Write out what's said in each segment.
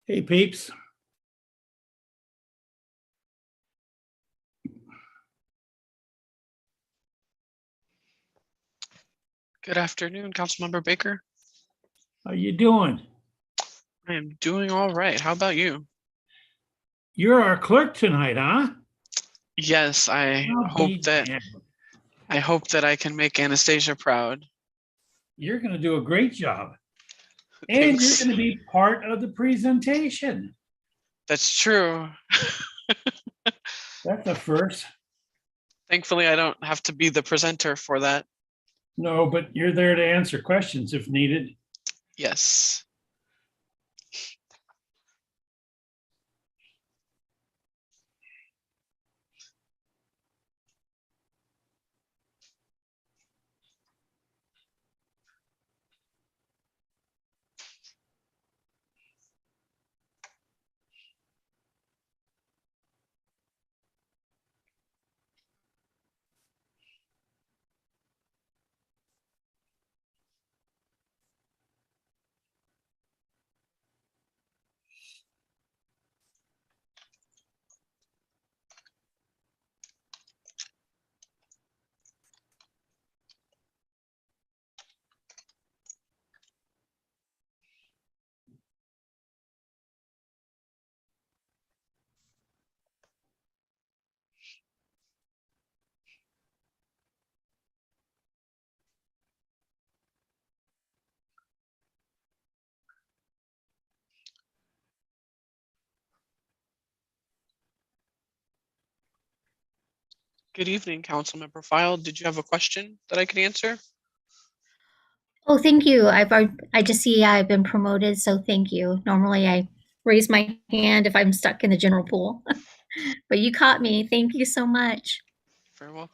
Hey, peeps. Good afternoon, Councilmember Baker. How you doing? I am doing all right. How about you? You're our clerk tonight, huh? Yes, I'll be damned. I hope that I can make Anastasia proud. You're going to do a great job. And you're Thanks. going to be part of the presentation. That's true. That's a first. Thankfully, I don't have to be the presenter for that. No, but you're there to answer questions if needed. Yes. Good evening, Councilmember File. Did you have a question that I could answer? Oh, thank you. I just see I've been promoted, so thank you. Normally I raise my hand if I'm stuck in the general pool. But you caught me. Thank you so much. Very well.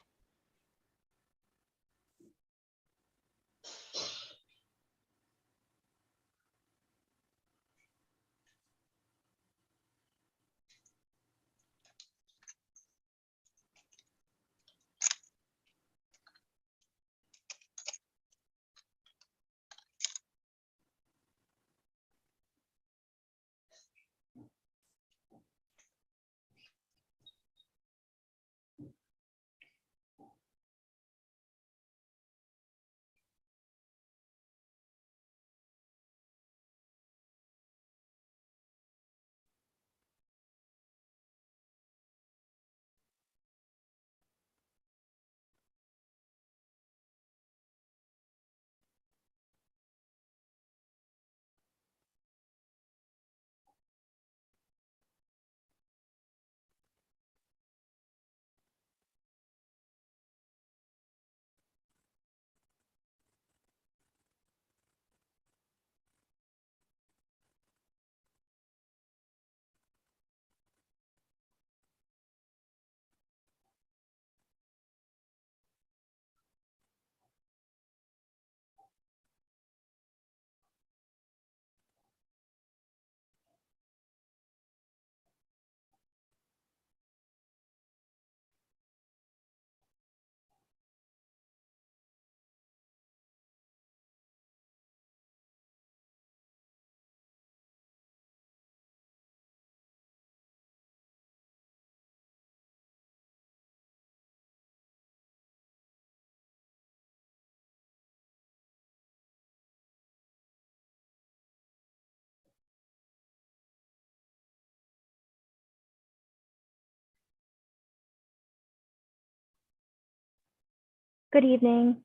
Good evening.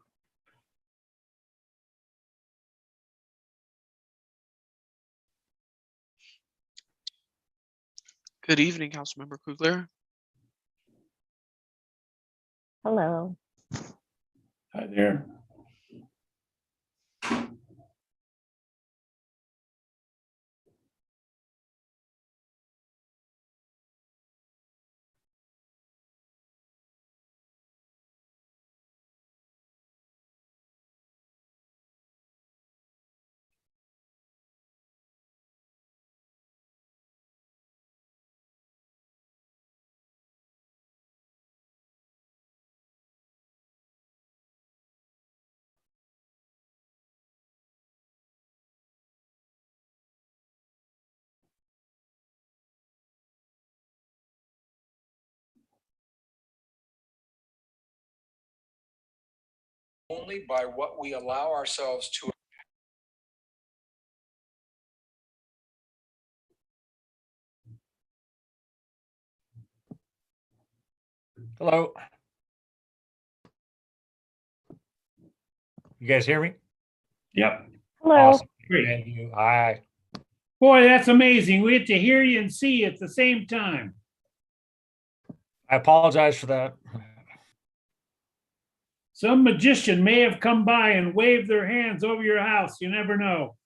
Good evening, Councilmember Kugler. Hello. Hi there. only by what we allow ourselves to. Hello. You guys hear me? Yep. Hello. Awesome. Great. Thank you. Hi. Boy, that's amazing. We get to hear you and see you at the same time. I apologize for that. Some magician may have come by and waved their hands over your house. You never know.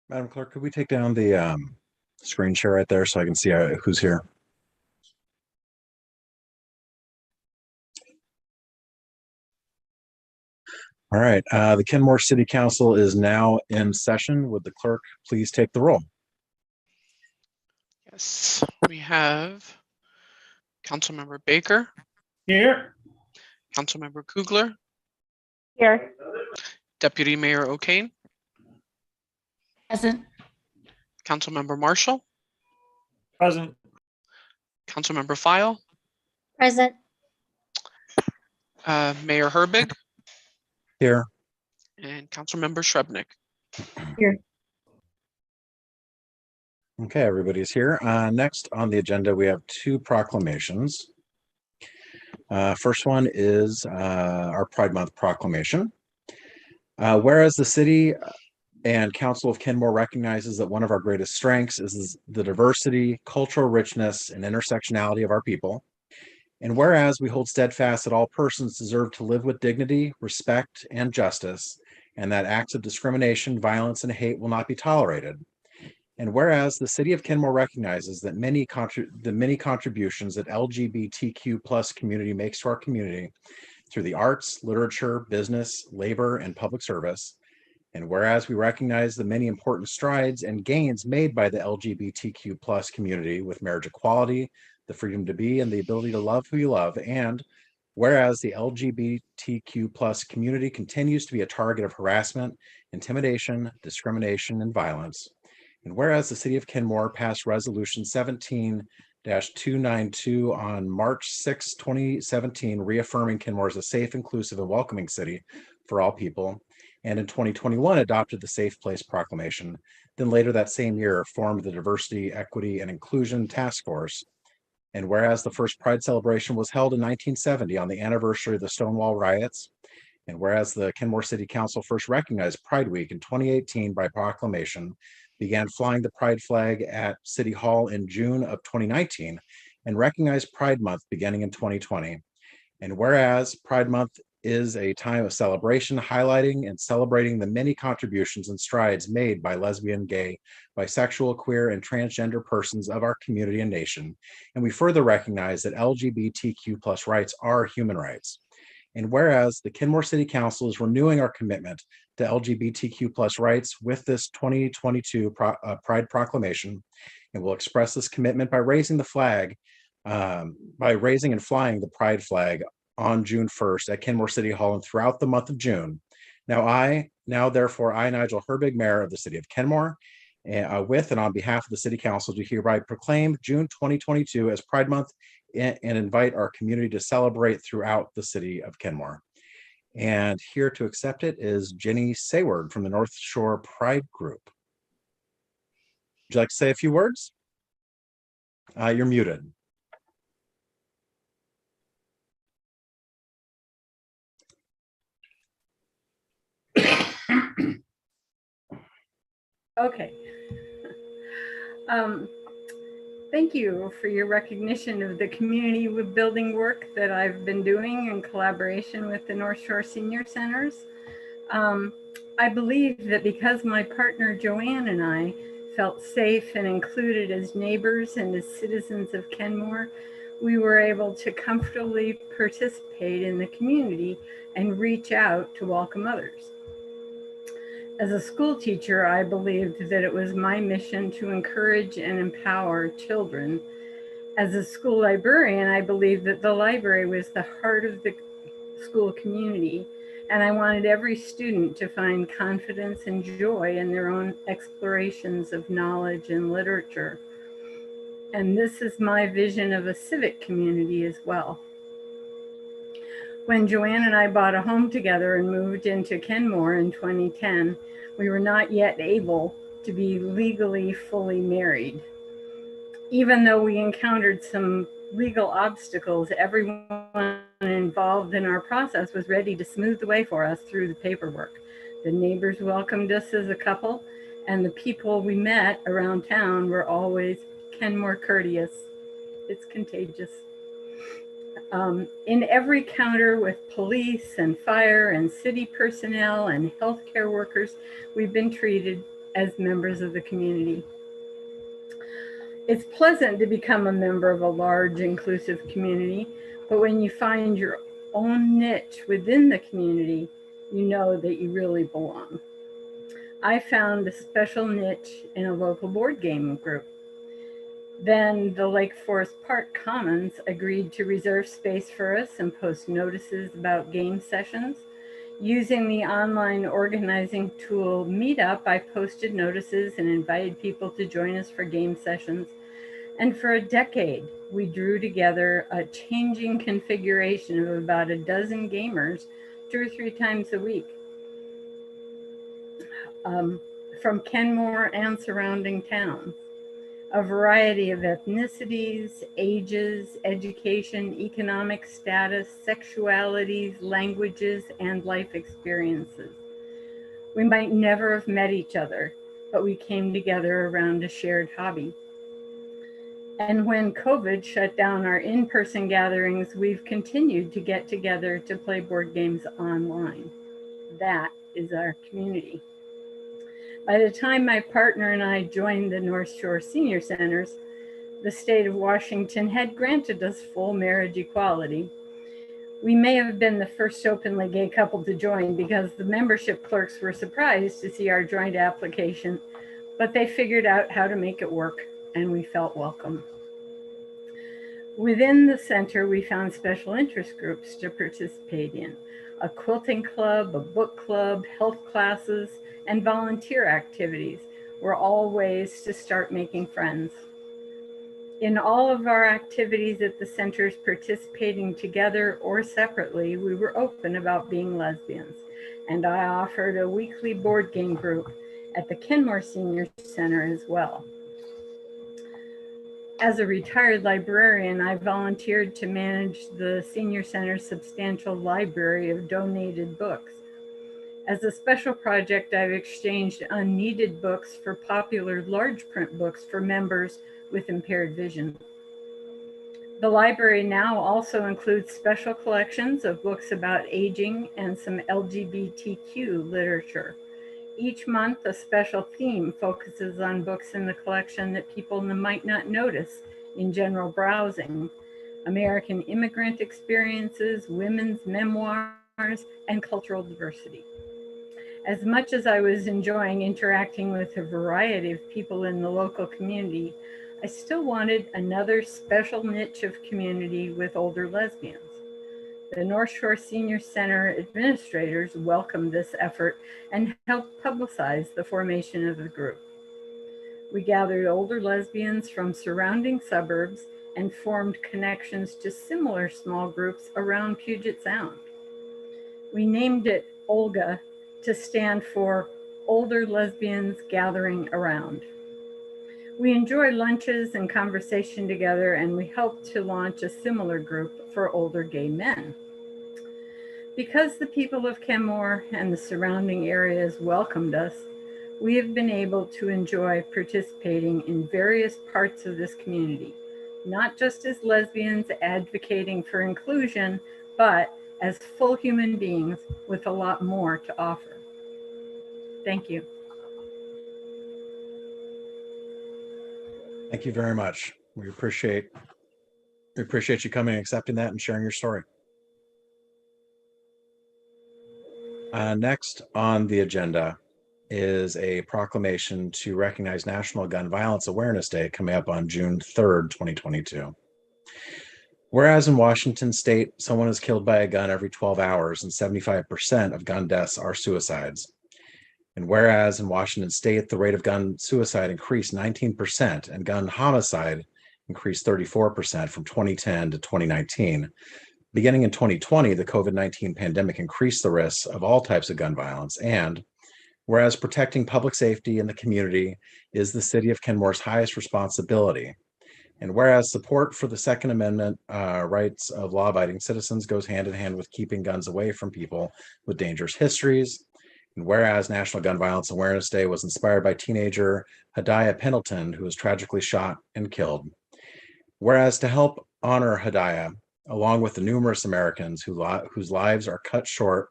Madam Clerk, could we take down the screen share right there so I can see who's here? All right, the Kenmore City Council is now in session. Would the clerk please take the roll? Yes, we have Councilmember Baker, Here. Councilmember Kugler, Here. Deputy Mayor O'Kane, Present. Councilmember Marshall, Present. Councilmember File, Present. Mayor Herbig, Here. and Councilmember Shrubnik. Okay, everybody's here. Next on the agenda, we have two proclamations. First one is our Pride Month proclamation. Whereas the city and Council of Kenmore recognizes that one of our greatest strengths is the diversity, cultural richness, and intersectionality of our people. And whereas we hold steadfast that all persons deserve to live with dignity, respect, and justice, and that acts of discrimination, violence, and hate will not be tolerated. And whereas the city of Kenmore recognizes that the many contributions that LGBTQ plus community makes to our community through the arts, literature, business, labor, and public service. And whereas we recognize the many important strides and gains made by the LGBTQ plus community with marriage equality, the freedom to be, and the ability to love who you love. And whereas the LGBTQ plus community continues to be a target of harassment, intimidation, discrimination, and violence. And whereas the city of Kenmore passed resolution 17-292 on March 6, 2017, reaffirming Kenmore as a safe, inclusive, and welcoming city for all people. And in 2021, adopted the Safe Place Proclamation. Then later that same year, formed the Diversity, Equity, and Inclusion Task Force. And whereas the first Pride celebration was held in 1970 on the anniversary of the Stonewall riots, and whereas the Kenmore City Council first recognized Pride Week in 2018 by proclamation, began flying the Pride flag at City Hall in June of 2019, and recognized Pride Month beginning in 2020. And whereas Pride Month is a time of celebration, highlighting and celebrating the many contributions and strides made by lesbian, gay, bisexual, queer, and transgender persons of our community and nation. And we further recognize that LGBTQ+ rights are human rights. And whereas the Kenmore City Council is renewing our commitment to LGBTQ+ rights with this 2022 Pride Proclamation, and will express this commitment by raising the flag, by raising and flying the Pride flag on June 1st at Kenmore City Hall and throughout the month of June. Now therefore, I, Nigel Herbig, Mayor of the City of Kenmore, with and on behalf of the City Council, do hereby proclaim June 2022 as Pride Month and invite our community to celebrate throughout the City of Kenmore. And here to accept it is Jenny Sayward from the Northshore Pride Group. Would you like to say a few words? You're muted. Okay. Thank you for your recognition of the community building work that I've been doing in collaboration with the Northshore Senior Centers. I believe that because my partner Joanne and I felt safe and included as neighbors and as citizens of Kenmore, we were able to comfortably participate in the community and reach out to welcome others. As a school teacher, I believed that it was my mission to encourage and empower children. As a school librarian, I believed that the library was the heart of the school community, and I wanted every student to find confidence and joy in their own explorations of knowledge and literature. And this is my vision of a civic community as well. When Joanne and I bought a home together and moved into Kenmore in 2010, we were not yet able to be legally fully married. Even though we encountered some legal obstacles, everyone involved in our process was ready to smooth the way for us through the paperwork. The neighbors welcomed us as a couple, and the people we met around town were always Kenmore courteous. It's contagious. In every encounter with police and fire and city personnel and healthcare workers, we've been treated as members of the community. It's pleasant to become a member of a large, inclusive community, but when you find your own niche within the community, you know that you really belong. I found a special niche in a local board game group. Then the Lake Forest Park Commons agreed to reserve space for us and post notices about game sessions. Using the online organizing tool Meetup, I posted notices and invited people to join us for game sessions. And for a decade, we drew together a changing configuration of about a dozen gamers 2 or 3 times a week. From Kenmore and surrounding towns. A variety of ethnicities, ages, education, economic status, sexualities, languages, and life experiences. We might never have met each other, but we came together around a shared hobby. And when COVID shut down our in-person gatherings, we've continued to get together to play board games online. That is our community. By the time my partner and I joined the Northshore Senior Centers, the state of Washington had granted us full marriage equality. We may have been the first openly gay couple to join because the membership clerks were surprised to see our joint application, but they figured out how to make it work, and we felt welcome. Within the center, we found special interest groups to participate in. A quilting club, a book club, health classes, and volunteer activities were all ways to start making friends. In all of our activities at the centers, participating together or separately, we were open about being lesbians. And I offered a weekly board game group at the Kenmore Senior Center as well. As a retired librarian, I volunteered to manage the Senior Center's substantial library of donated books. As a special project, I've exchanged unneeded books for popular large print books for members with impaired vision. The library now also includes special collections of books about aging and some LGBTQ literature. Each month, a special theme focuses on books in the collection that people might not notice in general browsing. American immigrant experiences, women's memoirs, and cultural diversity. As much as I was enjoying interacting with a variety of people in the local community, I still wanted another special niche of community with older lesbians. The Northshore Senior Center administrators welcomed this effort and helped publicize the formation of the group. We gathered older lesbians from surrounding suburbs and formed connections to similar small groups around Puget Sound. We named it OLGA to stand for Older Lesbians Gathering Around. We enjoy lunches and conversation together, and we hope to launch a similar group for older gay men. Because the people of Kenmore and the surrounding areas welcomed us, we have been able to enjoy participating in various parts of this community, not just as lesbians advocating for inclusion, but as full human beings with a lot more to offer. Thank you. Thank you very much. We appreciate you coming and accepting that and sharing your story. Next on the agenda is a proclamation to recognize National Gun Violence Awareness Day coming up on June 3rd, 2022. Whereas in Washington state, someone is killed by a gun every 12 hours and 75% of gun deaths are suicides. And whereas in Washington state, the rate of gun suicide increased 19% and gun homicide increased 34% from 2010 to 2019. Beginning in 2020, the COVID-19 pandemic increased the risks of all types of gun violence. And whereas protecting public safety in the community is the city of Kenmore's highest responsibility. And whereas support for the Second Amendment rights of law-abiding citizens goes hand in hand with keeping guns away from people with dangerous histories. And whereas National Gun Violence Awareness Day was inspired by teenager Hadiah Pendleton, who was tragically shot and killed. Whereas to help honor Hadiah, along with the numerous Americans whose lives are cut short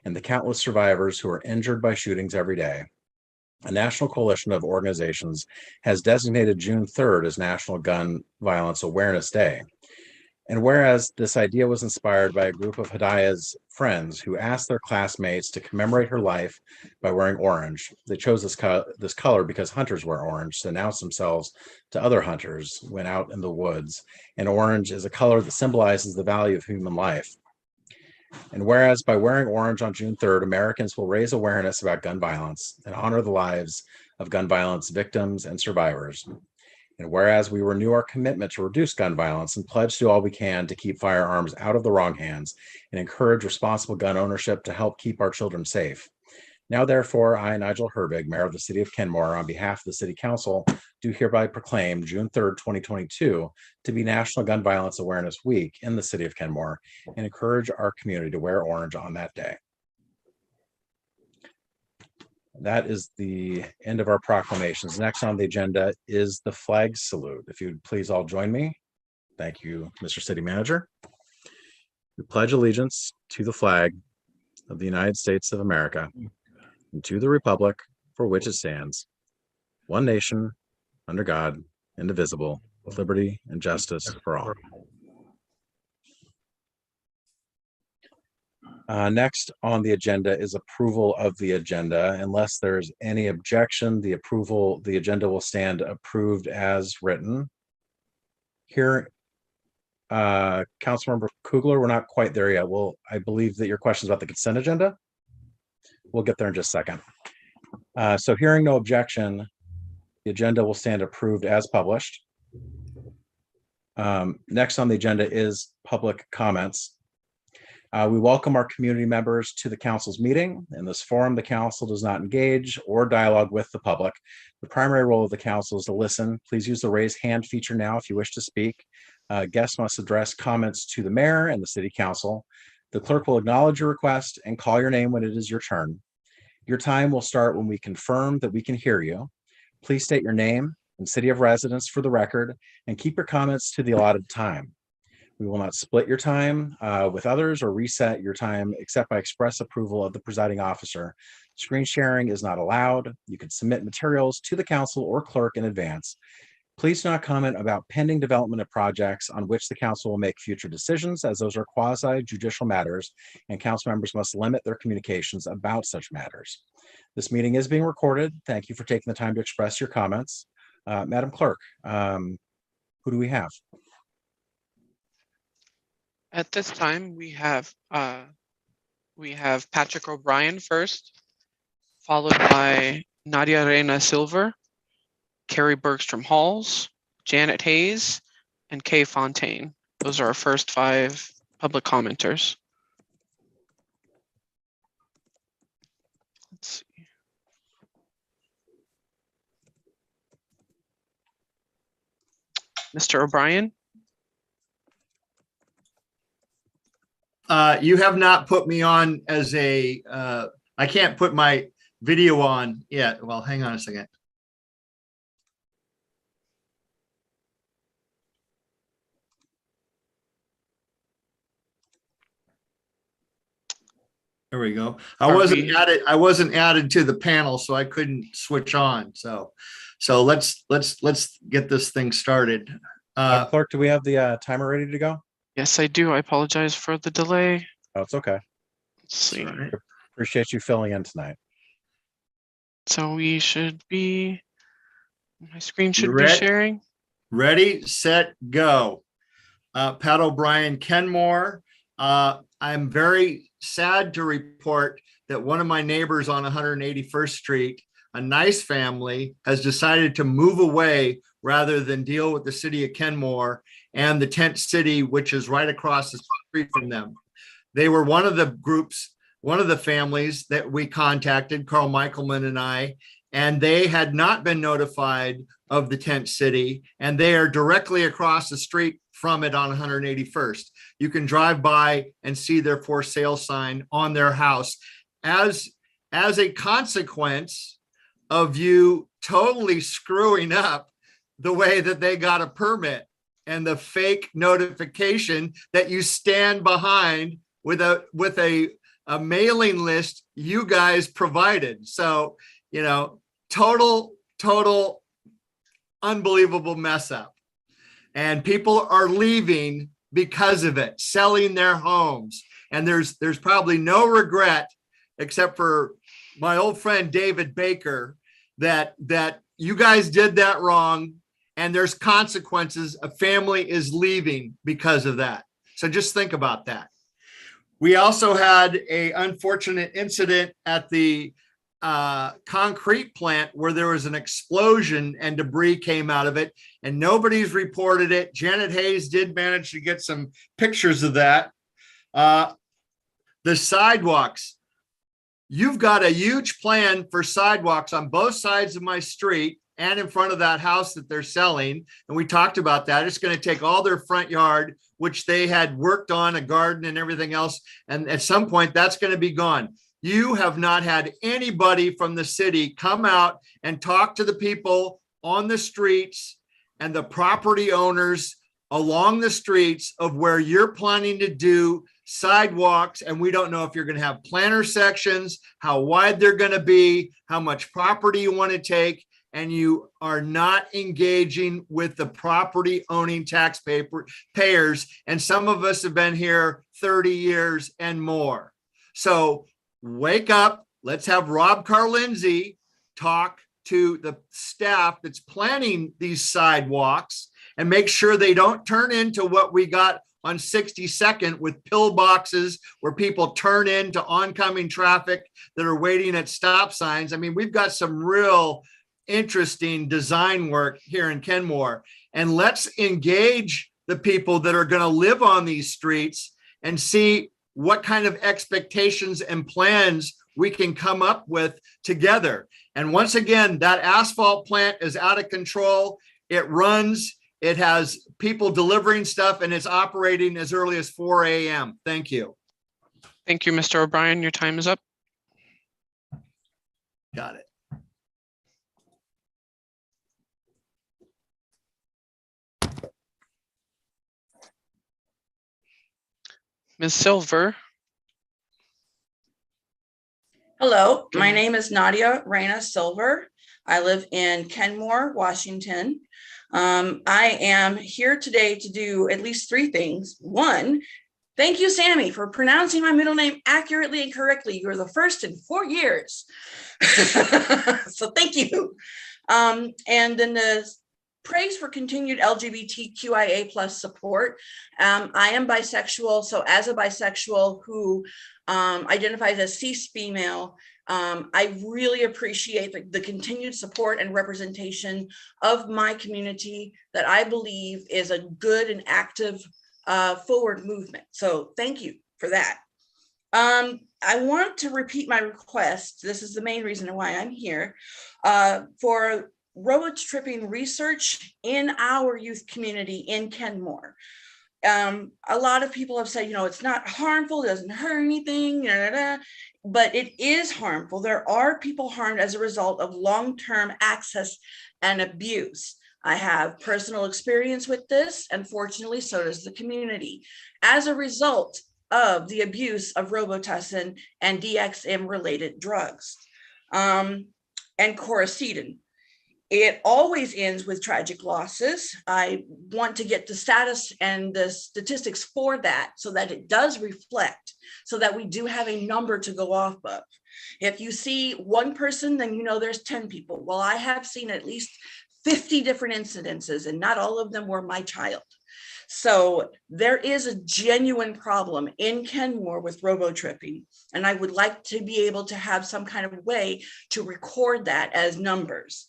and the countless survivors who are injured by shootings every day, a national coalition of organizations has designated June 3rd as National Gun Violence Awareness Day. And whereas this idea was inspired by a group of Hadiah's friends who asked their classmates to commemorate her life by wearing orange. They chose this color because hunters wear orange to announce themselves to other hunters when out in the woods. And orange is a color that symbolizes the value of human life. And whereas by wearing orange on June 3rd, Americans will raise awareness about gun violence and honor the lives of gun violence victims and survivors. And whereas we renew our commitment to reduce gun violence and pledge to do all we can to keep firearms out of the wrong hands and encourage responsible gun ownership to help keep our children safe. Now, therefore, I, Nigel Herbig, Mayor of the City of Kenmore, on behalf of the City Council, do hereby proclaim June 3rd, 2022 to be National Gun Violence Awareness Week in the City of Kenmore and encourage our community to wear orange on that day. That is the end of our proclamations. Next on the agenda is the flag salute. If you'd please all join me. Thank you, Mr. City Manager. We pledge allegiance to the flag of the United States of America and to the republic for which it stands, one nation, under God, indivisible, with liberty and justice for all. Next on the agenda is approval of the agenda. Unless there's any objection, the agenda will stand approved as written. Here, Councilmember Kugler, we're not quite there yet. Well, I believe that your question is about the consent agenda. We'll get there in just a second. So hearing no objection, the agenda will stand approved as published. Next on the agenda is public comments. We welcome our community members to the council's meeting. In this forum, the council does not engage or dialogue with the public. The primary role of the council is to listen. Please use the raise hand feature now if you wish to speak. Guests must address comments to the mayor and the city council. The clerk will acknowledge your request and call your name when it is your turn. Your time will start when we confirm that we can hear you. Please state your name and city of residence for the record and keep your comments to the allotted time. We will not split your time with others or reset your time except by express approval of the presiding officer. Screen sharing is not allowed. You can submit materials to the council or clerk in advance. Please do not comment about pending development of projects on which the council will make future decisions, as those are quasi-judicial matters, and council members must limit their communications about such matters. This meeting is being recorded. Thank you for taking the time to express your comments. Madam Clerk, who do we have? At this time, we have Patrick O'Brien first, followed by Nadia Reina Silver, Carrie Bergstrom Halls, Janet Hayes, and Kay Fontaine. Those are our first 5 public commenters. Let's see. Mr. O'Brien? You have not put me on as a, I can't put my video on yet. Well, hang on a second. There we go. I wasn't added to the panel, so I couldn't switch on. So let's get this thing started. Madam Clerk, do we have the timer ready to go? Yes, I do. I apologize for the delay. Oh, it's okay. Let's see. Sorry. Appreciate you filling in tonight. So we should be, my screen should be ready? sharing. Ready, set, go. Pat O'Brien, Kenmore. I'm very sad to report that one of my neighbors on 181st Street, a nice family, has decided to move away rather than deal with the city of Kenmore and the tent city, which is right across the street from them. They were one of the groups, one of the families that we contacted, Carl Michaelman and I, and they had not been notified of the tent city, and they are directly across the street from it on 181st. You can drive by and see their for sale sign on their house. As a consequence of you totally screwing up the way that they got a permit and the fake notification that you stand behind with a mailing list you guys provided. So, you know, total unbelievable mess up. And people are leaving because of it, selling their homes. And there's probably no regret, except for my old friend David Baker, that you guys did that wrong, and there's consequences. A family is leaving because of that. So just think about that. We also had an unfortunate incident at the concrete plant where there was an explosion and debris came out of it, and nobody's reported it. Janet Hayes did manage to get some pictures of that. The sidewalks. You've got a huge plan for sidewalks on both sides of my street and in front of that house that they're selling. And we talked about that. It's going to take all their front yard, which they had worked on, a garden and everything else. And at some point that's going to be gone. You have not had anybody from the city come out and talk to the people on the streets and the property owners along the streets of where you're planning to do sidewalks. And we don't know if you're going to have planter sections, how wide they're going to be, how much property you want to take. And you are not engaging with the property owning taxpayers. And some of us have been here 30 years and more. So wake up. Let's have Rob Carlinzi talk to the staff that's planning these sidewalks and make sure they don't turn into what we got on 62nd with pillboxes where people turn into oncoming traffic that are waiting at stop signs. I mean, we've got some real interesting design work here in Kenmore, and let's engage the people that are going to live on these streets and see what kind of expectations and plans we can come up with together. And once again, that asphalt plant is out of control. It runs, it has people delivering stuff, and it's operating as early as 4 a.m. Thank you. Thank you, Mr. O'Brien. Your time is up. Got it. Ms. Silver. Hello, my Can- name is Nadia Reyna Silver. I live in Kenmore, Washington. I am here today to do at least 3 things. 1, thank you, Sammy, for pronouncing my middle name accurately and correctly. You're the first in 4 years. So thank you. And then the praise for continued LGBTQIA plus support. I am bisexual. So as a bisexual who identifies as cis female, I really appreciate the continued support and representation of my community that I believe is a good and active forward movement. So thank you for that. I want to repeat my request. This is the main reason why I'm here, for road tripping research in our youth community in Kenmore. A lot of people have said, it's not harmful, it doesn't hurt anything, but it is harmful. There are people harmed as a result of long-term access and abuse. I have personal experience with this, and fortunately, so does the community. As a result of the abuse of Robitussin and DXM-related drugs, and Coricidin. It always ends with tragic losses. I want to get the status and the statistics for that so that it does reflect, so that we do have a number to go off of. If you see 1 person, then there's 10 people. Well, I have seen at least 50 different incidences, and not all of them were my child. So there is a genuine problem in Kenmore with robotripping, and I would like to be able to have some kind of way to record that as numbers.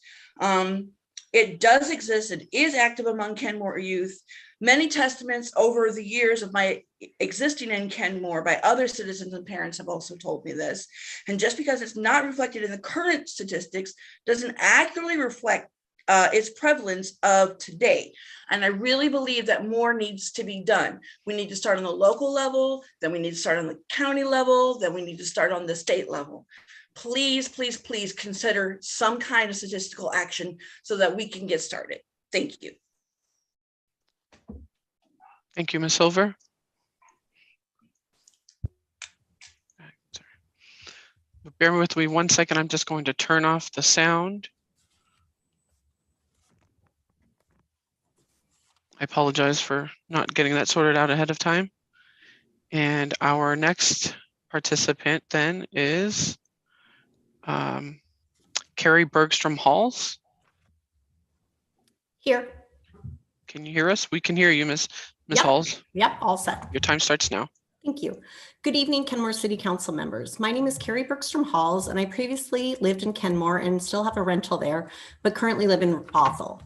It does exist. It is active among Kenmore youth. Many testaments over the years of my existing in Kenmore by other citizens and parents have also told me this. And just because it's not reflected in the current statistics doesn't accurately reflect its prevalence of today. And I really believe that more needs to be done. We need to start on the local level, then we need to start on the county level, then we need to start on the state level. Please, please, please consider some kind of statistical action so that we can get started. Thank you. Thank you, Ms. Silver. Bear with me 1 second. I'm just going to turn off the sound. I apologize for not getting that sorted out ahead of time. And our next participant then is Carrie Bergstrom Halls. Here. Can you hear us? We can hear you, Ms. Yep. Halls. Yep, all set. Your time starts now. Thank you. Good evening, Kenmore City Council members. My name is Carrie Bergstrom Halls, and I previously lived in Kenmore and still have a rental there, but currently live in Bothell.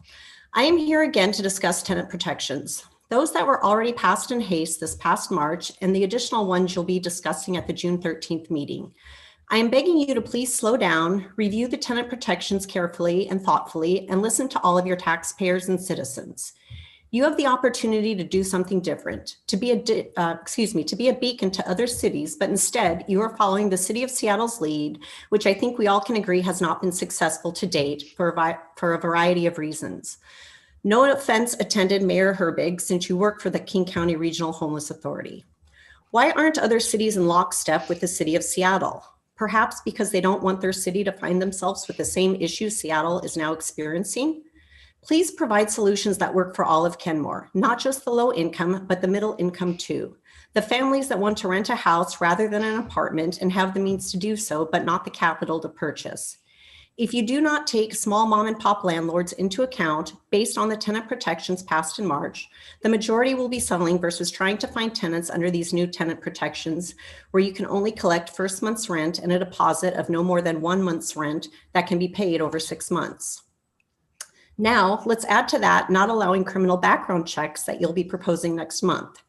I am here again to discuss tenant protections, those that were already passed in haste this past March, and the additional ones you'll be discussing at the June 13th meeting. I am begging you to please slow down, review the tenant protections carefully and thoughtfully, and listen to all of your taxpayers and citizens. You have the opportunity to do something different, to be a beacon to other cities, but instead you are following the City of Seattle's lead, which I think we all can agree has not been successful to date for a variety of reasons. No offense attended Mayor Herbig, since you work for the King County Regional Homeless Authority. Why aren't other cities in lockstep with the City of Seattle? Perhaps because they don't want their city to find themselves with the same issues Seattle is now experiencing? Please provide solutions that work for all of Kenmore, not just the low income, but the middle income too. The families that want to rent a house rather than an apartment and have the means to do so, but not the capital to purchase. If you do not take small mom and pop landlords into account based on the tenant protections passed in March, the majority will be settling versus trying to find tenants under these new tenant protections where you can only collect first month's rent and a deposit of no more than 1 month's rent that can be paid over 6 months. Now, let's add to that not allowing criminal background checks that you'll be proposing next month.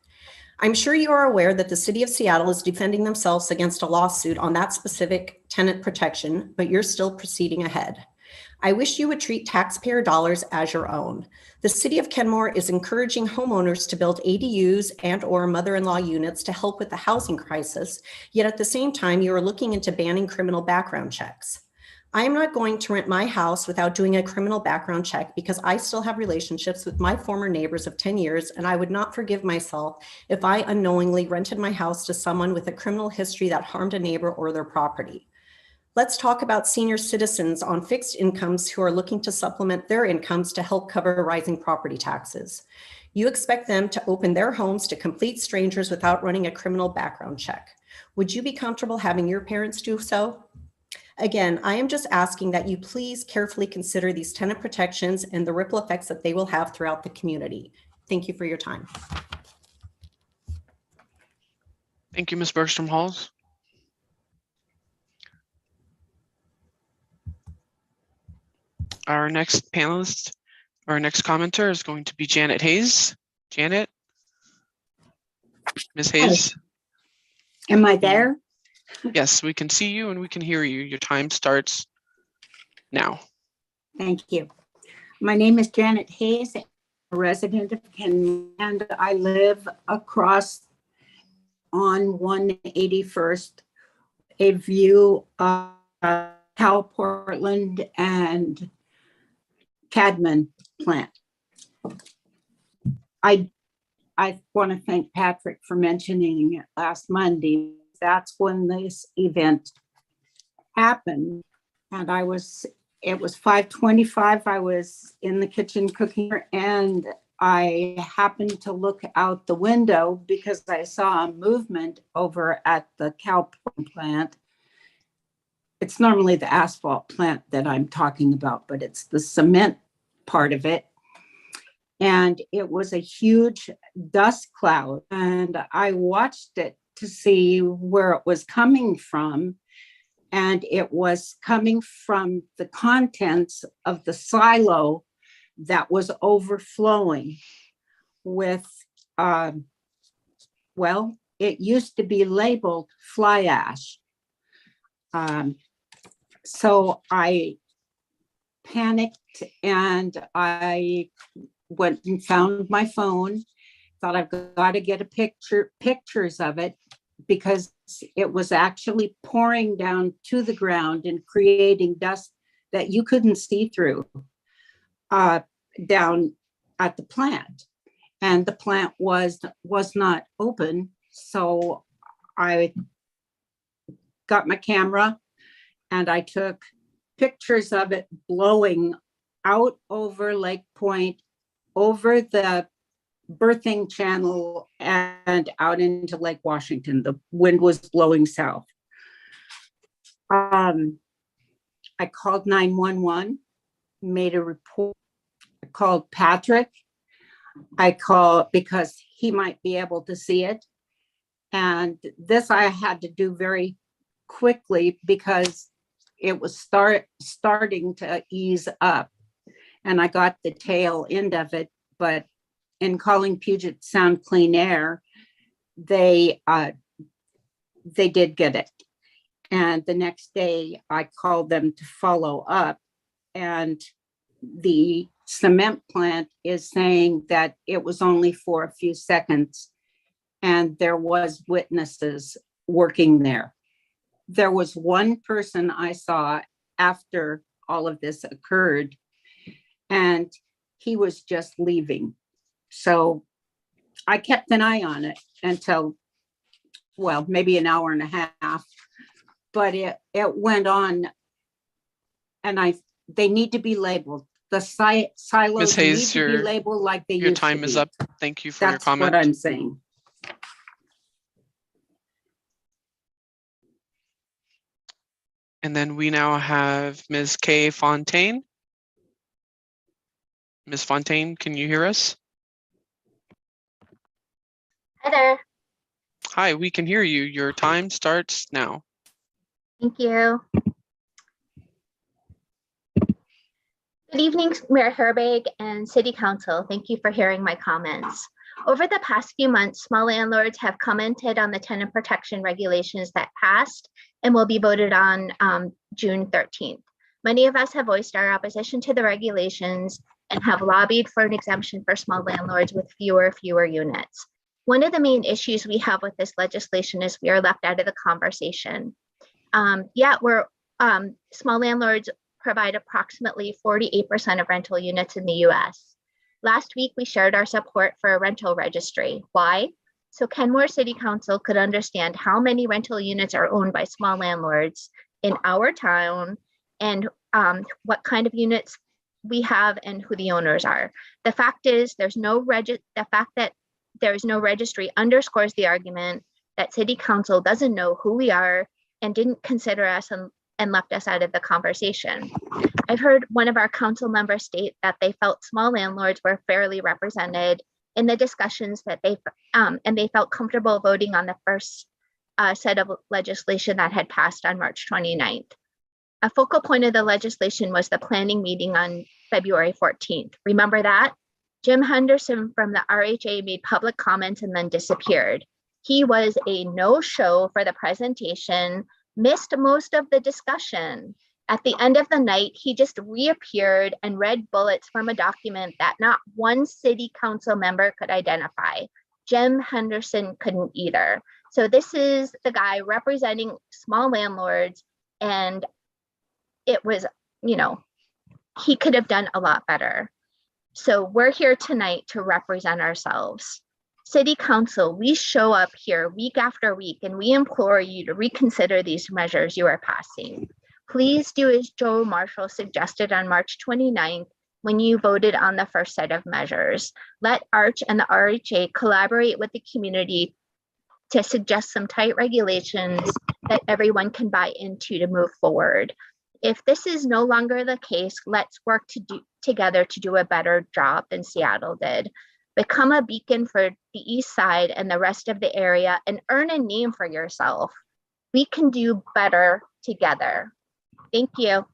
I'm sure you are aware that the City of Seattle is defending themselves against a lawsuit on that specific tenant protection, but you're still proceeding ahead. I wish you would treat taxpayer dollars as your own. The City of Kenmore is encouraging homeowners to build ADUs and/or mother-in-law units to help with the housing crisis, yet at the same time, you are looking into banning criminal background checks. I am not going to rent my house without doing a criminal background check because I still have relationships with my former neighbors of 10 years, and I would not forgive myself if I unknowingly rented my house to someone with a criminal history that harmed a neighbor or their property. Let's talk about senior citizens on fixed incomes who are looking to supplement their incomes to help cover rising property taxes. You expect them to open their homes to complete strangers without running a criminal background check. Would you be comfortable having your parents do so? Again, I am just asking that you please carefully consider these tenant protections and the ripple effects that they will have throughout the community. Thank you for your time. Thank you, Ms. Bergstrom-Halls. Our next panelist, our next commenter is going to be Janet Hayes. Janet? Ms. Hayes? Am I there? Yes, we can see you and we can hear you. Your time starts now. Thank you. My name is Janet Hayes, a resident of Kenmore, and I live across on 181st, a view of Cal Portland and Cadman plant. I want to thank Patrick for mentioning it last Monday. That's when this event happened. And it was 5:25. I was in the kitchen cooking and I happened to look out the window because I saw a movement over at the Cal plant. It's normally the asphalt plant that I'm talking about, but it's the cement part of it. And it was a huge dust cloud. And I watched it to see where it was coming from. And it was coming from the contents of the silo that was overflowing with, well, it used to be labeled fly ash. So I panicked and I went and found my phone, thought I've got to get pictures of it because it was actually pouring down to the ground and creating dust that you couldn't see through down at the plant. And the plant was not open. So I got my camera and I took pictures of it blowing out over Lake Point, over the birthing channel and out into Lake Washington. The wind was blowing south. I called 911, made a report. I called Patrick. I called because he might be able to see it. And this I had to do very quickly because it was starting to ease up. And I got the tail end of it, but in calling Puget Sound Clean Air, they did get it. And the next day I called them to follow up, and the cement plant is saying that it was only for a few seconds and there was witnesses working there. There was one person I saw after all of this occurred, and he was just leaving. So I kept an eye on it until, well, maybe an hour and a half, but it went on, and they need to be labeled. The silos Ms. Hayes, need to be labeled like they used to be. your time is up. Thank you for your comment. That's what I'm saying. And then we now have Ms. Kay Fontaine. Ms. Fontaine, can you hear us? Hi there. Hi, we can hear you. Your time starts now. Thank you. Good evening, Mayor Herbeck and City Council. Thank you for hearing my comments. Over the past few months, small landlords have commented on the tenant protection regulations that passed and will be voted on June 13th. Many of us have voiced our opposition to the regulations and have lobbied for an exemption for small landlords with fewer units. One of the main issues we have with this legislation is we are left out of the conversation. Yet we're small landlords provide approximately 48% of rental units in the US. Last week, we shared our support for a rental registry. Why? So Kenmore City Council could understand how many rental units are owned by small landlords in our town and what kind of units we have and who the owners are. The fact is, the fact that there is no registry underscores the argument that City Council doesn't know who we are and didn't consider us and left us out of the conversation. I've heard one of our council members state that they felt small landlords were fairly represented in the discussions that and they felt comfortable voting on the first set of legislation that had passed on March 29th. A focal point of the legislation was the planning meeting on February 14th. Remember that? Jim Henderson from the RHA made public comments and then disappeared. He was a no-show for the presentation, missed most of the discussion. At the end of the night, he just reappeared and read bullets from a document that not one city council member could identify. Jim Henderson couldn't either. So this is the guy representing small landlords, and it was, he could have done a lot better. So we're here tonight to represent ourselves. City Council, we show up here week after week and we implore you to reconsider these measures you are passing. Please do as Joe Marshall suggested on March 29th when you voted on the first set of measures. Let Arch and the RHA collaborate with the community to suggest some tight regulations that everyone can buy into to move forward. If this is no longer the case, let's work together to do a better job than Seattle did. Become a beacon for the East Side and the rest of the area and earn a name for yourself. We can do better together. Thank you.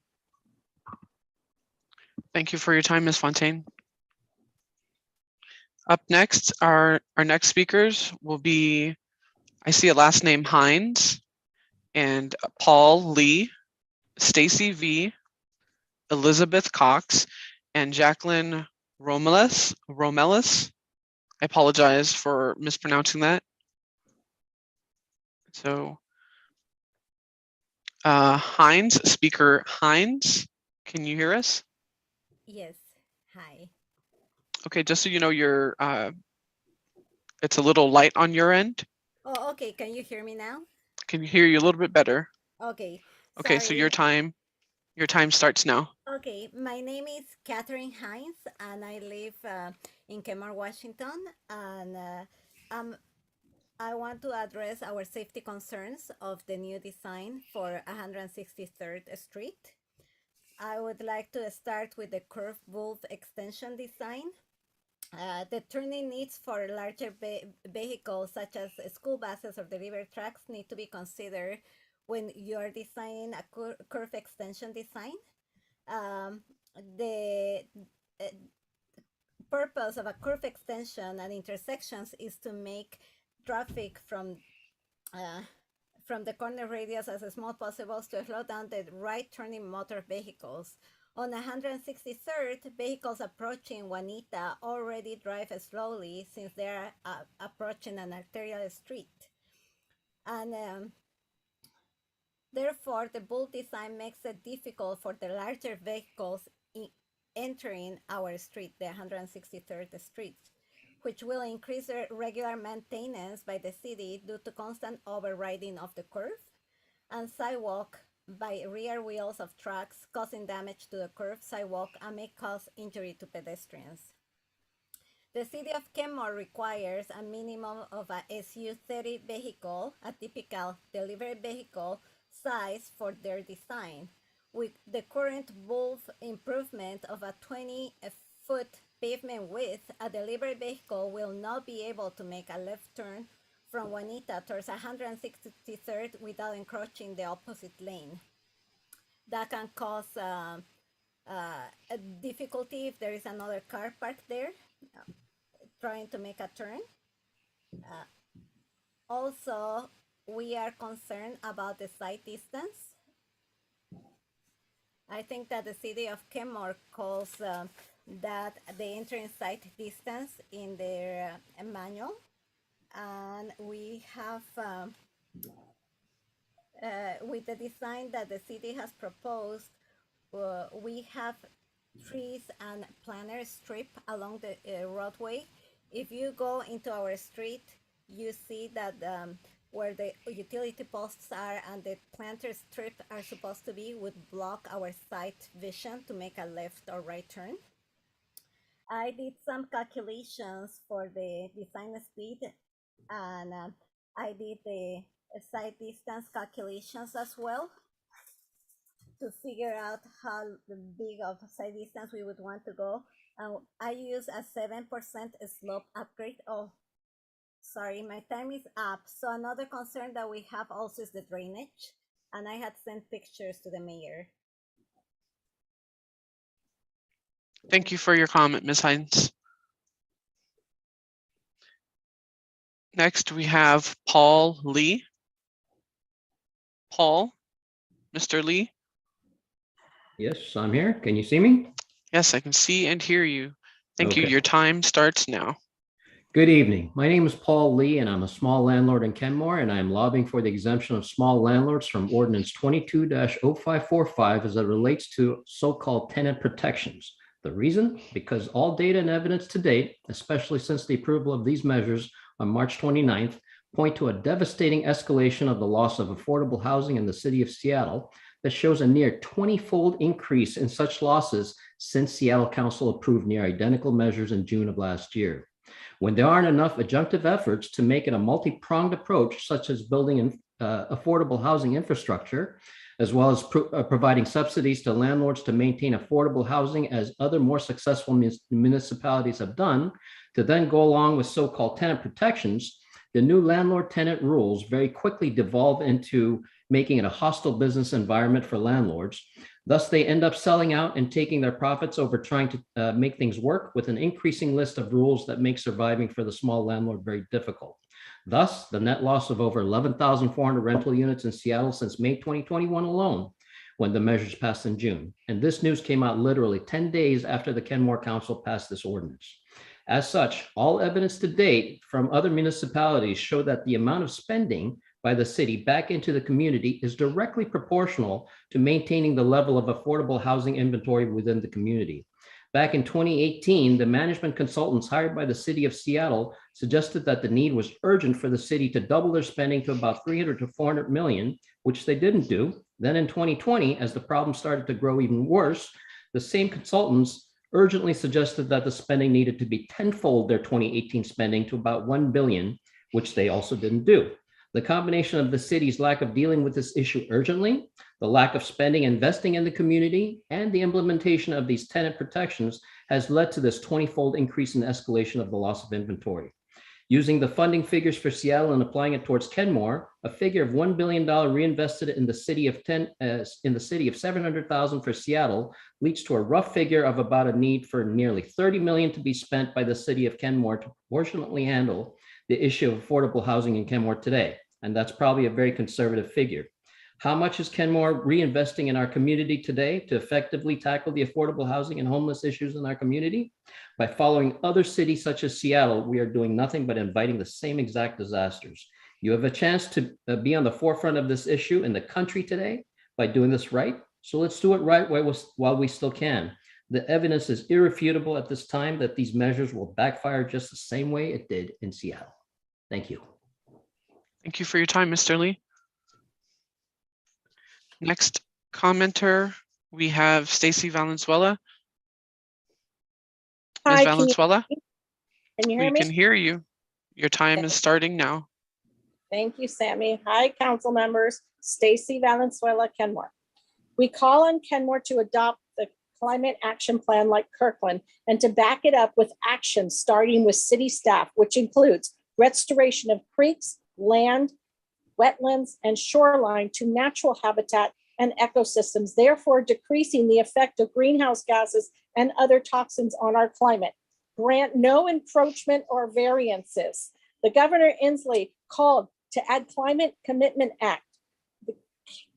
Thank you for your time, Ms. Fontaine. Up next, our next speakers will be, I see a last name Hines, and Paul Lee, Stacy V, Elizabeth Cox, and Jacqueline Romelis. I apologize for mispronouncing that. So Hines, speaker Hines, can you hear us? Yes, hi. Okay, just so you know, it's a little light on your end. Oh, okay, can you hear me now? Can you hear you a little bit better? Okay. Okay, so your sorry. time starts now. Okay, my name is Catherine Hines and I live in Kenmore, Washington, and I want to address our safety concerns of the new design for 163rd Street. I would like to start with the curved bulb extension design. The turning needs for larger vehicles such as school buses or delivery trucks need to be considered when you're designing a curve extension design. The purpose of a curve extension at intersections is to make traffic from the corner radius as small as possible to slow down the right turning motor vehicles. On 163rd, vehicles approaching Juanita already drive slowly since they are approaching an arterial street. And therefore, the bulb design makes it difficult for the larger vehicles entering our street, the 163rd Street, which will increase regular maintenance by the city due to constant overriding of the curve, and sidewalk by rear wheels of trucks, causing damage to the curved sidewalk and may cause injury to pedestrians. The city of Kenmore requires a minimum of a SU-30 vehicle, a typical delivery vehicle size for their design. With the current bulb improvement of a 20-foot pavement width, a delivery vehicle will not be able to make a left turn from Juanita towards 163rd without encroaching the opposite lane. That can cause a difficulty if there is another car parked there trying to make a turn. Also, we are concerned about the sight distance. I think that the city of Kenmore calls that the entering sight distance in their manual. And we have with the design that the city has proposed, we have trees and planter strip along the roadway. If you go into our street, you see that where the utility posts are and the planter strip are supposed to be would block our sight vision to make a left or right turn. I did some calculations for the design speed, and I did the side distance calculations as well to figure out how big of side distance we would want to go. I use a 7% slope upgrade. Oh, sorry, my time is up. So another concern that we have also is the drainage, and I had sent pictures to the mayor. Thank you for your comment, Ms. Hines. Next, we have Paul Lee. Paul, Mr. Lee. Yes, I'm here. Can you see me? Yes, I can see and hear you. Thank you. Okay. Your time starts now. Good evening. My name is Paul Lee, and I'm a small landlord in Kenmore, and I'm lobbying for the exemption of small landlords from Ordinance 22-0545 as it relates to so-called tenant protections. The reason? Because all data and evidence to date, especially since the approval of these measures on March 29th, point to a devastating escalation of the loss of affordable housing in the city of Seattle that shows a near 20-fold increase in such losses since Seattle Council approved near identical measures in June of last year. When there aren't enough adjunctive efforts to make it a multi-pronged approach, such as building affordable housing infrastructure, as well as providing subsidies to landlords to maintain affordable housing as other more successful municipalities have done, to then go along with so-called tenant protections, the new landlord-tenant rules very quickly devolve into making it a hostile business environment for landlords. Thus, they end up selling out and taking their profits over trying to make things work with an increasing list of rules that make surviving for the small landlord very difficult. Thus, the net loss of over 11,400 rental units in Seattle since May 2021 alone, when the measures passed in June. And this news came out literally 10 days after the Kenmore Council passed this ordinance. As such, all evidence to date from other municipalities show that the amount of spending by the city back into the community is directly proportional to maintaining the level of affordable housing inventory within the community. Back in 2018, the management consultants hired by the city of Seattle suggested that the need was urgent for the city to double their spending to about 300 to 400 million, which they didn't do. Then in 2020, as the problem started to grow even worse, the same consultants urgently suggested that the spending needed to be tenfold their 2018 spending to about 1 billion, which they also didn't do. The combination of the city's lack of dealing with this issue urgently, the lack of spending investing in the community, and the implementation of these tenant protections has led to this 20-fold increase in escalation of the loss of inventory. Using the funding figures for Seattle and applying it towards Kenmore, a figure of $1 billion reinvested in the city of $700,000 for Seattle leads to a rough figure of about a need for nearly $30 million to be spent by the city of Kenmore to proportionately handle the issue of affordable housing in Kenmore today. And that's probably a very conservative figure. How much is Kenmore reinvesting in our community today to effectively tackle the affordable housing and homeless issues in our community? By following other cities such as Seattle, we are doing nothing but inviting the same exact disasters. You have a chance to be on the forefront of this issue in the country today by doing this right. So let's do it right while we still can. The evidence is irrefutable at this time that these measures will backfire just the same way it did in Seattle. Thank you. Thank you for your time, Mr. Lee. Next commenter, we have Stacy Valenzuela. Ms. Hi, Valenzuela, can you hear we me? can hear you. Your time is starting now. Thank you, Sammy. Hi, council members. Stacy Valenzuela, Kenmore. We call on Kenmore to adopt the climate action plan like Kirkland and to back it up with action starting with city staff, which includes restoration of creeks, land, wetlands, and shoreline to natural habitat and ecosystems, therefore decreasing the effect of greenhouse gases and other toxins on our climate. Grant no encroachment or variances. The Governor Inslee called to add Climate Commitment Act. The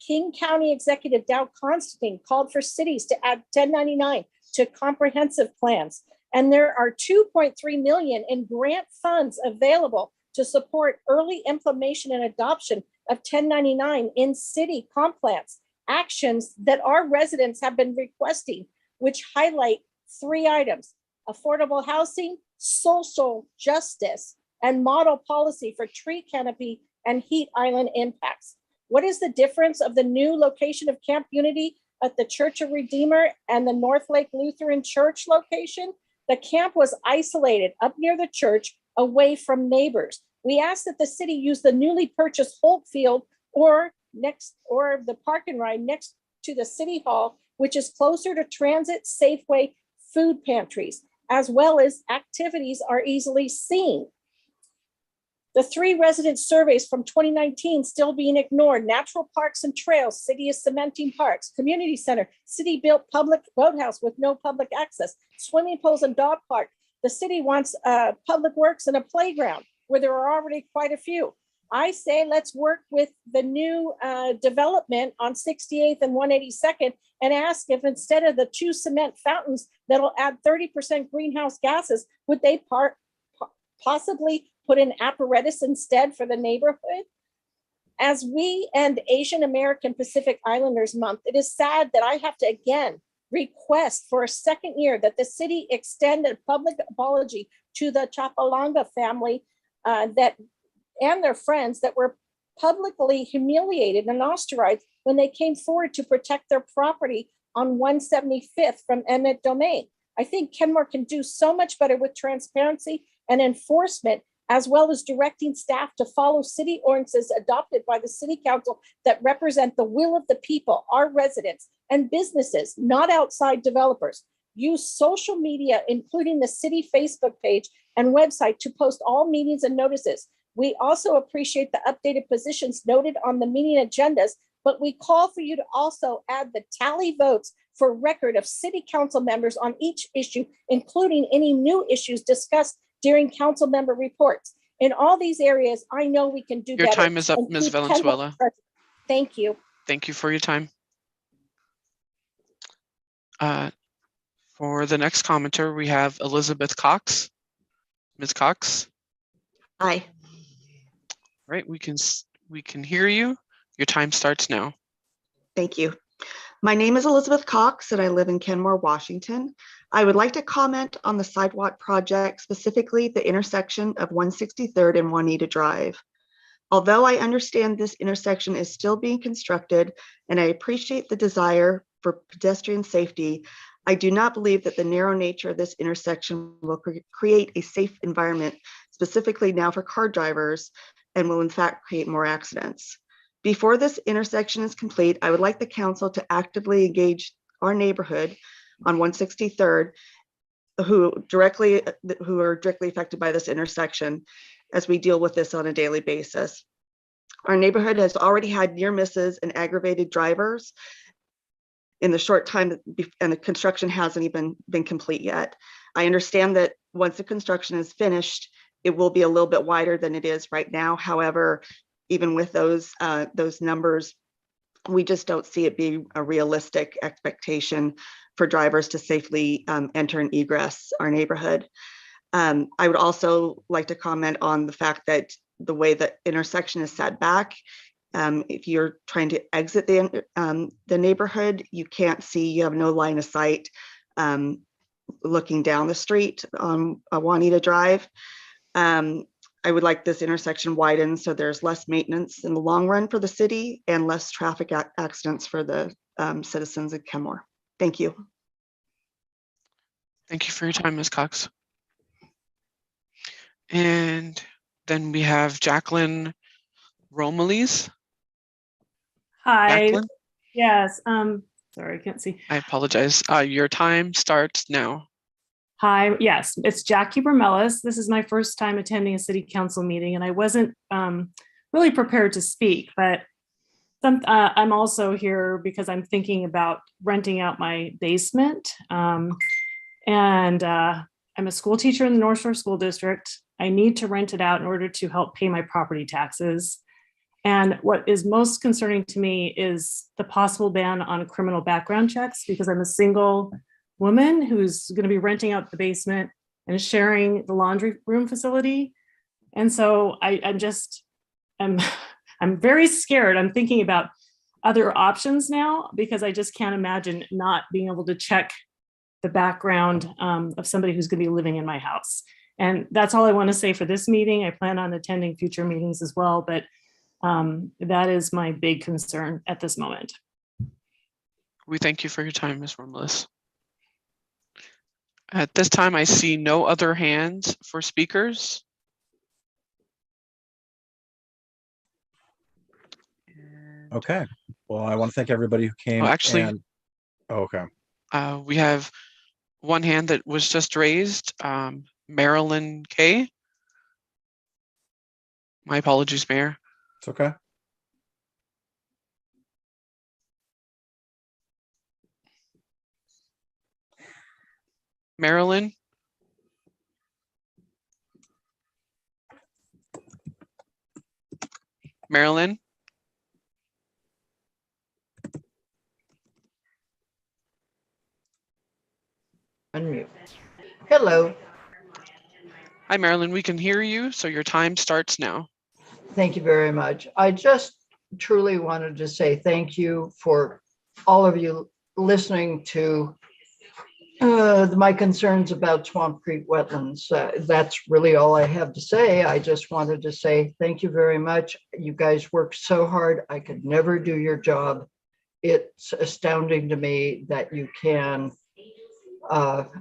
King County Executive Dow Constantine called for cities to add 1099 to comprehensive plans. And there are 2.3 million in grant funds available to support early implementation and adoption of 1099 in city comp plans, actions that our residents have been requesting, which highlight 3 items: affordable housing, social justice, and model policy for tree canopy and heat island impacts. What is the difference of the new location of Camp Unity at the Church of Redeemer and the North Lake Lutheran Church location? The camp was isolated up near the church, away from neighbors. We asked that the city use the newly purchased Holt Field or the park and ride next to the city hall, which is closer to transit, Safeway, food pantries, as well as activities are easily seen. The 3 resident surveys from 2019 still being ignored: natural parks and trails, city is cementing parks; community center, city built public boathouse with no public access; swimming pools and dog park. The city wants public works and a playground where there are already quite a few. I say let's work with the new development on 68th and 182nd and ask if instead of the 2 cement fountains that'll add 30% greenhouse gases, would they possibly put an apparatus instead for the neighborhood? As we end Asian American Pacific Islanders Month, it is sad that I have to again request for a second year that the city extend a public apology to the Chapalanga family and their friends that were publicly humiliated and ostracized when they came forward to protect their property on 175th from eminent domain. I think Kenmore can do so much better with transparency and enforcement, as well as directing staff to follow city ordinances adopted by the city council that represent the will of the people, our residents and businesses, not outside developers. Use social media, including the city Facebook page and website, to post all meetings and notices. We also appreciate the updated positions noted on the meeting agendas, but we call for you to also add the tally votes for record of city council members on each issue, including any new issues discussed during council member reports. In all these areas, I know we can do better. Your time is up, and Ms. keep Kenmore Valenzuela. present. Thank you. Thank you for your time. For the next commenter, we have Elizabeth Cox. Ms. Cox. Hi. Right, we can hear you. Your time starts now. Thank you. My name is Elizabeth Cox and I live in Kenmore, Washington. I would like to comment on the sidewalk project, specifically the intersection of 163rd and Juanita Drive. Although I understand this intersection is still being constructed and I appreciate the desire for pedestrian safety, I do not believe that the narrow nature of this intersection will create a safe environment, specifically now for car drivers, and will in fact create more accidents. Before this intersection is complete, I would like the council to actively engage our neighborhood on 163rd who are directly affected by this intersection as we deal with this on a daily basis. Our neighborhood has already had near misses and aggravated drivers in the short time and the construction hasn't even been complete yet. I understand that once the construction is finished, it will be a little bit wider than it is right now. However, even with those numbers, we just don't see it being a realistic expectation for drivers to safely enter and egress our neighborhood. I would also like to comment on the fact that the way the intersection is set back, if you're trying to exit the neighborhood, you can't see, you have no line of sight looking down the street on Juanita Drive. I would like this intersection widened so there's less maintenance in the long run for the city and less traffic accidents for the citizens of Kenmore. Thank you. Thank you for your time, Ms. Cox. And then we have Jacqueline Romalies. Hi. Jacqueline? Yes. Sorry, I can't see. I apologize. Your time starts now. Hi. Yes, it's Jackie Bermelis. This is my first time attending a city council meeting, and I wasn't really prepared to speak, but I'm also here because I'm thinking about renting out my basement. And I'm a school teacher in the Northshore School District. I need to rent it out in order to help pay my property taxes. And what is most concerning to me is the possible ban on criminal background checks, because I'm a single woman who's going to be renting out the basement and sharing the laundry room facility. And so I'm I'm very scared. I'm thinking about other options now because I just can't imagine not being able to check the background of somebody who's going to be living in my house. And that's all I want to say for this meeting. I plan on attending future meetings as well, but that is my big concern at this moment. We thank you for your time, Ms. Rumlis. At this time, I see no other hands for speakers. Okay. Well, I want to thank everybody who came. Oh, actually, okay. We have one hand that was just raised, Marilyn K. My apologies, Mayor. It's okay. Marilyn. Marilyn. Unmute. Hello. Hi, Marilyn. We can hear you, so your time starts now. Thank you very much. I just truly wanted to say thank you for all of you listening to my concerns about Swamp Creek wetlands. That's really all I have to say. I just wanted to say thank you very much. You guys work so hard. I could never do your job. It's astounding to me that you can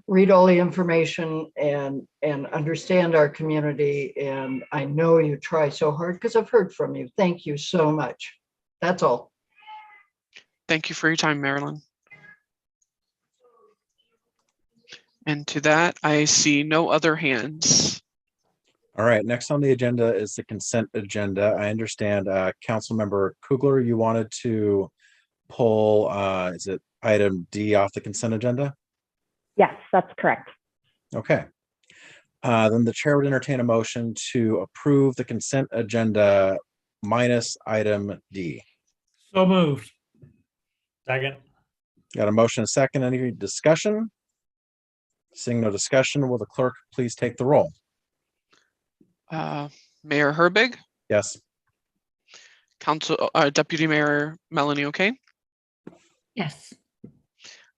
read all the information and understand our community. And I know you try so hard because I've heard from you. Thank you so much. That's all. Thank you for your time, Marilyn. And to that, I see no other hands. All right. Next on the agenda is the consent agenda. I understand Councilmember Kugler, you wanted to pull, is it item D off the consent agenda? Yes, that's correct. Okay. Then the chair would entertain a motion to approve the consent agenda minus item D. So moved. Second. Got a motion, a second. Any discussion? Seeing no discussion, will the clerk please take the roll? Mayor Herbig? Yes. Deputy Mayor Melanie O'Kane? Yes.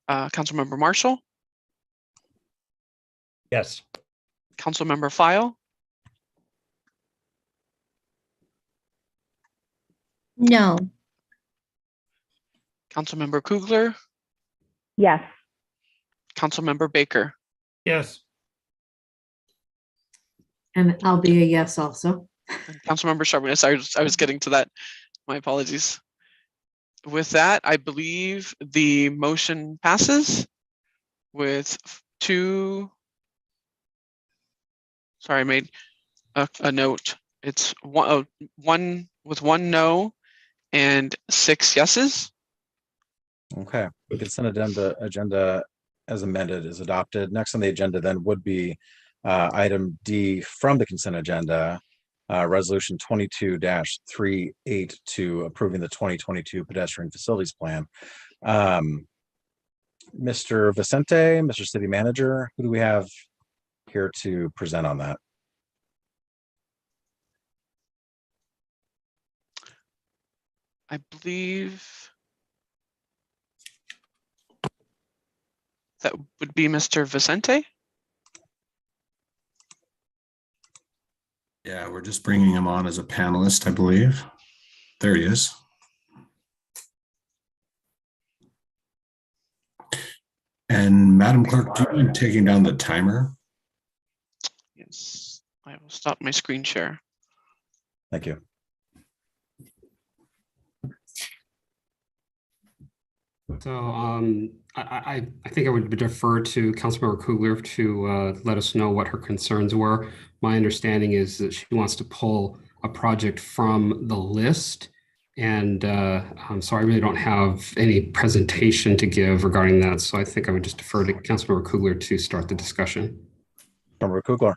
Councilmember Marshall? Yes. Councilmember File? No. Councilmember Kugler? Yes. Councilmember Baker? Yes. And I'll be a yes also. And Councilmember Charbonnet, I was getting to that. My apologies. With that, I believe the motion passes with two. Sorry, I made a note. It's one with one no and 6 yeses. Okay. The consent agenda as amended is adopted. Next on the agenda then would be item D from the consent agenda, resolution 22-382 approving the 2022 pedestrian facilities plan. Mr. Vicente, Mr. City Manager, who do we have here to present on that? I believe that would be Mr. Vicente. Yeah, we're just bringing him on as a panelist, I believe. There he is. And Madam Clerk, do you mind taking down the timer? Yes, I will stop my screen share. Thank you. So I think I would defer to Councilmember Kugler to let us know what her concerns were. My understanding is that she wants to pull a project from the list. And so I really don't have any presentation to give regarding that. So I think I would just defer to Councilmember Kugler to start the discussion. Councilmember Kugler.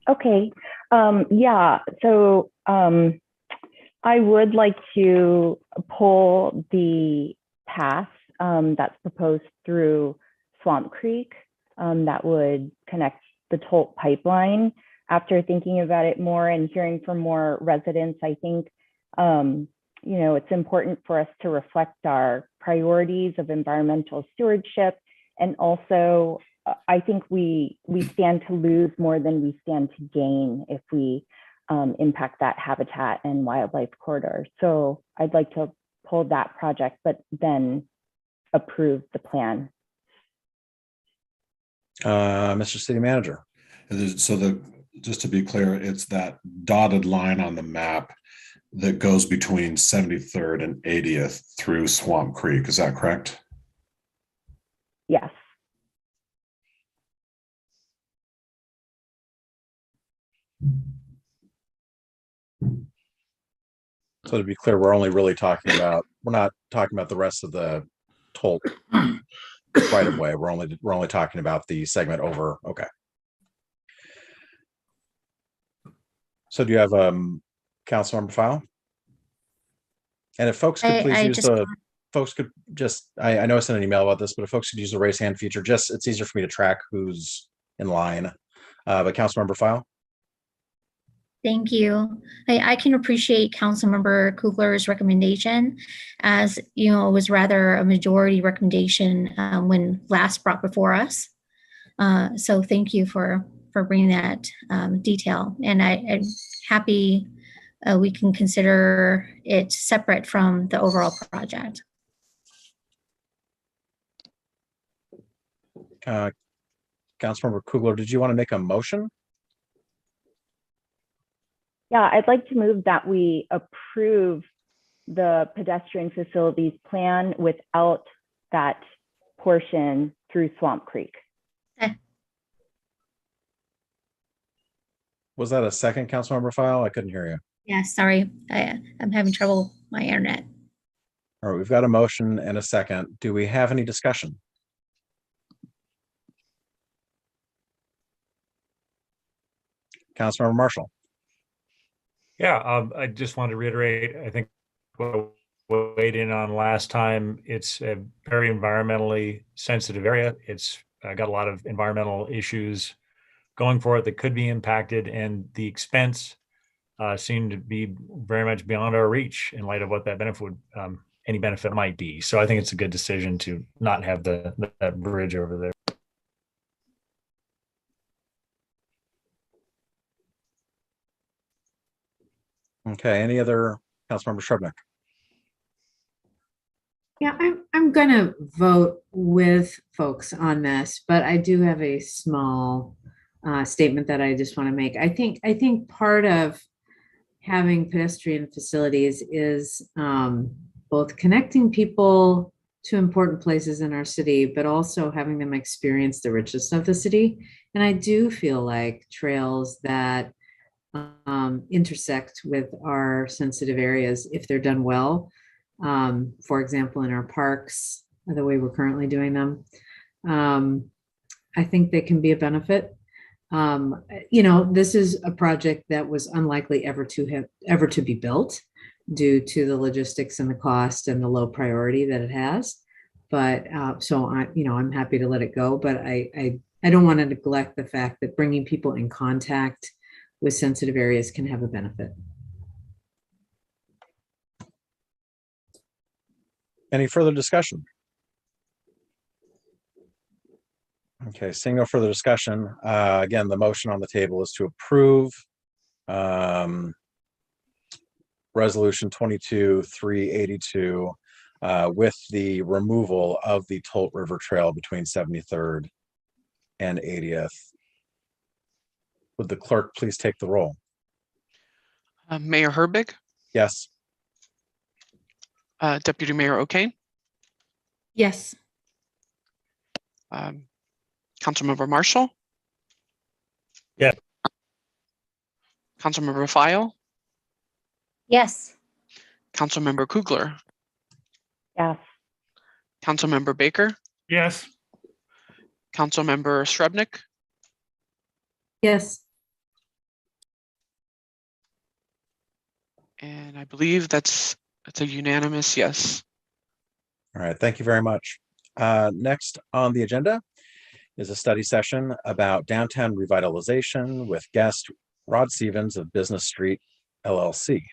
Okay. Yeah. So I would like to pull the path that's proposed through Swamp Creek that would connect the Tolt pipeline. After thinking about it more and hearing from more residents, I think You know, it's important for us to reflect our priorities of environmental stewardship. And also, I think we stand to lose more than we stand to gain if we impact that habitat and wildlife corridor. So I'd like to pull that project, but then approve the plan. Mr. City Manager. So just to be clear, it's that dotted line on the map that goes between 73rd and 80th through Swamp Creek. Is that correct? Yes. So to be clear, we're only really talking about, we're not talking about the rest of the toll right of way. We're only talking about the segment over. Okay. So do you have council member file? And if folks could please use I know I sent an email about this, but if folks could use the raise hand feature, it's easier for me to track who's in line. But council member file. Thank you. I can appreciate Councilmember Kugler's recommendation, as you know, it was rather a majority recommendation when last brought before us. So thank you for bringing that detail, and I'm happy we can consider it separate from the overall project. Councilmember Kugler, did you want to make a motion? Yeah, I'd like to move that we approve the pedestrian facilities plan without that portion through Swamp Creek. Okay. Was that a second Councilmember file? I couldn't hear you. Yeah, sorry. I'm having trouble with my internet. All right, we've got a motion and a second. Do we have any discussion? Councilmember Marshall. Yeah, I just wanted to reiterate, I think what we weighed in on last time, it's a very environmentally sensitive area. It's got a lot of environmental issues going for it that could be impacted, and the expense seemed to be very much beyond our reach in light of what that benefit would, any benefit might be. So I think it's a good decision to not have that bridge over there. Okay, any other Councilmember Shrubnik? Yeah, I'm gonna vote with folks on this, but I do have a small statement that I just want to make. I think part of having pedestrian facilities is both connecting people to important places in our city, but also having them experience the richness of the city. And I do feel like trails that intersect with our sensitive areas, if they're done well, for example, in our parks, the way we're currently doing them, I think they can be a benefit. You know, this is a project that was unlikely ever to be built due to the logistics and the cost and the low priority that it has. But so I'm happy to let it go, but I don't want to neglect the fact that bringing people in contact with sensitive areas can have a benefit. Any further discussion? Okay, seeing no further discussion, again, the motion on the table is to approve Resolution 22-382 with the removal of the Tolt River Trail between 73rd and 80th. Would the clerk please take the roll? Mayor Herbig, Yes. Deputy Mayor O'Kane, Yes. Councilmember Marshall. Yeah. Councilmember File, Yes. Councilmember Kugler, Yes. Councilmember Baker, Yes. Councilmember Shrubnik, Yes. and I believe that's a unanimous yes. All right, thank you very much. Next on the agenda is a study session about downtown revitalization with guest Rod Stevens of Business Street LLC.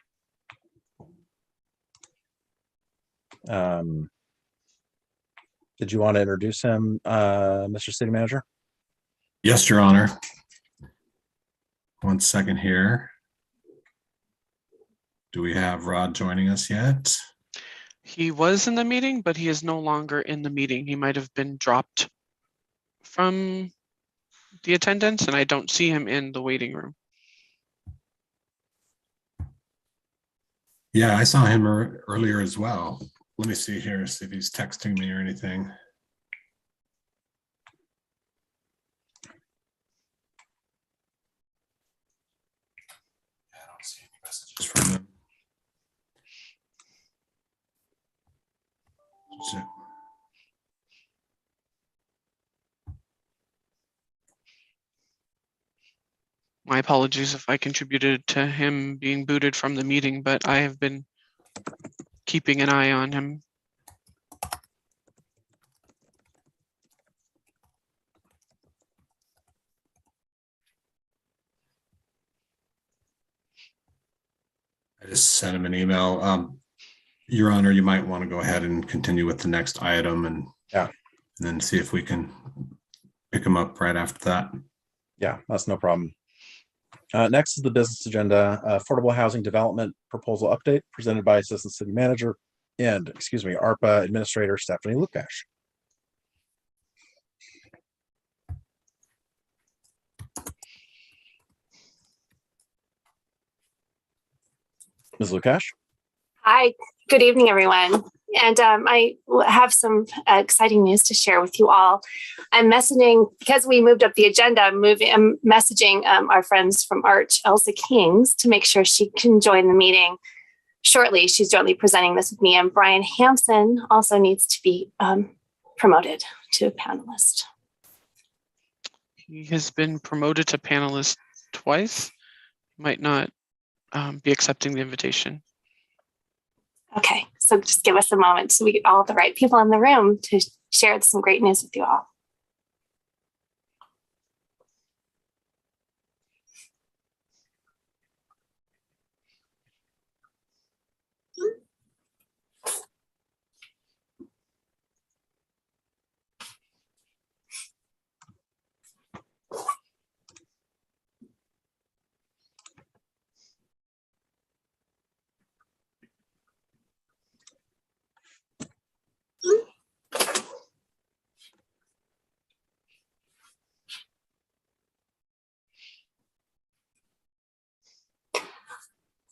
Did you want to introduce him, Mr. City Manager? Yes, Your Honor. 1 second here. Do we have Rod joining us yet? He was in the meeting, but he is no longer in the meeting. He might have been dropped from the attendance, and I don't see him in the waiting room. Yeah, I saw him earlier as well. Let me see here, see if he's texting me or anything. I don't see any messages from him. So, My apologies if I contributed to him being booted from the meeting, but I have been keeping an eye on him. I just sent him an email. Your Honor, you might want to go ahead and continue with the next item and then see if we can pick him up right after that. Yeah, that's no problem. Next is the business agenda, affordable housing development proposal update presented by Assistant City Manager and, ARPA Administrator Stephanie Lukash. Ms. Lukash? Hi, good evening, everyone. And I have some exciting news to share with you all. I'm messaging, because we moved up the agenda, I'm messaging our friends from ARCH, Elsa Kings, to make sure she can join the meeting shortly. She's jointly presenting this with me. And Brian Hampson also needs to be promoted to a panelist. He has been promoted to panelist twice. Might not be accepting the invitation. Okay, so just give us a moment so we get all the right people in the room to share some great news with you all.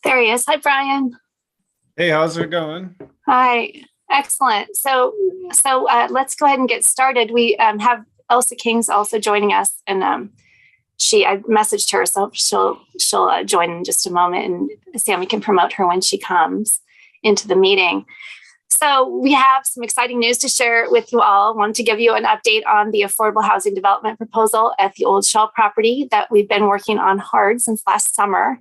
There he is. Hi, Brian. Hey, how's it going? Hi. Excellent. So let's go ahead and get started. We have Elsa Kings also joining us, and I messaged her, so she'll join in just a moment, and Sammy can promote her when she comes into the meeting. So we have some exciting news to share with you all. I wanted to give you an update on the affordable housing development proposal at the Old Shell property that we've been working on hard since last summer.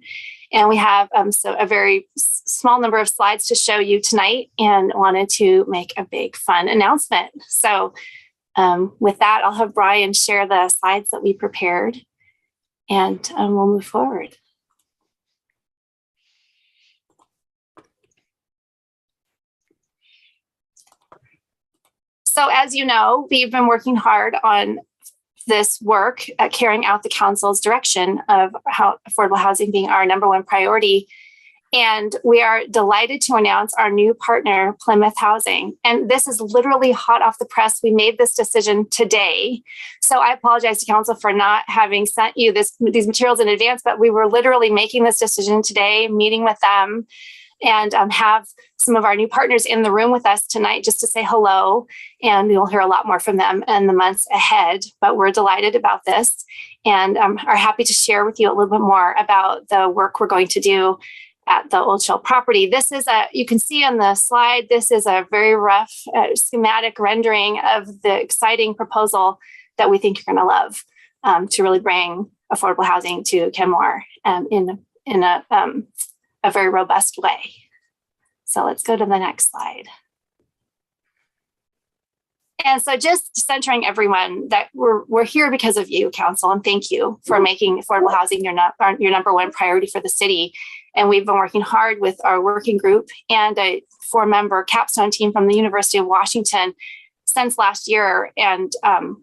And we have a very small number of slides to show you tonight, and wanted to make a big fun announcement. So with that, I'll have Brian share the slides that we prepared, and we'll move forward. So as you know, we've been working hard on this work, carrying out the council's direction of how affordable housing being our #1 priority. And we are delighted to announce our new partner, Plymouth Housing. And this is literally hot off the press. We made this decision today. So I apologize to council for not having sent you these materials in advance, but we were literally making this decision today, meeting with them, and have some of our new partners in the room with us tonight just to say hello. And you'll hear a lot more from them in the months ahead, but we're delighted about this, and are happy to share with you a little bit more about the work we're going to do at the Old Shell property. This is you can see on the slide, this is a very rough schematic rendering of the exciting proposal that we think you're going to love to really bring affordable housing to Kenmore in a very robust way. So let's go to the next slide. And so just centering everyone that we're here because of you, council, and thank you for making affordable housing your number one priority for the city. And we've been working hard with our working group and a 4-member capstone team from the University of Washington since last year. And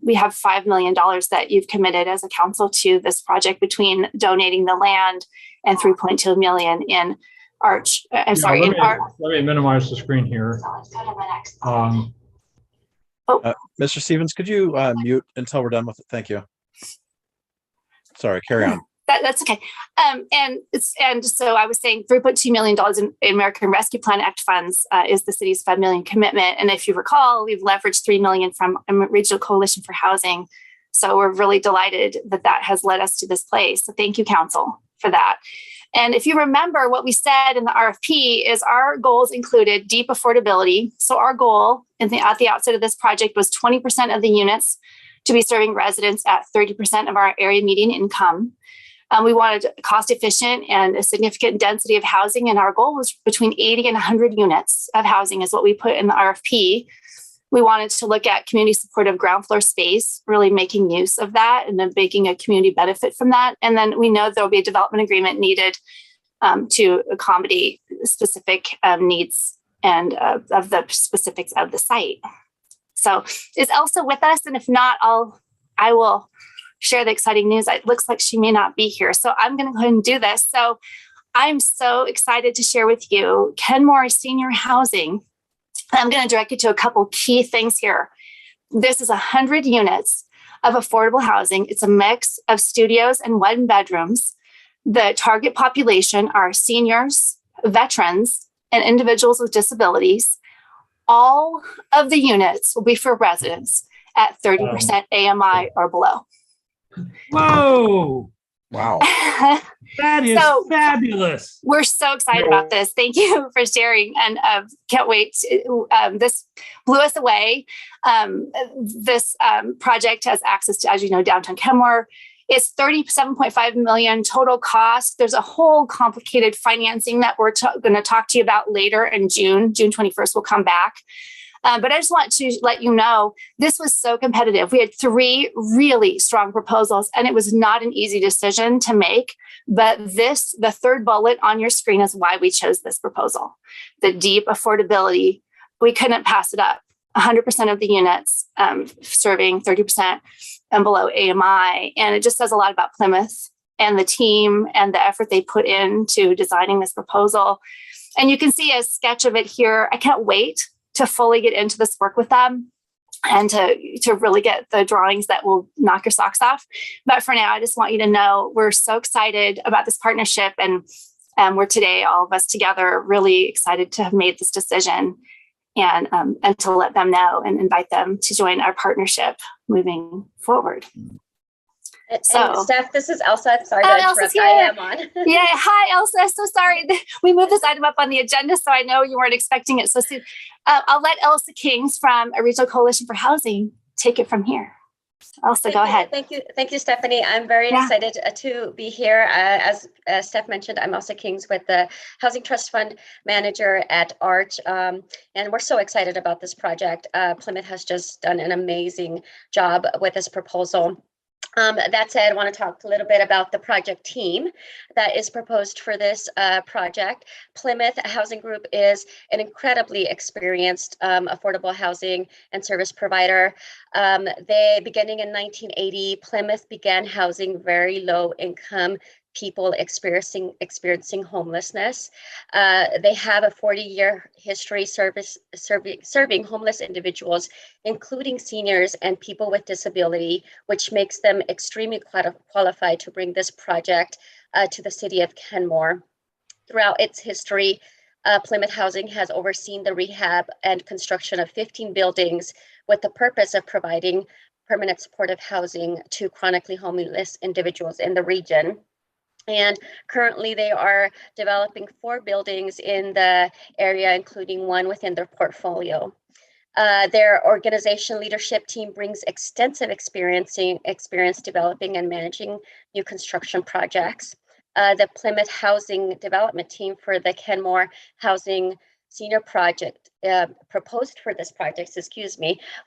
we have $5 million that you've committed as a council to this project between donating the land and 3.2 million in arch. Let me minimize the screen here. Mr. Stevens, could you mute until we're done with it? Thank you. Sorry, carry on. That's okay. And so I was saying $3.2 million in American Rescue Plan Act funds is the city's $5 million commitment. And if you recall, we've leveraged $3 million from a Regional Coalition for Housing. So we're really delighted that that has led us to this place. So thank you, council, for that. And if you remember what we said in the RFP is our goals included deep affordability. So our goal at the outset of this project was 20% of the units to be serving residents at 30% of our area median income. We wanted cost efficient and a significant density of housing. And our goal was between 80 and 100 units of housing is what we put in the RFP. We wanted to look at community supportive ground floor space, really making use of that and then making a community benefit from that. And then we know there'll be a development agreement needed to accommodate specific needs and of the specifics of the site. So is Elsa with us? And if not, I will share the exciting news. It looks like she may not be here. So I'm going to go ahead and do this. So I'm so excited to share with you Kenmore Senior Housing. I'm going to direct you to a couple key things here. This is 100 units of affordable housing. It's a mix of studios and 1 bedrooms. The target population are seniors, veterans, and individuals with disabilities. All of the units will be for residents at 30% AMI or below. Whoa. Wow. That is fabulous. We're so excited about this. Thank you for sharing and can't wait. This blew us away. This project has access to, as you know, downtown Kenmore. It's $37.5 million total cost. There's a whole complicated financing that we're going to talk to you about later in June. June 21st, we'll come back. But I just want to let you know, this was so competitive. We had 3 really strong proposals, and it was not an easy decision to make. But the third bullet on your screen is why we chose this proposal. The deep affordability, we couldn't pass it up. 100% of the units serving 30% and below AMI. And it just says a lot about Plymouth and the team and the effort they put into designing this proposal. And you can see a sketch of it here. I can't wait to fully get into this work with them and to really get the drawings that will knock your socks off. But for now, I just want you to know we're so excited about this partnership, and we're today, all of us together, really excited to have made this decision and to let them know and invite them to join our partnership moving forward. And Steph, this is Elsa. Sorry to interrupt. I am on. Yeah. Hi, Elsa. So sorry. We moved this item up on the agenda, so I know you weren't expecting it so soon. I'll let Elsa Kings from a Regional Coalition for Housing take it from here. Elsa, go ahead. Thank you, Stephanie. I'm very excited to be here. As Steph mentioned, I'm Elsa Kings with the Housing Trust Fund Manager at ARCH, and we're so excited about this project. Plymouth has just done an amazing job with this proposal. That said, I want to talk a little bit about the project team that is proposed for this project. Plymouth Housing Group is an incredibly experienced affordable housing and service provider. Beginning in 1980, Plymouth began housing very low income people experiencing homelessness. They have a 40-year history serving homeless individuals, including seniors and people with disability, which makes them extremely qualified to bring this project to the city of Kenmore. Throughout its history, Plymouth Housing has overseen the rehab and construction of 15 buildings with the purpose of providing permanent supportive housing to chronically homeless individuals in the region. And currently they are developing 4 buildings in the area, including 1 within their portfolio. Their organization leadership team brings extensive experience developing and managing new construction projects. The Plymouth Housing Development Team for the Kenmore Housing senior project proposed for this project,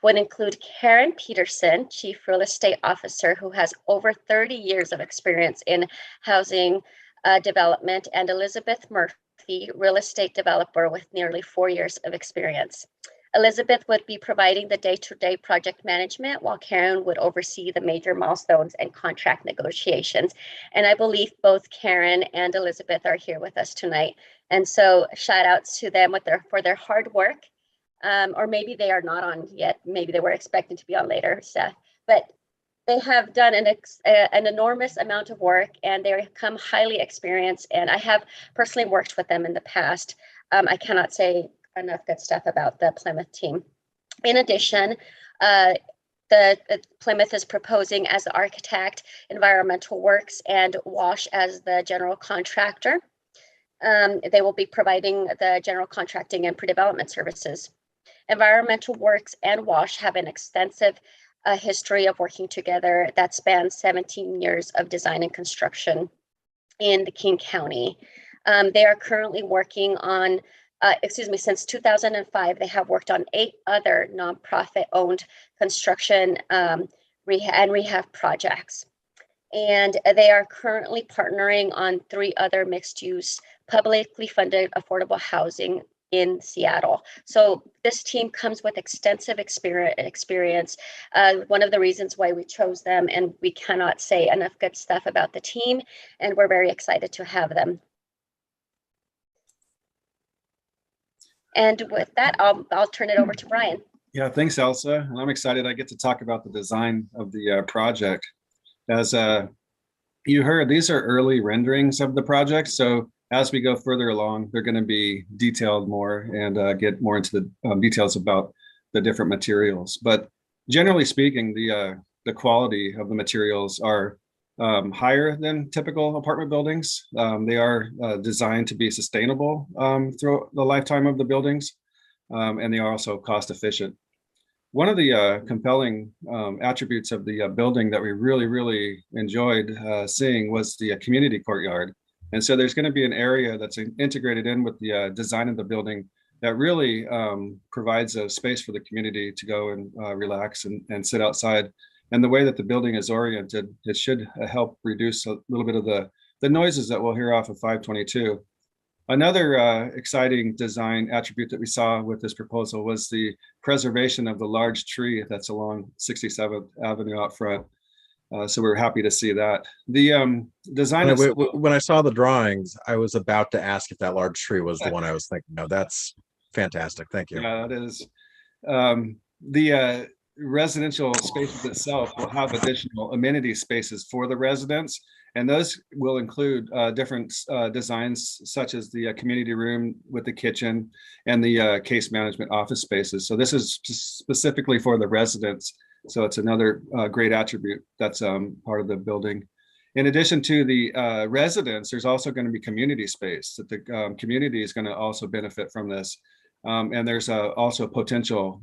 would include Karen Peterson, Chief Real Estate Officer, who has over 30 years of experience in housing development, and Elizabeth Murphy, Real Estate Developer with nearly 4 years of experience. Elizabeth would be providing the day-to-day project management, while Karen would oversee the major milestones and contract negotiations. And I believe both Karen and Elizabeth are here with us tonight. And so shout outs to them for their hard work. Or maybe they are not on yet. Maybe they were expecting to be on later, Seth. But they have done an enormous amount of work, and they come highly experienced. And I have personally worked with them in the past. I cannot say enough good stuff about the Plymouth team. In addition, the Plymouth is proposing as the architect, Environmental Works and Wash as the general contractor. They will be providing the general contracting and pre-development services. Environmental Works and Wash have an extensive history of working together that spans 17 years of design and construction in the King County. They are currently working on since 2005, they have worked on 8 other nonprofit-owned construction and rehab projects. And they are currently partnering on 3 other mixed-use, publicly funded affordable housing in Seattle. So this team comes with extensive experience. One of the reasons why we chose them, and we cannot say enough good stuff about the team, and we're very excited to have them. And with that, I'll turn it over to Brian. Yeah, thanks, Elsa. And I'm excited I get to talk about the design of the project. As you heard, these are early renderings of the project. So as we go further along, they're going to be detailed more and get more into the details about the different materials. But generally speaking, the quality of the materials are higher than typical apartment buildings. They are designed to be sustainable through the lifetime of the buildings, and they are also cost efficient. One of the compelling attributes of the building that we really enjoyed seeing was the community courtyard. And so there's going to be an area that's integrated in with the design of the building that really provides a space for the community to go and relax and sit outside. And the way that the building is oriented, it should help reduce a little bit of the noises that we'll hear off of 522. Another exciting design attribute that we saw with this proposal was the preservation of the large tree that's along 67th Avenue out front. So we're happy to see that. The design when I saw the drawings, I was about to ask if that large tree was the one I was thinking. No, that's fantastic. Thank you. Yeah, it is. The residential spaces itself will have additional amenity spaces for the residents, and those will include different designs such as the community room with the kitchen and the case management office spaces. So this is specifically for the residents. So it's another great attribute that's part of the building. In addition to the residents, there's also going to be community space that the community is going to also benefit from this. And there's also a potential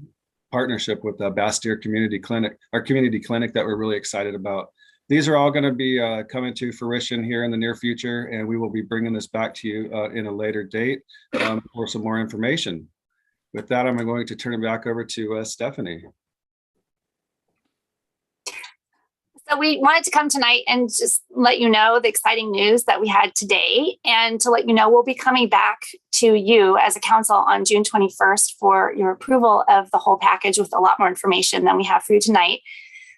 partnership with the Bastyr Community Clinic, our community clinic that we're really excited about. These are all going to be coming to fruition here in the near future, and we will be bringing this back to you in a later date for some more information. With that, I'm going to turn it back over to Stephanie. So we wanted to come tonight and just let you know the exciting news that we had today, and to let you know we'll be coming back to you as a council on June 21st for your approval of the whole package with a lot more information than we have for you tonight.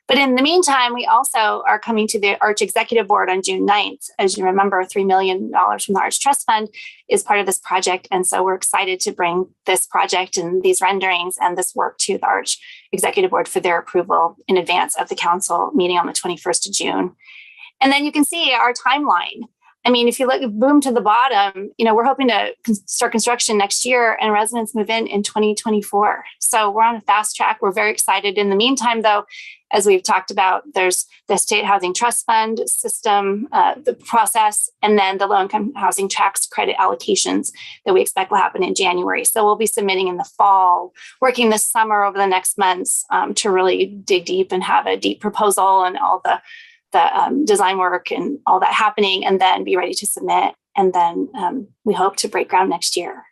But in the meantime, we also are coming to the Arch Executive Board on June 9th. As you remember, $3 million from the Arch Trust Fund is part of this project. And so we're excited to bring this project and these renderings and this work to the Arch Executive Board for their approval in advance of the council meeting on the 21st of June. And then you can see our timeline. I mean, if you look boom to the bottom, you know, we're hoping to start construction next year and residents move in 2024. So we're on a fast track. We're very excited. In the meantime, though, as we've talked about, there's the State Housing Trust Fund system, the process, and then the low-income housing tax credit allocations that we expect will happen in January. So we'll be submitting in the fall, working this summer over the next months to really dig deep and have a deep proposal and all the design work and all that happening, and then be ready to submit. And then we hope to break ground next year.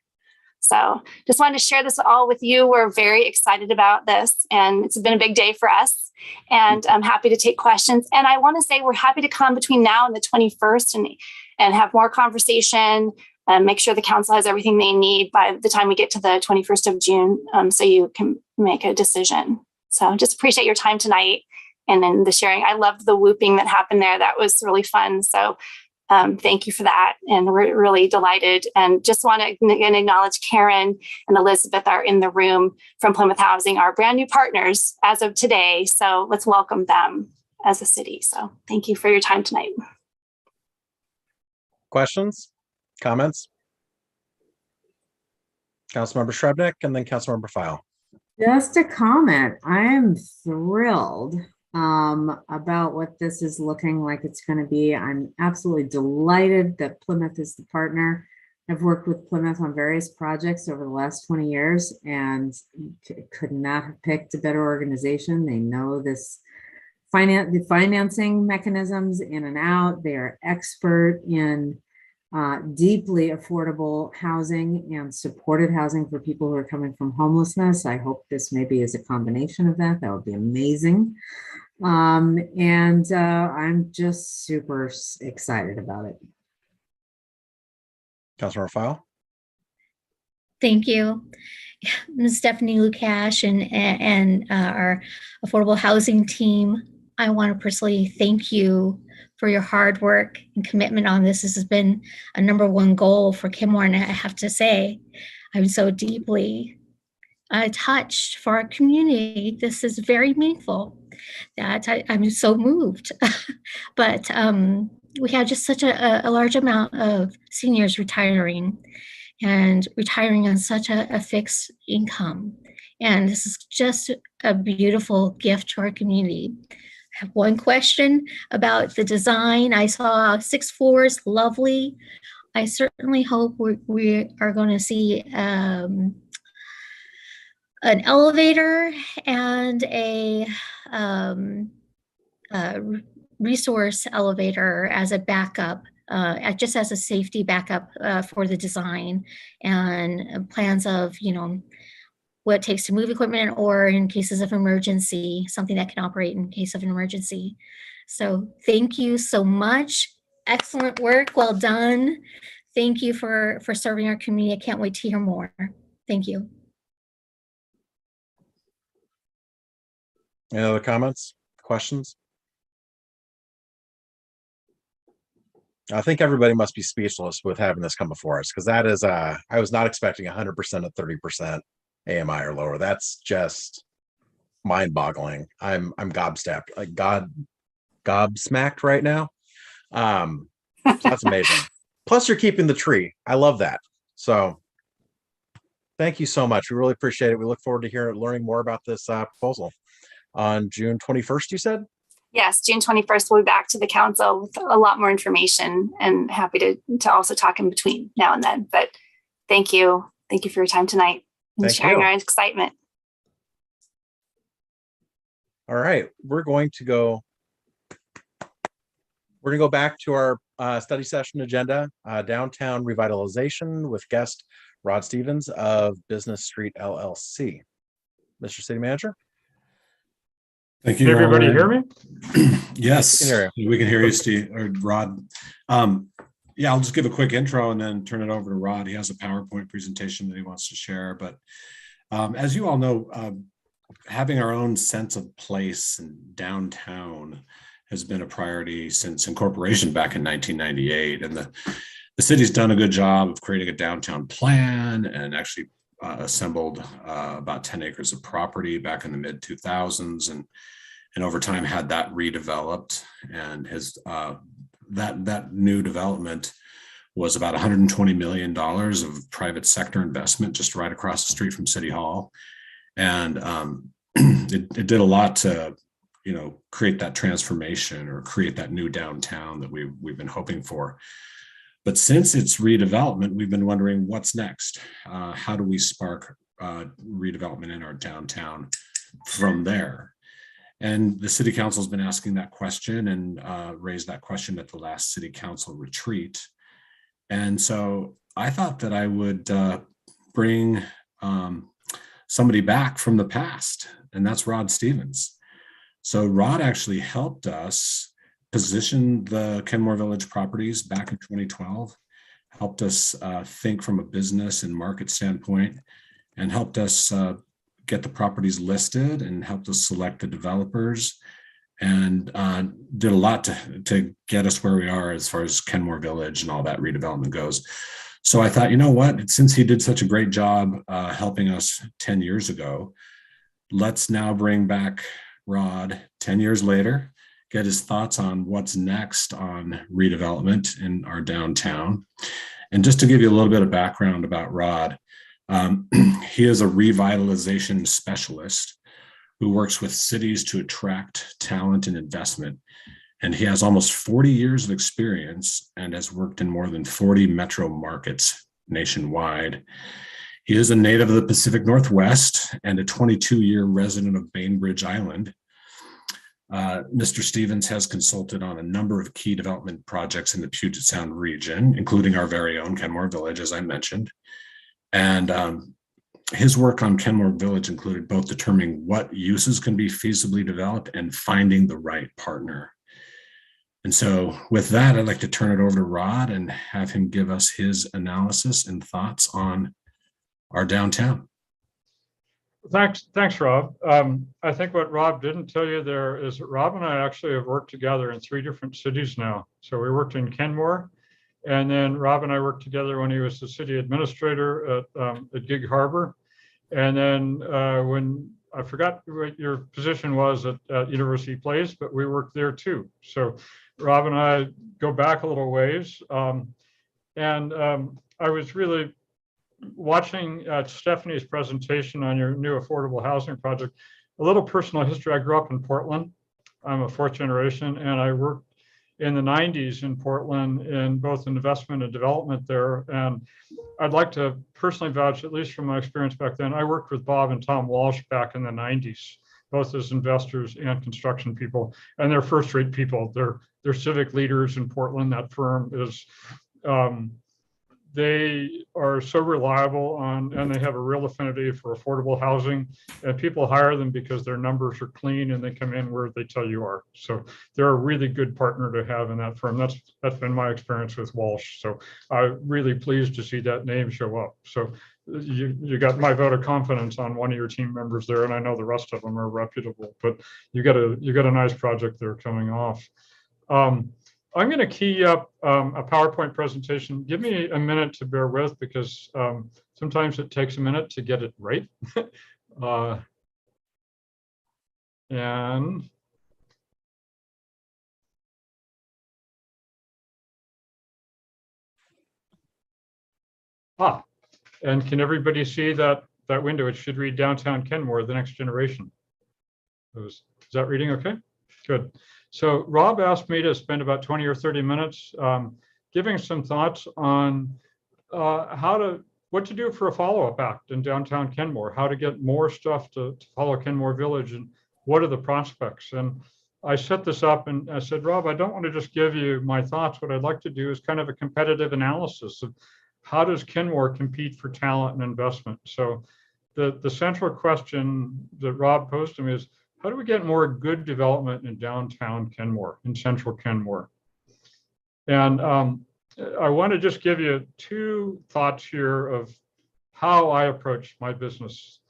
So just wanted to share this all with you. We're very excited about this, and it's been a big day for us. And I'm happy to take questions. And I want to say we're happy to come between now and the 21st and have more conversation and make sure the council has everything they need by the time we get to the 21st of June, so you can make a decision. So just appreciate your time tonight and then the sharing. I loved the whooping that happened there. That was really fun. So thank you for that. And we're really delighted. And just want to again acknowledge Karen and Elizabeth are in the room from Plymouth Housing, our brand new partners as of today. So let's welcome them as a city. So thank you for your time tonight. Questions, comments? Councilmember Shrevenick and then Councilmember File. Just a comment. I am thrilled about what this is looking like it's going to be. I'm absolutely delighted that Plymouth is the partner. I've worked with Plymouth on various projects over the last 20 years and could not have picked a better organization. They know this the financing mechanisms in and out. They are expert in deeply affordable housing and supported housing for people who are coming from homelessness. I hope this maybe is a combination of that. That would be amazing. I'm just super excited about it. Councilmember File. Thank you, Ms. Stephanie Lukash and our affordable housing team. I want to personally thank you for your hard work and commitment on this. This has been a #1 goal for Kenmore, and I have to say, I'm so deeply touched for our community. This is very meaningful. That I'm so moved. But we have just such a large amount of seniors retiring and retiring on such a fixed income. And this is just a beautiful gift to our community. I have one question about the design. I saw 6 floors, lovely. I certainly hope we are going to see an elevator and a resource elevator as a backup, just as a safety backup for the design, and plans of, what it takes to move equipment, or in cases of emergency, something that can operate in case of an emergency. So thank you so much. Excellent work. Well done. Thank you for serving our community. I can't wait to hear more. Thank you. Any other comments, questions? I think everybody must be speechless with having this come before us, because that is, I was not expecting 100% at 30% AMI or lower. That's just mind-boggling. I'm gobsmacked, like gobsmacked right now. So that's amazing. Plus, you're keeping the tree. I love that. So thank you so much. We really appreciate it. We look forward to learning more about this proposal on June 21st, you said? Yes, June 21st, we'll be back to the council with a lot more information, and happy to also talk in between now and then. But thank you. Thank you for your time tonight and sharing our excitement. All right, we're going to go back to our study session agenda, downtown revitalization with guest Rod Stevens of Business Street LLC. Mr. City Manager. Thank you. Can everybody hear me? Yes, we can hear you, Steve or Rod. Yeah, I'll just give a quick intro and then turn it over to Rod. He has a PowerPoint presentation that he wants to share. But as you all know, having our own sense of place in downtown has been a priority since incorporation back in 1998. And the city's done a good job of creating a downtown plan and actually assembled about 10 acres of property back in the mid 2000s and over time had that redeveloped, and has that new development was about $120 million of private sector investment just right across the street from City Hall. And it did a lot to, create that transformation or create that new downtown that we've been hoping for. But since its redevelopment, we've been wondering what's next. How do we spark redevelopment in our downtown from there? And the city council has been asking that question and raised that question at the last city council retreat. And so I thought that I would bring somebody back from the past, and that's Rod Stevens. So Rod actually helped us position the Kenmore Village properties back in 2012, helped us think from a business and market standpoint, and helped us get the properties listed and helped us select the developers, and did a lot to get us where we are as far as Kenmore Village and all that redevelopment goes. So I thought, you know what, since he did such a great job helping us 10 years ago, let's now bring back Rod 10 years later, get his thoughts on what's next on redevelopment in our downtown. And just to give you a little bit of background about Rod, he is a revitalization specialist who works with cities to attract talent and investment. And he has almost 40 years of experience and has worked in more than 40 metro markets nationwide. He is a native of the Pacific Northwest and a 22-year resident of Bainbridge Island. Mr. Stevens has consulted on a number of key development projects in the Puget Sound region, including our very own Kenmore Village, as I mentioned. And his work on Kenmore Village included both determining what uses can be feasibly developed and finding the right partner. And so with that, I'd like to turn it over to Rod and have him give us his analysis and thoughts on our downtown. Thanks, Rob. I think what Rob didn't tell you there is that Rob and I actually have worked together in 3 different cities now. So we worked in Kenmore, and then Rob and I worked together when he was the city administrator at Gig Harbor. And then when I forgot what your position was at University Place, but we worked there too. So Rob and I go back a little ways. I was really watching Stephanie's presentation on your new affordable housing project. A little personal history. I grew up in Portland. I'm a 4th generation, and I worked in the 90s in Portland in both investment and development there. And I'd like to personally vouch, at least from my experience back then, I worked with Bob and Tom Walsh back in the 90s, both as investors and construction people, and they're first-rate people. They're civic leaders in Portland. That firm is, they are so reliable and they have a real affinity for affordable housing, and people hire them because their numbers are clean and they come in where they tell you are. So they're a really good partner to have in that firm. That's been my experience with Walsh. So I'm really pleased to see that name show up. So you got my vote of confidence on one of your team members there, and I know the rest of them are reputable, but you got a nice project there coming off. I'm going to key up a PowerPoint presentation. Give me a minute to bear with, because sometimes it takes a minute to get it right. And can everybody see that window? It should read Downtown Kenmore, the next generation. Is that reading okay? Good. So Rob asked me to spend about 20 or 30 minutes giving some thoughts on what to do for a follow-up act in downtown Kenmore, how to get more stuff to follow Kenmore Village, and what are the prospects. And I set this up and I said, Rob, I don't want to just give you my thoughts. What I'd like to do is kind of a competitive analysis of how does Kenmore compete for talent and investment. So the central question that Rob posed to me is, how do we get more good development in downtown Kenmore, in central Kenmore? And I want to just give you 2 thoughts here of how I approach my business.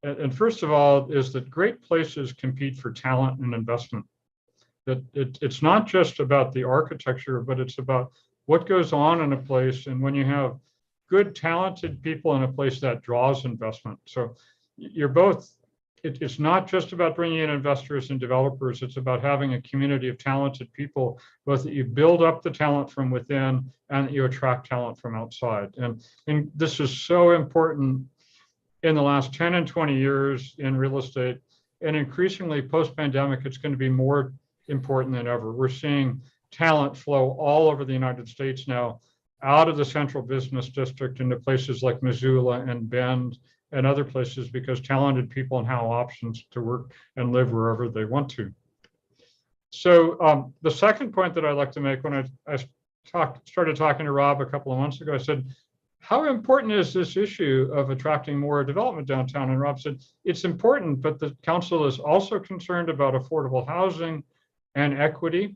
And first of all is that great places compete for talent and investment. That it's not just about the architecture, but it's about what goes on in a place. And when you have good, talented people in a place, that draws investment. So you're both, it's not just about bringing in investors and developers. It's about having a community of talented people, both that you build up the talent from within and that you attract talent from outside. And this is so important in the last 10 and 20 years in real estate. And increasingly post-pandemic, it's going to be more important than ever. We're seeing talent flow all over the United States now, out of the central business district into places like Missoula and Bend and other places, because talented people have options to work and live wherever they want to. So the second point that I like to make, when I started talking to Rob a couple of months ago, I said, how important is this issue of attracting more development downtown? And Rob said, it's important, but the council is also concerned about affordable housing and equity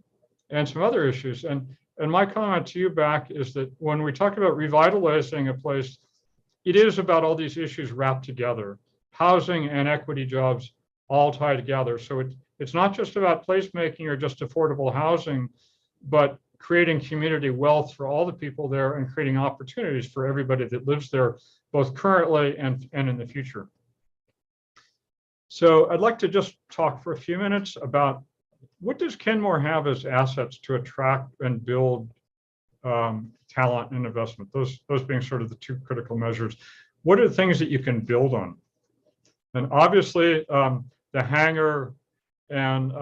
and some other issues. And my comment to you back is that when we talk about revitalizing a place, it is about all these issues wrapped together. Housing and equity jobs all tie together. So it's not just about placemaking or just affordable housing, but creating community wealth for all the people there and creating opportunities for everybody that lives there, both currently and in the future. So I'd like to just talk for a few minutes about what does Kenmore have as assets to attract and build talent and investment, those being sort of the two critical measures. What are the things that you can build on? And obviously the hangar and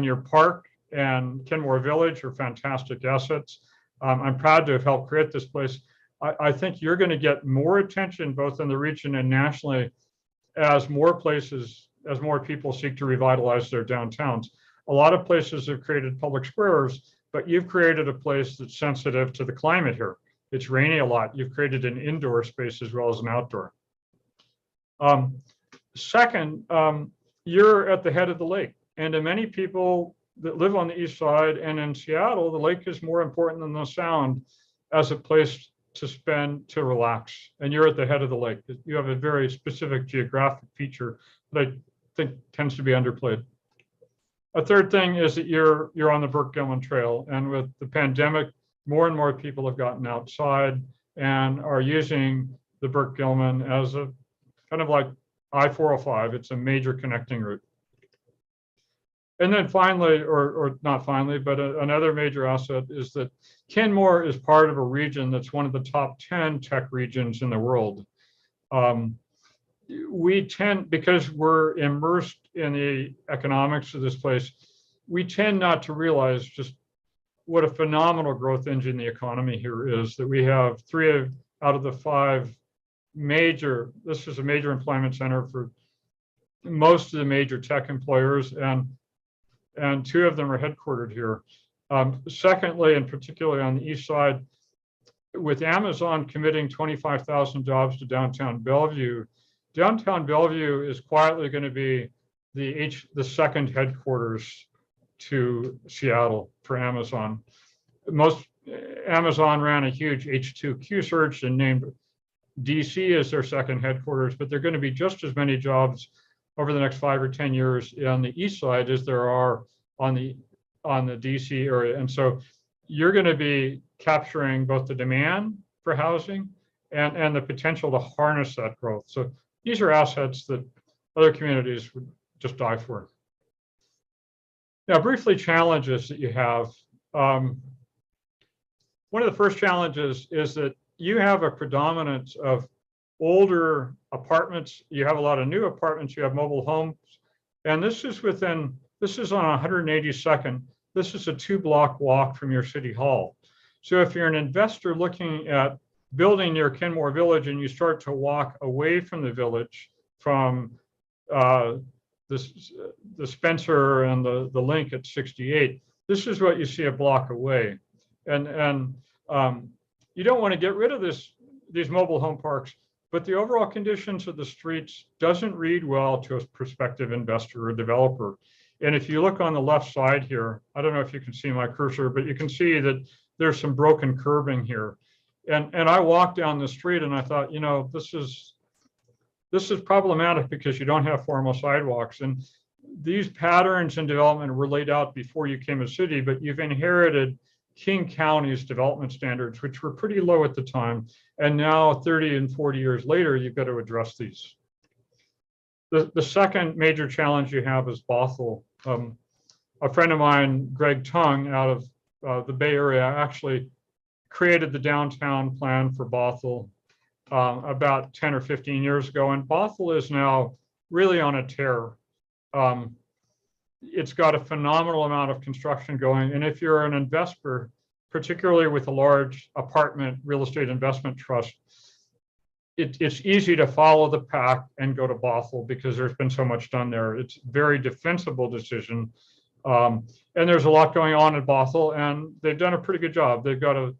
your park and Kenmore Village are fantastic assets. I'm proud to have helped create this place. I think you're going to get more attention both in the region and nationally as more people seek to revitalize their downtowns. A lot of places have created public squares, but you've created a place that's sensitive to the climate here. It's rainy a lot. You've created an indoor space as well as an outdoor. Second, you're at the head of the lake. And to many people that live on the east side and in Seattle, the lake is more important than the sound as a place to spend, to relax. And you're at the head of the lake. You have a very specific geographic feature that I think tends to be underplayed. A third thing is that you're on the Burke-Gilman Trail. And with the pandemic, more and more people have gotten outside and are using the Burke-Gilman as a kind of like I-405. It's a major connecting route. And then finally, or not finally, but another major asset is that Kenmore is part of a region that's one of the top 10 tech regions in the world. We tend, because we're immersed in the economics of this place, we tend not to realize just what a phenomenal growth engine the economy here is, that we have 3 out of the 5 major, this is a major employment center for most of the major tech employers, and 2 of them are headquartered here. Secondly, and particularly on the east side, with Amazon committing 25,000 jobs to downtown Bellevue is quietly going to be the second headquarters to Seattle for Amazon. Amazon ran a huge H2Q search and named DC as their second headquarters, but there are going to be just as many jobs over the next 5 or 10 years on the east side as there are on the DC area. And so you're going to be capturing both the demand for housing and the potential to harness that growth. So these are assets that other communities would just die for. Now, briefly, challenges that you have. One of the first challenges is that you have a predominance of older apartments. You have a lot of new apartments. You have mobile homes. And this is on 182nd. This is a 2-block walk from your city hall. So if you're an investor looking at building near Kenmore Village and you start to walk away from the village, from the Spencer and the link at 68, this is what you see a block away. And you don't want to get rid of these mobile home parks, but the overall conditions of the streets doesn't read well to a prospective investor or developer. And if you look on the left side here, I don't know if you can see my cursor, but you can see that there's some broken curbing here. And I walked down the street and I thought, you know, this is problematic because you don't have formal sidewalks. And these patterns in development were laid out before you came a city, but you've inherited King County's development standards, which were pretty low at the time. And now 30 and 40 years later, you've got to address these. The second major challenge you have is Bothell. A friend of mine, Greg Tung, out of the Bay Area, actually created the downtown plan for Bothell about 10 or 15 years ago. And Bothell is now really on a tear. It's got a phenomenal amount of construction going. And if you're an investor, particularly with a large apartment real estate investment trust, it's easy to follow the pack and go to Bothell because there's been so much done there. It's a very defensible decision. And there's a lot going on in Bothell, and they've done a pretty good job. They've got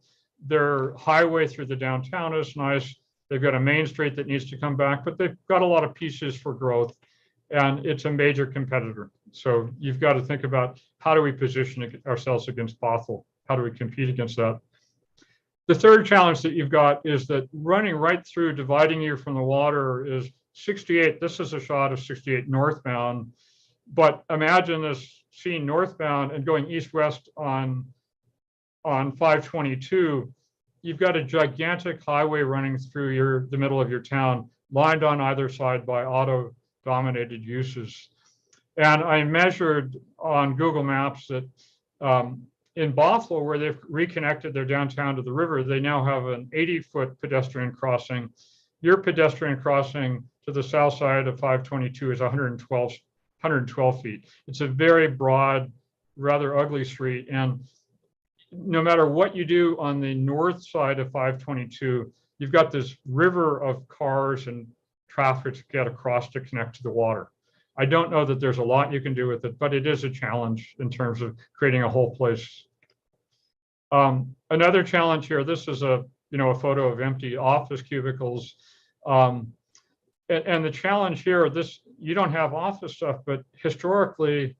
Their highway through the downtown is nice. They've got a main street that needs to come back, but they've got a lot of pieces for growth, and it's a major competitor. So you've got to think about, how do we position ourselves against Bothell? How do we compete against that? The third challenge that you've got is that running right through, dividing you from the water, is 68. This is a shot of 68 northbound, but imagine this scene northbound and going east-west on 522. You've got a gigantic highway running through the middle of your town, lined on either side by auto-dominated uses. And I measured on Google Maps that in Bothell, where they've reconnected their downtown to the river, they now have an 80-foot pedestrian crossing. Your pedestrian crossing to the south side of 522 is 112 feet. It's a very broad, rather ugly street. And no matter what you do on the north side of 522, you've got this river of cars and traffic to get across to connect to the water. I don't know that there's a lot you can do with it, but it is a challenge in terms of creating a whole place. Another challenge here, this is a photo of empty office cubicles. And the challenge here, you don't have office stuff, but historically,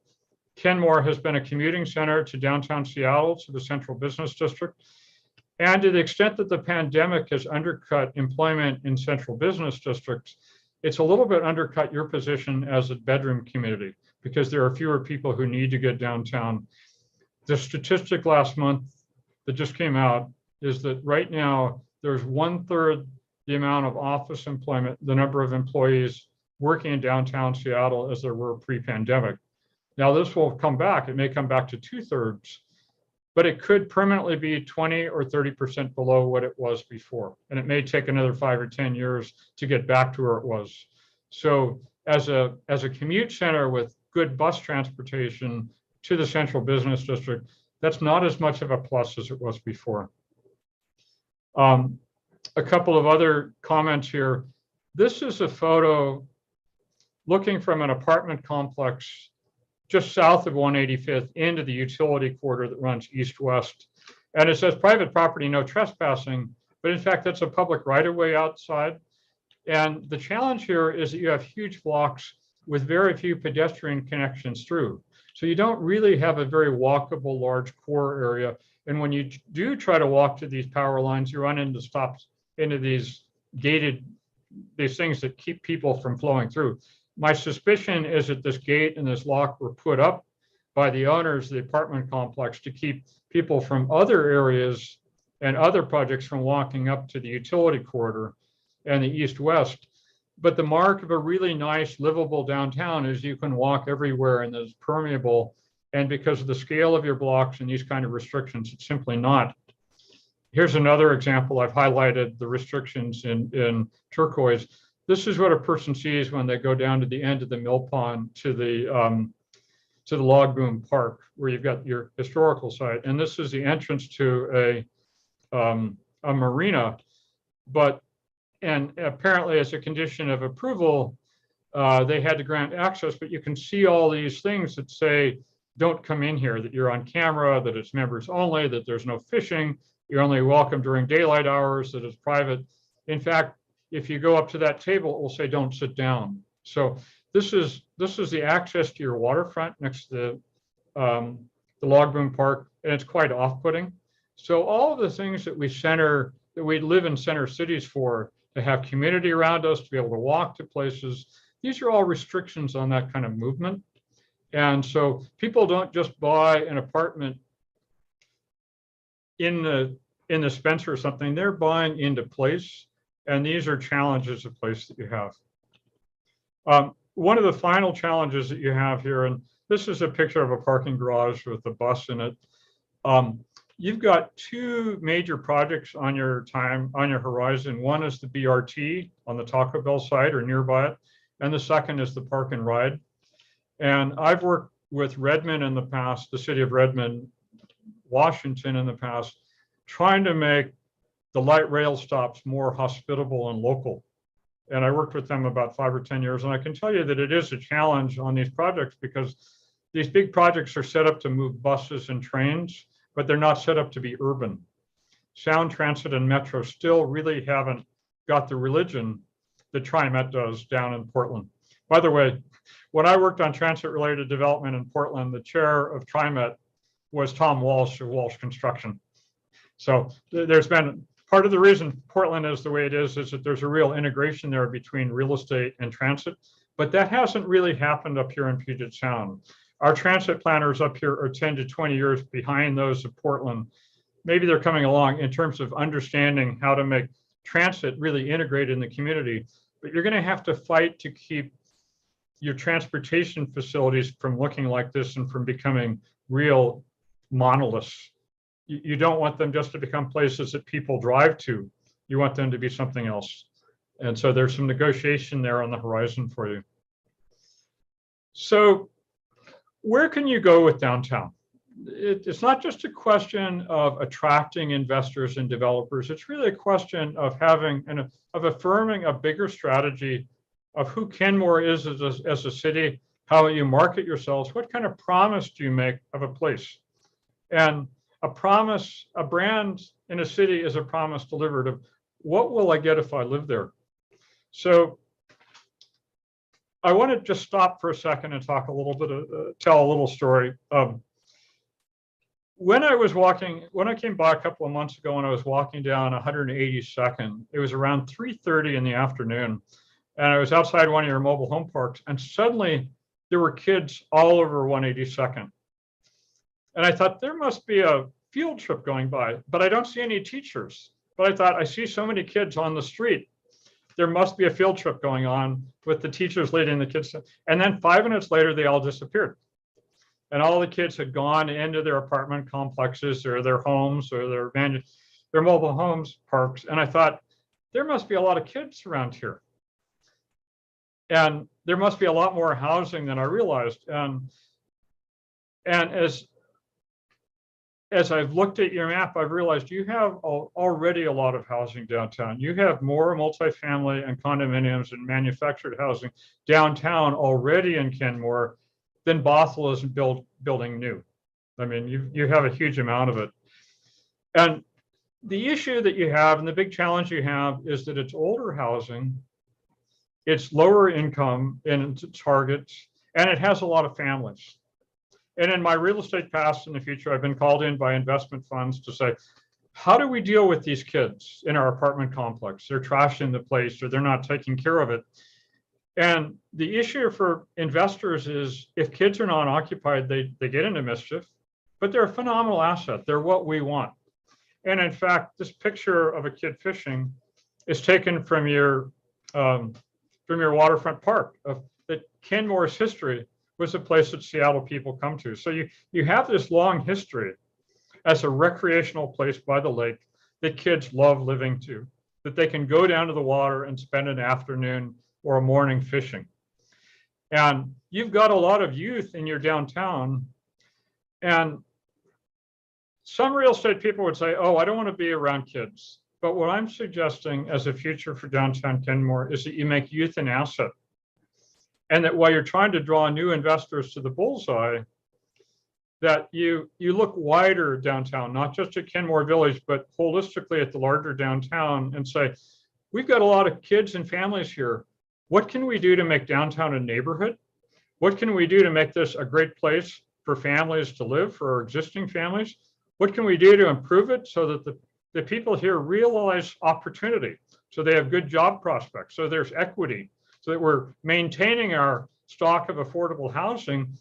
Kenmore has been a commuting center to downtown Seattle, to the central business district. And to the extent that the pandemic has undercut employment in central business districts, it's a little bit undercut your position as a bedroom community, because there are fewer people who need to get downtown. The statistic last month that just came out is that right now there's 1/3 the amount of office employment, the number of employees working in downtown Seattle, as there were pre-pandemic. Now this will come back. It may come back to 2/3, but it could permanently be 20 or 30% below what it was before. And it may take another 5 or 10 years to get back to where it was. So as a commute center with good bus transportation to the central business district, that's not as much of a plus as it was before. A couple of other comments here. This is a photo looking from an apartment complex just south of 185th into the utility corridor that runs east-west. And it says private property, no trespassing, but in fact, that's a public right-of-way outside. And the challenge here is that you have huge blocks with very few pedestrian connections through. So you don't really have a very walkable large core area. And when you do try to walk to these power lines, you run into stops, into these things that keep people from flowing through. My suspicion is that this gate and this lock were put up by the owners of the apartment complex to keep people from other areas and other projects from walking up to the utility corridor and the east-west. But the mark of a really nice, livable downtown is you can walk everywhere and it's permeable. And because of the scale of your blocks and these kind of restrictions, it's simply not. Here's another example. I've highlighted the restrictions in turquoise. This is what a person sees when they go down to the end of the mill pond to the log boom park, where you've got your historical site. And this is the entrance to a marina. And apparently as a condition of approval, they had to grant access, but you can see all these things that say, don't come in here, that you're on camera, that it's members only, that there's no fishing, you're only welcome during daylight hours, that it's private. In fact, if you go up to that table, it will say, don't sit down. So this is the access to your waterfront next to the log boom park, and it's quite off-putting. So all of the things that we live in center cities for, to have community around us, to be able to walk to places, these are all restrictions on that kind of movement. And so people don't just buy an apartment in the Spencer or something, they're buying into place. And these are challenges of place that you have. One of the final challenges that you have here, and this is a picture of a parking garage with a bus in it. You've got two major projects on your horizon. One is the BRT on the Taco Bell site or nearby it, and the second is the park and ride. And I've worked with Redmond in the past, the city of Redmond, Washington in the past, trying to make the light rail stops more hospitable and local. And I worked with them about 5 or 10 years. And I can tell you that it is a challenge on these projects, because these big projects are set up to move buses and trains, but they're not set up to be urban. Sound Transit and Metro still really haven't got the religion that TriMet does down in Portland. By the way, when I worked on transit-related development in Portland, the chair of TriMet was Tom Walsh of Walsh Construction. So there's been, part of the reason Portland is the way it is that there's a real integration there between real estate and transit, but that hasn't really happened up here in Puget Sound. Our transit planners up here are 10 to 20 years behind those of Portland. Maybe they're coming along in terms of understanding how to make transit really integrated in the community, but you're going to have to fight to keep your transportation facilities from looking like this and from becoming real monoliths. You don't want them just to become places that people drive to. You want them to be something else. And so there's some negotiation there on the horizon for you. So where can you go with downtown? It's not just a question of attracting investors and developers. It's really a question of having and of affirming a bigger strategy of who Kenmore is as a city, how you market yourselves, what kind of promise do you make of a place? And a promise, a brand in a city is a promise delivered of what will I get if I live there? So I want to just stop for a second and talk a little bit, tell a little story. When I came by a couple of months ago and I was walking down 182nd, it was around 3:30 in the afternoon. And I was outside one of your mobile home parks, and suddenly there were kids all over 182nd. And I thought there must be a field trip going by, but I don't see any teachers. But I thought I see so many kids on the street. There must be a field trip going on with the teachers leading the kids. And then 5 minutes later, they all disappeared. And all the kids had gone into their apartment complexes or their homes or their mobile homes parks. And I thought there must be a lot of kids around here. And there must be a lot more housing than I realized. And as I've looked at your map, I've realized you have already a lot of housing downtown. You have more multifamily and condominiums and manufactured housing downtown already in Kenmore than Bothell is building new. I mean, you have a huge amount of it. And the issue that you have and the big challenge you have is that it's older housing, it's lower income in its targets, and it has a lot of families. And in my real estate past and the future, I've been called in by investment funds to say, how do we deal with these kids in our apartment complex? They're trashing the place or they're not taking care of it. And the issue for investors is if kids are not occupied, they get into mischief, but they're a phenomenal asset. They're what we want. And in fact, this picture of a kid fishing is taken from your waterfront park. That Kenmore's history was a place that Seattle people come to. So you have this long history as a recreational place by the lake that kids love living to, that they can go down to the water and spend an afternoon or a morning fishing. And you've got a lot of youth in your downtown. And some real estate people would say, oh, I don't want to be around kids. But what I'm suggesting as a future for downtown Kenmore is that you make youth an asset. And that while you're trying to draw new investors to the bullseye, that you look wider downtown, not just at Kenmore Village, but holistically at the larger downtown and say, we've got a lot of kids and families here. What can we do to make downtown a neighborhood? What can we do to make this a great place for families to live, for our existing families? What can we do to improve it so that the people here realize opportunity, so they have good job prospects, so there's equity, so that we're maintaining our stock of affordable housing.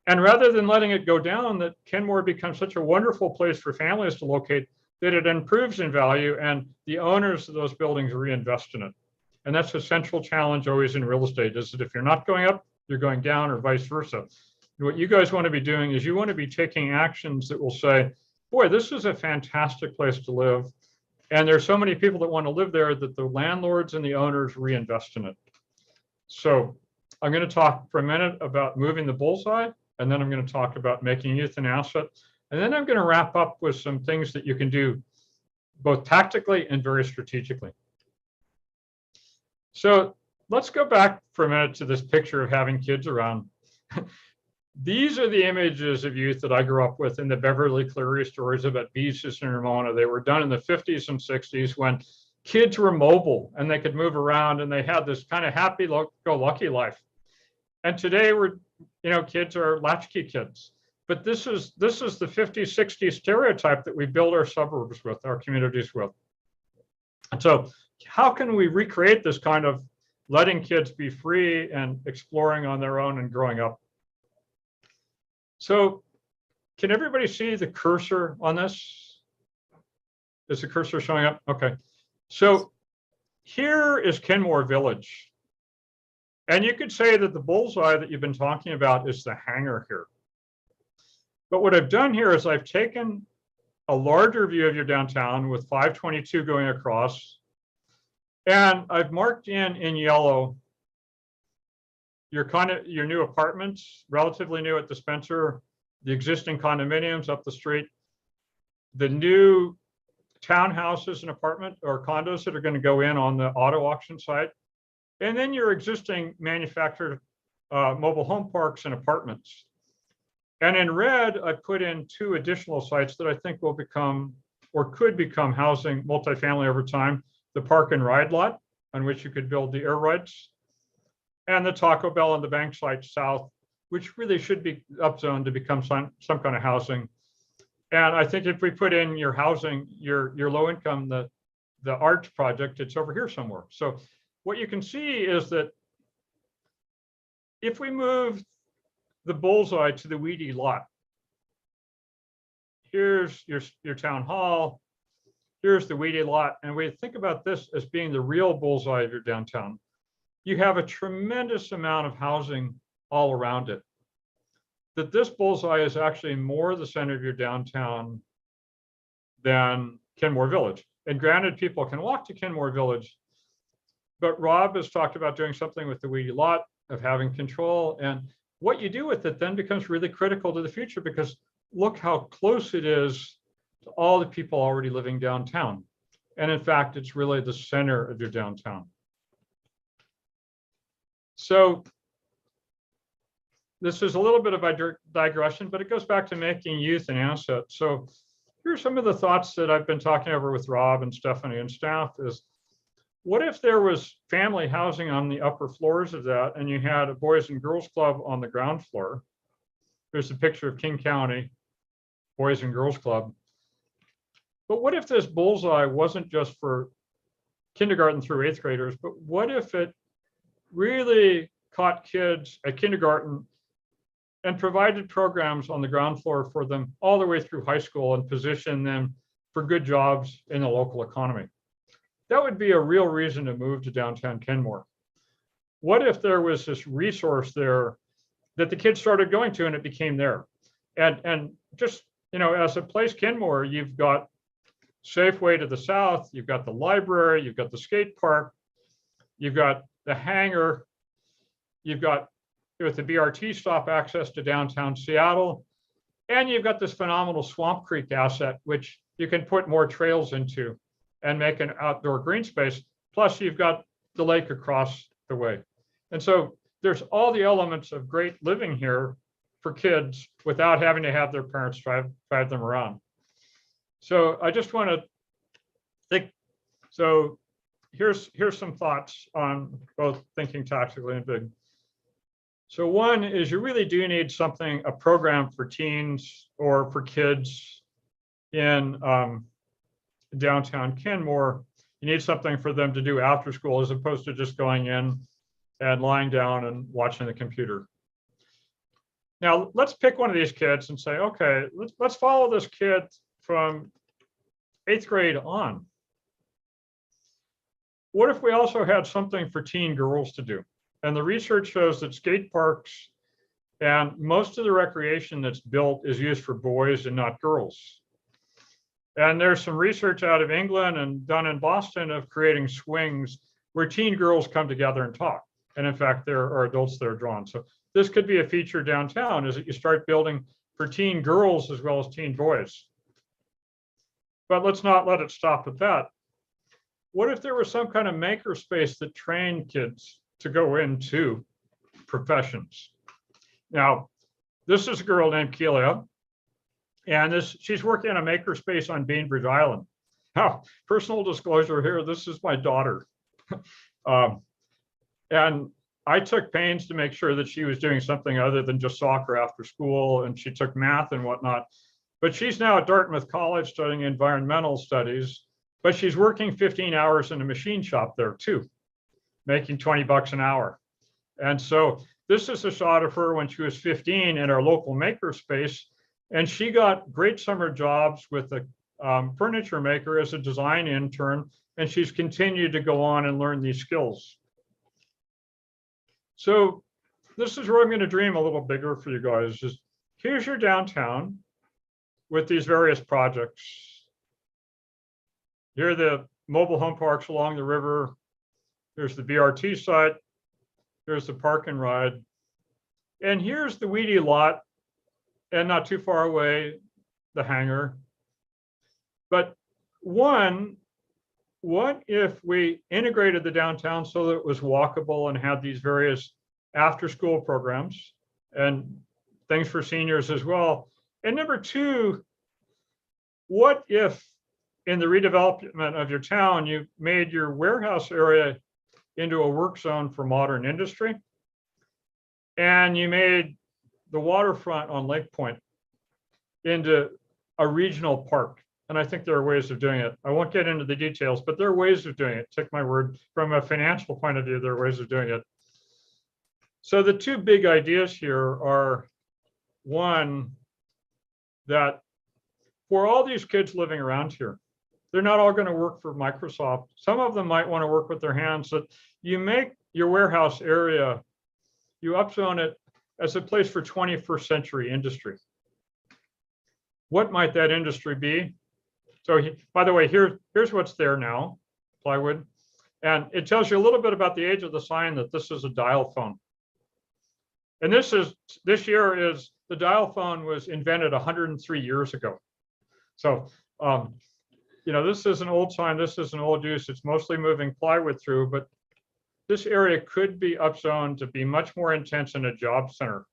And rather than letting it go down, that Kenmore becomes such a wonderful place for families to locate that it improves in value and the owners of those buildings reinvest in it. And that's a central challenge always in real estate, is that if you're not going up, you're going down, or vice versa. What you guys want to be doing is you want to be taking actions that will say, boy, this is a fantastic place to live. And there's so many people that want to live there that the landlords and the owners reinvest in it. So I'm going to talk for a minute about moving the bullseye, and then I'm going to talk about making youth an asset. And then I'm going to wrap up with some things that you can do both tactically and very strategically. So let's go back for a minute to this picture of having kids around. These are the images of youth that I grew up with in the Beverly Cleary stories about beaches in Ramona. They were done in the 50s and 60s when kids were mobile and they could move around and they had this kind of happy-go-lucky life. And today kids are latchkey kids. But this is the 50s, 60s stereotype that we build our suburbs with, our communities with. And so how can we recreate this kind of letting kids be free and exploring on their own and growing up? So can everybody see the cursor on this? Is the cursor showing up? Okay. So here is Kenmore Village. And you could say that the bullseye that you've been talking about is the hangar here. But what I've done here is I've taken a larger view of your downtown with 522 going across. And I've marked in yellow your new apartments, relatively new at the Spencer, the existing condominiums up the street, the new townhouses and apartment or condos that are going to go in on the auto auction site, and then your existing manufactured mobile home parks and apartments. And in red, I put in 2 additional sites that I think will become or could become housing multifamily over time. The park and ride lot on which you could build the air rides, and the Taco Bell and the bank site south, which really should be upzoned to become some kind of housing. And I think if we put in your housing, your low income, the arts project, it's over here somewhere. So what you can see is that if we move the bullseye to the weedy lot, here's your town hall, here's the weedy lot, and we think about this as being the real bullseye of your downtown. You have a tremendous amount of housing all around it. That this bullseye is actually more the center of your downtown than Kenmore Village. And granted, people can walk to Kenmore Village, but Rob has talked about doing something with the weedy lot, of having control. And what you do with it then becomes really critical to the future, because look how close it is to all the people already living downtown. And in fact, it's really the center of your downtown. So this is a little bit of a digression, but it goes back to making youth an asset. So here's some of the thoughts that I've been talking over with Rob and Stephanie and staff is, what if there was family housing on the upper floors of that, and you had a Boys and Girls Club on the ground floor? Here's a picture of King County Boys and Girls Club. But what if this bullseye wasn't just for kindergarten through 8th graders, but what if it really caught kids at kindergarten and provided programs on the ground floor for them all the way through high school and positioned them for good jobs in the local economy? That would be a real reason to move to downtown Kenmore. What if there was this resource there that the kids started going to and it became there? And just, as a place, Kenmore, you've got Safeway to the south, you've got the library, you've got the skate park, you've got the hangar, you've got, with the BRT stop, access to downtown Seattle, and you've got this phenomenal Swamp Creek asset, which you can put more trails into and make an outdoor green space. Plus you've got the lake across the way. And so there's all the elements of great living here for kids without having to have their parents drive them around. So I just want to think, so here's some thoughts on both thinking tactically and big. So one is, you really do need something, a program for teens or for kids in downtown Kenmore. You need something for them to do after school, as opposed to just going in and lying down and watching the computer. Now let's pick one of these kids and say, okay, let's follow this kid from 8th grade on. What if we also had something for teen girls to do? And the research shows that skate parks and most of the recreation that's built is used for boys and not girls. And there's some research out of England and done in Boston of creating swings where teen girls come together and talk. And in fact, there are adults that are drawn. So this could be a feature downtown, is that you start building for teen girls as well as teen boys. But let's not let it stop at that. What if there was some kind of maker space that trained kids to go into professions? Now, this is a girl named Kelia. And she's working in a makerspace on Bainbridge Island. Now, personal disclosure here, this is my daughter. And I took pains to make sure that she was doing something other than just soccer after school, and she took math and whatnot. But she's now at Dartmouth College studying environmental studies, but she's working 15 hours in a machine shop there too, making $20 an hour. And so this is a shot of her when she was 15 in our local makerspace, and she got great summer jobs with a furniture maker as a design intern, and she's continued to go on and learn these skills. So this is where I'm going to dream a little bigger for you guys. Is here's your downtown with these various projects. Here are the mobile home parks along the river. Here's the BRT site. Here's the park and ride. And here's the weedy lot, and not too far away, the hangar. But one, what if we integrated the downtown so that it was walkable and had these various after-school programs and things for seniors as well? And number two, what if in the redevelopment of your town, you made your warehouse area into a work zone for modern industry, and you made the waterfront on Lake Point into a regional park? And I think there are ways of doing it. I won't get into the details, but there are ways of doing it. Take my word, from a financial point of view, there are ways of doing it. So the two big ideas here are, one, that for all these kids living around here, they're not all going to work for Microsoft. Some of them might want to work with their hands. That you make your warehouse area, you upzone it as a place for 21st century industry. What might that industry be? So by the way, here's what's there now, plywood. And it tells you a little bit about the age of the sign, that this is a dial phone. And this year is, the dial phone was invented 103 years ago. So, you know, this is an old sign, this is an old use. It's mostly moving plywood through, but this area could be upzoned to be much more intense in a job center,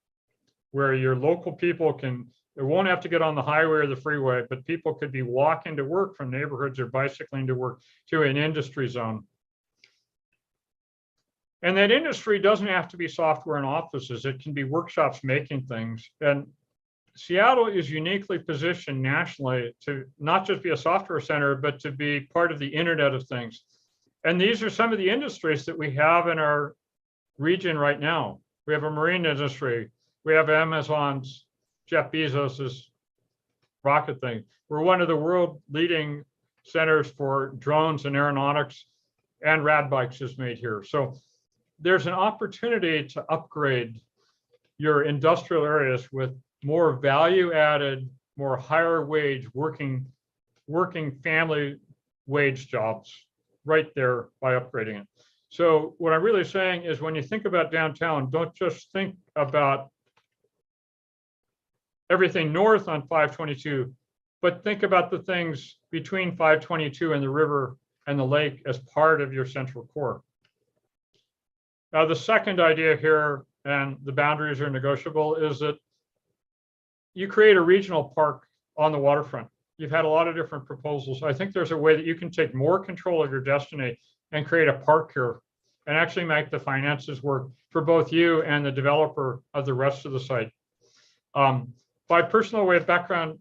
where your local people they won't have to get on the highway or the freeway, but people could be walking to work from neighborhoods or bicycling to work to an industry zone. And that industry doesn't have to be software and offices. It can be workshops making things. And Seattle is uniquely positioned nationally to not just be a software center, but to be part of the Internet of Things. And these are some of the industries that we have in our region right now. We have a marine industry. We have Amazon's, Jeff Bezos's rocket thing. We're one of the world leading centers for drones and aeronautics, and rad bikes is made here. So there's an opportunity to upgrade your industrial areas with more value added, more higher wage working family wage jobs right there by upgrading it. So what I'm really saying is, when you think about downtown, don't just think about everything north on 522, but think about the things between 522 and the river and the lake as part of your central core. Now, the second idea here, and the boundaries are negotiable, is that you create a regional park on the waterfront. You've had a lot of different proposals. I think there's a way that you can take more control of your destiny and create a park here and actually make the finances work for both you and the developer of the rest of the site. By personal way of background,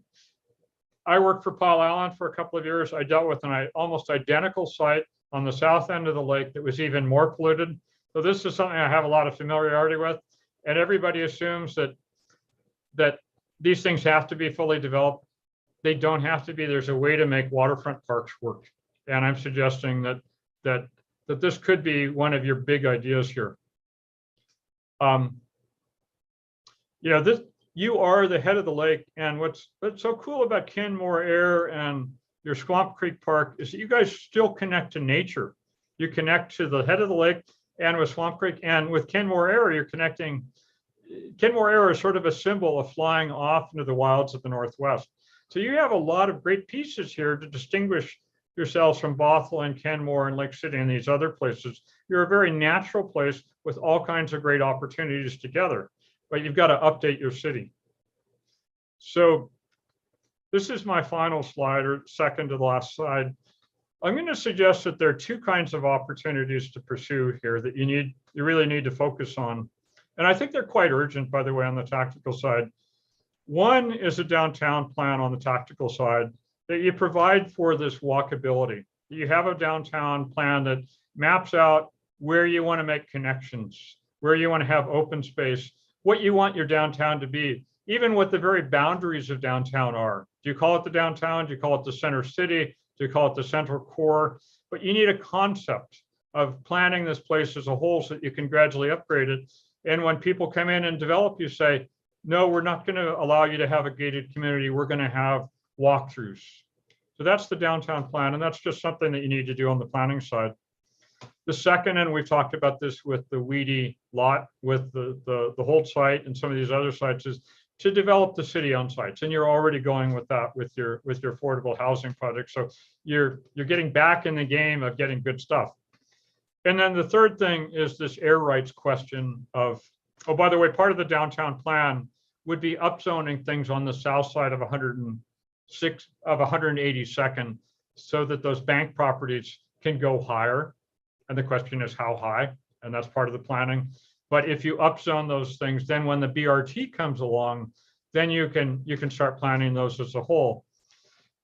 I worked for Paul Allen for a couple of years. I dealt with an almost identical site on the south end of the lake that was even more polluted. So this is something I have a lot of familiarity with. And everybody assumes that these things have to be fully developed. They don't have to be. There's a way to make waterfront parks work. And I'm suggesting that this could be one of your big ideas here. You are the head of the lake, and what's so cool about Kenmore Air and your Swamp Creek Park is that you guys still connect to nature. You connect to the head of the lake, and with Swamp Creek, and with Kenmore Air, you're connecting. Kenmore Air is sort of a symbol of flying off into the wilds of the Northwest. So you have a lot of great pieces here to distinguish yourselves from Bothell and Kenmore and Lake City and these other places. You're a very natural place with all kinds of great opportunities together, but you've got to update your city. So this is my final slide, or second to the last slide. I'm going to suggest that there are two kinds of opportunities to pursue here that you really need to focus on. And I think they're quite urgent, by the way, on the tactical side. One is a downtown plan on the tactical side that you provide for this walkability. You have a downtown plan that maps out where you want to make connections, where you want to have open space, what you want your downtown to be, even what the very boundaries of downtown are. Do you call it the downtown? Do you call it the center city? Do you call it the central core? But you need a concept of planning this place as a whole so that you can gradually upgrade it. And when people come in and develop, you say, no, we're not going to allow you to have a gated community. We're going to have walkthroughs. So that's the downtown plan. And that's just something that you need to do on the planning side. The second, and we've talked about this with the VIII lot, with the Holt site and some of these other sites, is to develop the city-owned sites. And you're already going with that with your affordable housing project. So you're getting back in the game of getting good stuff. And then the third thing is this air rights question of, oh, by the way, part of the downtown plan would be upzoning things on the south side of 182nd so that those bank properties can go higher. And the question is how high, and that's part of the planning. But if you upzone those things, then when the BRT comes along, then you can start planning those as a whole.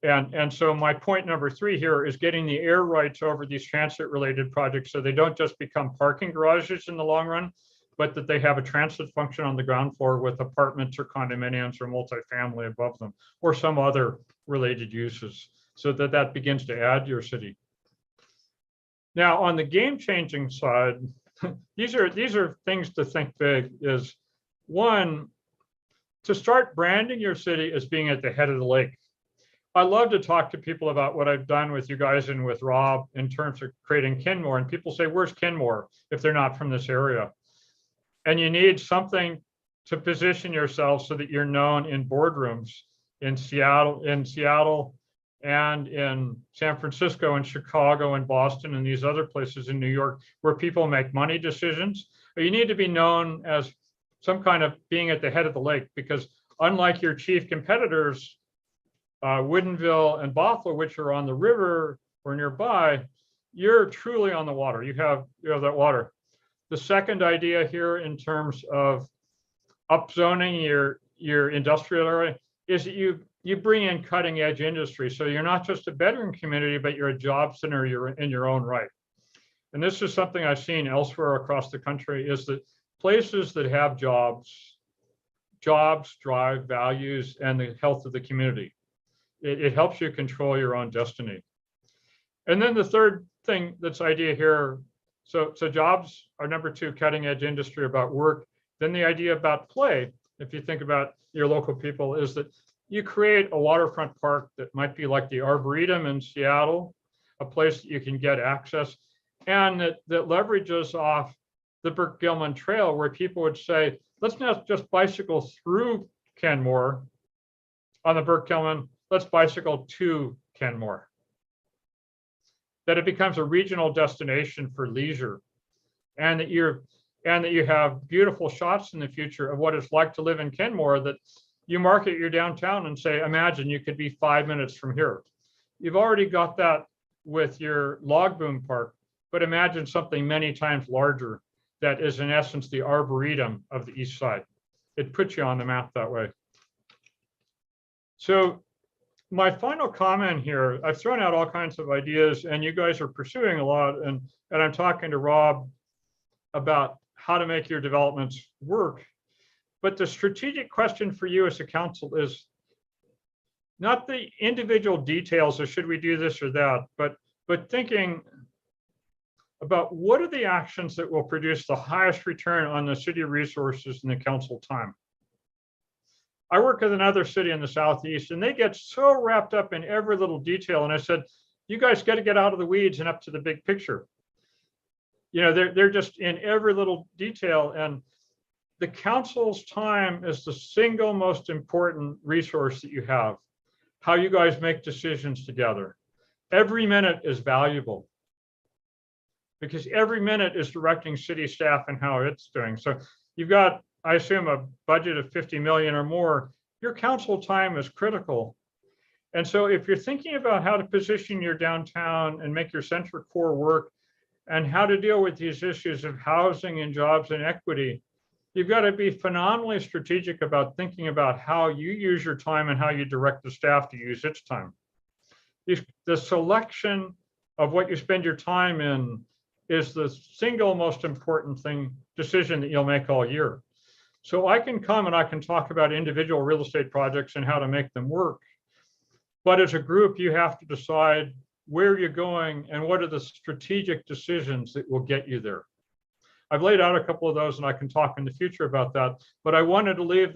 And so my point number 3 here is getting the air rights over these transit related projects so they don't just become parking garages in the long run, but that they have a transit function on the ground floor with apartments or condominiums or multifamily above them, or some other related uses, so that that begins to add to your city. Now, on the game-changing side, these are things to think big. Is one, to start branding your city as being at the head of the lake. I love to talk to people about what I've done with you guys and with Rob in terms of creating Kenmore. And people say, where's Kenmore if they're not from this area? And you need something to position yourself so that you're known in boardrooms in Seattle and in San Francisco and Chicago and Boston and these other places in New York where people make money decisions. But you need to be known as some kind of being at the head of the lake, because unlike your chief competitors, Woodinville and Bothell, which are on the river or nearby, you're truly on the water. You have that water. The second idea here in terms of upzoning your industrial area is that you bring in cutting edge industry. So you're not just a bedroom community, but you're a job center, you're in your own right. And this is something I've seen elsewhere across the country, is that places that have jobs drive values and the health of the community. It helps you control your own destiny. And then the third thing that's idea here, so jobs are number 2, cutting edge industry about work. Then the idea about play, if you think about your local people, is that you create a waterfront park that might be like the Arboretum in Seattle, a place that you can get access, and that leverages off the Burke-Gilman Trail, where people would say, let's not just bicycle through Kenmore on the Burke-Gilman, let's bicycle to Kenmore. That it becomes a regional destination for leisure, and that you have beautiful shots in the future of what it's like to live in Kenmore, that you market your downtown and say, imagine you could be 5 minutes from here. You've already got that with your log boom park, but imagine something many times larger that is in essence the Arboretum of the East Side. It puts you on the map that way. So my final comment here, I've thrown out all kinds of ideas and you guys are pursuing a lot, and I'm talking to Rob about how to make your developments work. But the strategic question for you as a council is not the individual details of should we do this or that, but thinking about what are the actions that will produce the highest return on the city resources and the council time. I work with another city in the Southeast and they get so wrapped up in every little detail. And I said, you guys got to get out of the weeds and up to the big picture. You know, they're just in every little detail, and the council's time is the single most important resource that you have. How you guys make decisions together. Every minute is valuable because every minute is directing city staff and how it's doing. So you've got, I assume, a budget of 50 million or more. your council time is critical. And so if you're thinking about how to position your downtown and make your central core work and how to deal with these issues of housing and jobs and equity, you've got to be phenomenally strategic about thinking about how you use your time and how you direct the staff to use its time. The selection of what you spend your time in is the single most important decision that you'll make all year. So I can come and I can talk about individual real estate projects and how to make them work. But as a group, you have to decide where you're going and what are the strategic decisions that will get you there. I've laid out a couple of those and I can talk in the future about that, but I wanted to leave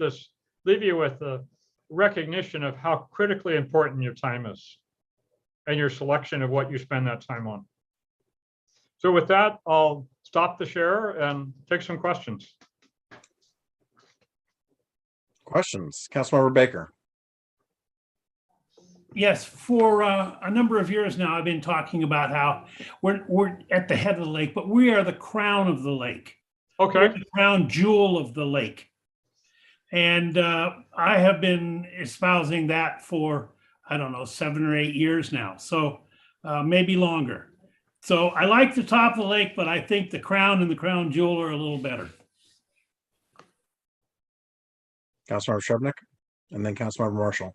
you with the recognition of how critically important your time is and your selection of what you spend that time on. So with that, I'll stop the share and take some questions. Questions, Councilmember Baker. Yes, for a number of years now, I've been talking about how we're at the head of the lake, but we are the crown of the lake. Okay. We're the crown jewel of the lake. And I have been espousing that for, I don't know, 7 or 8 years now. So maybe longer. So I like the top of the lake, but I think the crown and the crown jewel are a little better. Councilmember Shrubnik, and then Councilmember Marshall.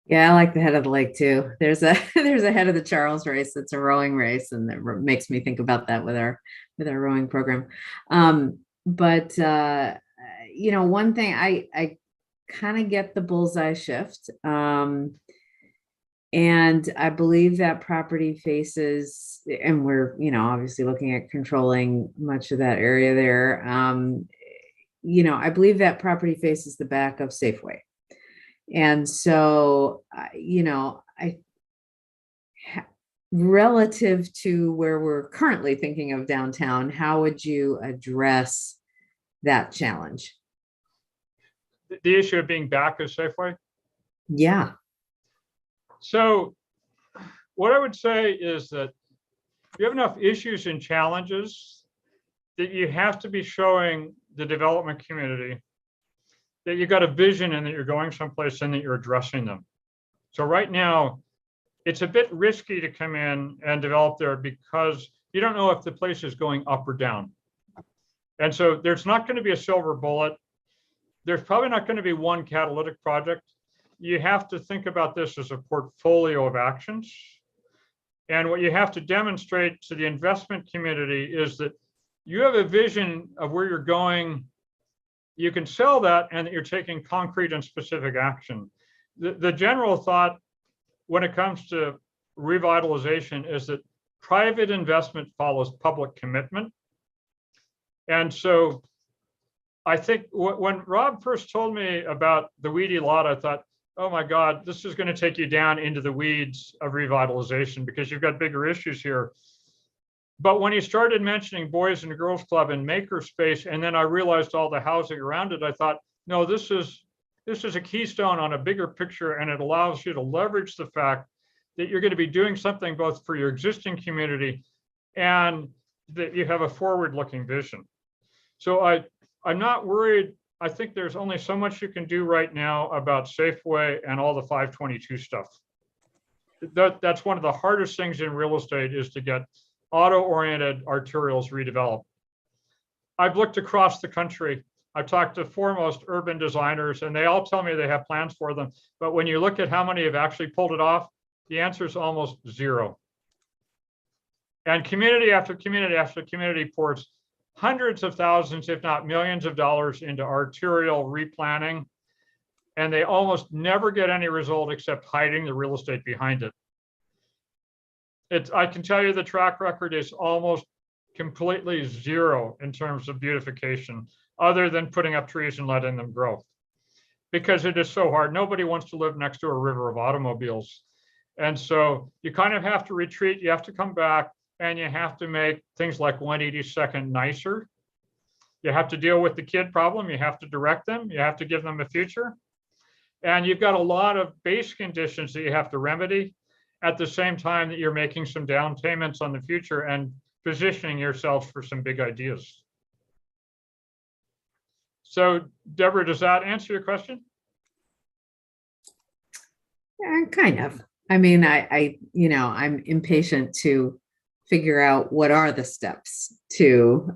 Yeah, I like the head of the lake too. There's a head of the Charles race. It's a rowing race, and it makes me think about that with our rowing program. But one thing I kind of get the bullseye shift, and I believe that property faces, and we're obviously looking at controlling much of that area there. I believe that property faces the back of Safeway. And so, relative to where we're currently thinking of downtown, how would you address that challenge? The issue of being back of Safeway? Yeah. So what I would say is that you have enough issues and challenges that you have to be showing the development community that you've got a vision and that you're going someplace and that you're addressing them. So right now, it's a bit risky to come in and develop there because you don't know if the place is going up or down. And so there's not going to be a silver bullet. There's probably not going to be one catalytic project. You have to think about this as a portfolio of actions. And what you have to demonstrate to the investment community is that you have a vision of where you're going. You can sell that and that you're taking concrete and specific action. The general thought when it comes to revitalization is that private investment follows public commitment. And so I think when Rob first told me about the weedy lot, I thought, oh my God, this is going to take you down into the weeds of revitalization because you've got bigger issues here. But when he started mentioning Boys and Girls Club and Makerspace, and then I realized all the housing around it, I thought, no, this is a keystone on a bigger picture, and it allows you to leverage the fact that you're going to be doing something both for your existing community and that you have a forward-looking vision. So I'm not worried. I think there's only so much you can do right now about Safeway and all the 522 stuff. That's one of the hardest things in real estate is to get auto-oriented arterials redeveloped. I've looked across the country. I've talked to foremost urban designers, and they all tell me they have plans for them. But when you look at how many have actually pulled it off, the answer is almost zero. And community after community after community pours hundreds of thousands, if not millions of dollars into arterial replanning, and they almost never get any result except hiding the real estate behind it. I can tell you the track record is almost completely zero in terms of beautification, other than putting up trees and letting them grow. Because it is so hard. Nobody wants to live next to a river of automobiles. And so you kind of have to retreat, you have to come back, and you have to make things like 182nd nicer. You have to deal with the kid problem, you have to direct them, you have to give them a future. And you've got a lot of base conditions that you have to remedy at the same time that you're making some down payments on the future and positioning yourself for some big ideas. So, Deborah, does that answer your question? Kind of. I mean, I'm impatient to figure out what are the steps to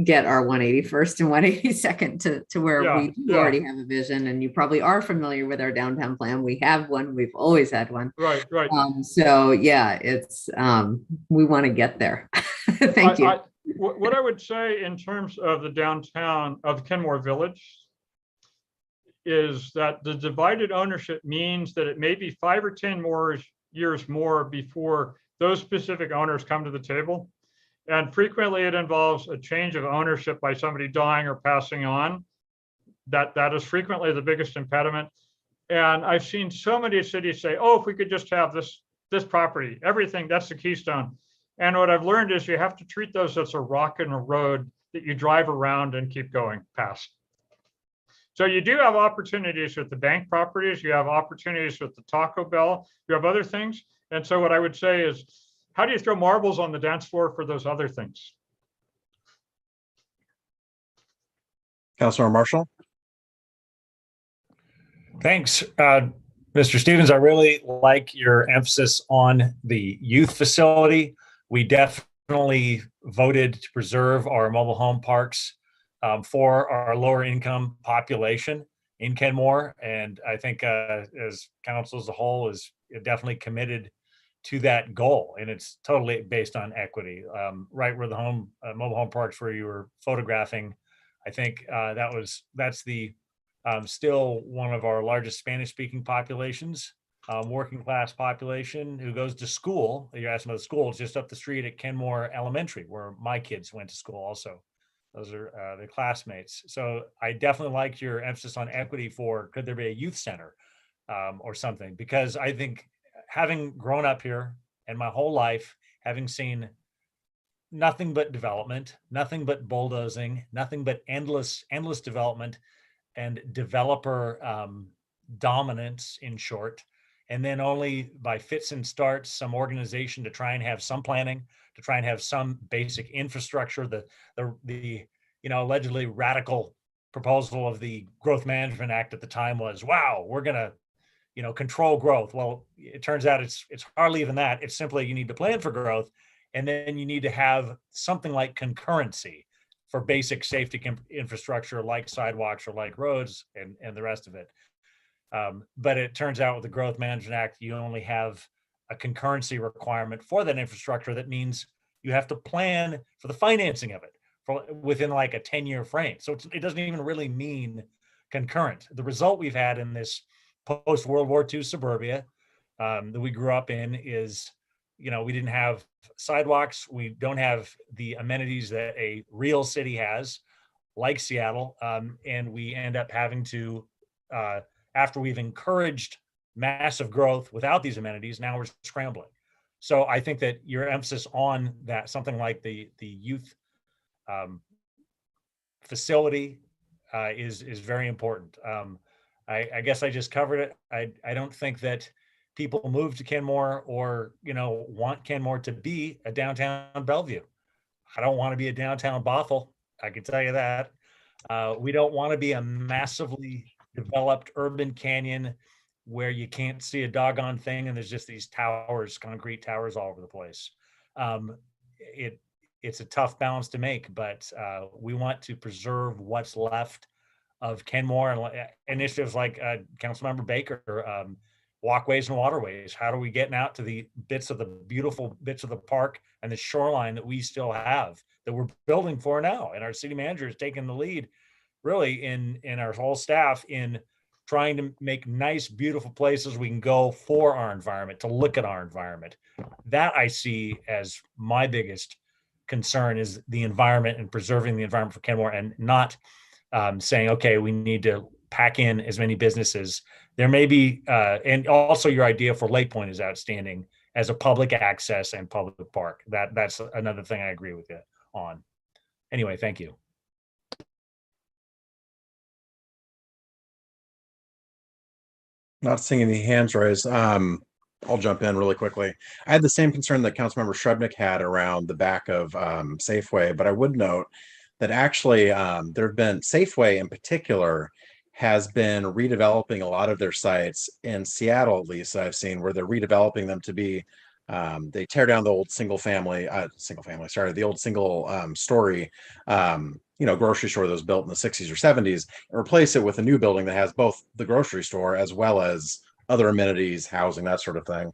get our 181st and 182nd to where we do already have a vision. And you probably are familiar with our downtown plan. We have one. We've always had one. Right. So yeah, it's we want to get there. Thank you. What I would say in terms of the downtown of Kenmore Village is that the divided ownership means that it may be 5 or 10 more years more before those specific owners come to the table. And frequently it involves a change of ownership by somebody dying or passing on. That is frequently the biggest impediment. And I've seen so many cities say, oh, if we could just have this property, everything, that's the keystone. And what I've learned is you have to treat those as a rock and a road that you drive around and keep going past. So you do have opportunities with the bank properties, you have opportunities with the Taco Bell, you have other things. And so what I would say is, how do you throw marbles on the dance floor for those other things? Councilor Marshall. Thanks, Mr. Stevens. I really like your emphasis on the youth facility. We definitely voted to preserve our mobile home parks for our lower income population in Kenmore. And I think as council as a whole is definitely committed to that goal. And it's totally based on equity. Right where the mobile home parks where you were photographing, I think that's the still one of our largest Spanish speaking populations, working class population who goes to school. You asked about the school, it's just up the street at Kenmore Elementary, where my kids went to school also. Those are the classmates. So I definitely like your emphasis on equity for, could there be a youth center or something? Because I think having grown up here and my whole life, having seen nothing but development, nothing but bulldozing, nothing but endless development and developer dominance, in short, and then only by fits and starts, some organization to try and have some planning, to try and have some basic infrastructure. The allegedly radical proposal of the Growth Management Act at the time was, wow, we're gonna control growth. Well, it turns out it's hardly even that. It's simply you need to plan for growth, and then you need to have something like concurrency for basic safety infrastructure like sidewalks or like roads and the rest of it. But it turns out with the Growth Management Act, you only have a concurrency requirement for that infrastructure. That means you have to plan for the financing of it within like a 10-year frame. So it doesn't even really mean concurrent. The result we've had in this post-World War II suburbia that we grew up in is, we didn't have sidewalks. We don't have the amenities that a real city has, like Seattle. And we end up having to, after we've encouraged massive growth without these amenities, now we're scrambling. So I think that your emphasis on that, something like the youth facility is very important. I guess I just covered it. I don't think that people move to Kenmore or, want Kenmore to be a downtown Bellevue. I don't want to be a downtown Bothell. I can tell you that. We don't want to be a massively developed urban canyon where you can't see a doggone thing and there's just these towers, concrete towers all over the place. It's a tough balance to make, but we want to preserve what's left of Kenmore and initiatives like Councilmember Baker, walkways and waterways. How are we getting out to the beautiful bits of the park and the shoreline that we still have that we're building for now? And our city manager is taking the lead really in our whole staff in trying to make nice, beautiful places we can go for our environment, to look at our environment. That I see as my biggest concern, is the environment and preserving the environment for Kenmore, and not saying, okay, we need to pack in as many businesses. There may be, and also your idea for Lake Point is outstanding as a public access and public park. That's another thing I agree with you on. Anyway, thank you. Not seeing any hands raised. I'll jump in really quickly. I had the same concern that Councilmember Shrebnick had around the back of Safeway, but I would note that actually there have been, Safeway in particular has been redeveloping a lot of their sites in Seattle, at least I've seen, where they're redeveloping them to be, they tear down the old single story, grocery store that was built in the 60s or 70s and replace it with a new building that has both the grocery store as well as other amenities, housing, that sort of thing.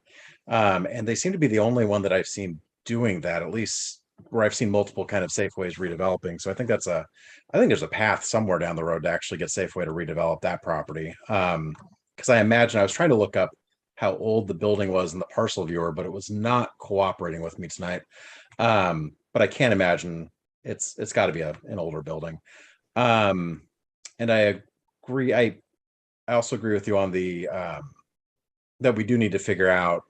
And they seem to be the only one that I've seen doing that, at least where I've seen multiple kind of Safeways redeveloping. So I think there's a path somewhere down the road to actually get Safeway to redevelop that property. Because I imagine, I was trying to look up how old the building was in the parcel viewer, but it was not cooperating with me tonight. But I can't imagine it's got to be an older building. And I agree. I also agree with you on the that we do need to figure out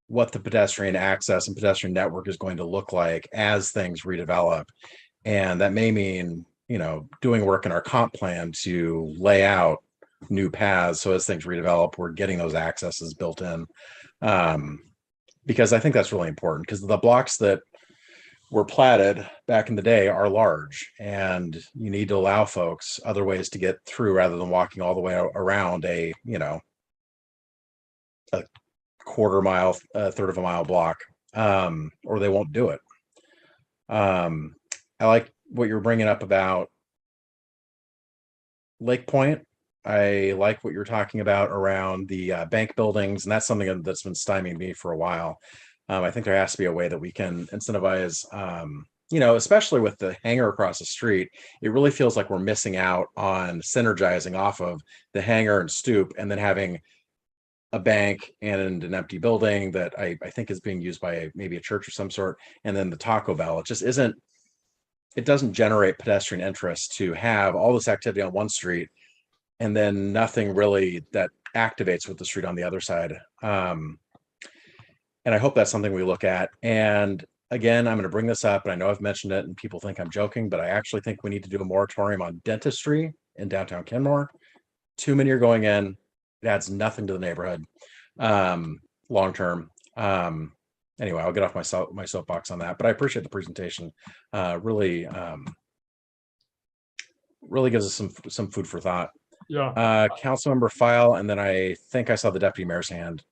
what the pedestrian access and pedestrian network is going to look like as things redevelop. And that may mean, doing work in our comp plan to lay out new paths. So as things redevelop, we're getting those accesses built in. Because I think that's really important, because the blocks that were platted back in the day are large, and you need to allow folks other ways to get through rather than walking all the way around a quarter mile, a third of a mile block, or they won't do it. I like what you're bringing up about Lake Point. I like what you're talking about around the bank buildings, and that's something that's been stymieing me for a while. I think there has to be a way that we can incentivize, especially with the hangar across the street. It really feels like we're missing out on synergizing off of the hangar and stoop, and then having a bank and an empty building that I think is being used by maybe a church of some sort, and then the Taco Bell. It just isn't, it doesn't generate pedestrian interest to have all this activity on one street and then nothing really that activates with the street on the other side. And I hope that's something we look at. And again, I'm going to bring this up, and I know I've mentioned it and people think I'm joking, but I actually think we need to do a moratorium on dentistry in downtown Kenmore. Too many are going in. It adds nothing to the neighborhood long term. Anyway, I'll get off my soapbox on that, but I appreciate the presentation. Really gives us some food for thought. Yeah. Councilmember File, and then I think I saw the deputy mayor's hand.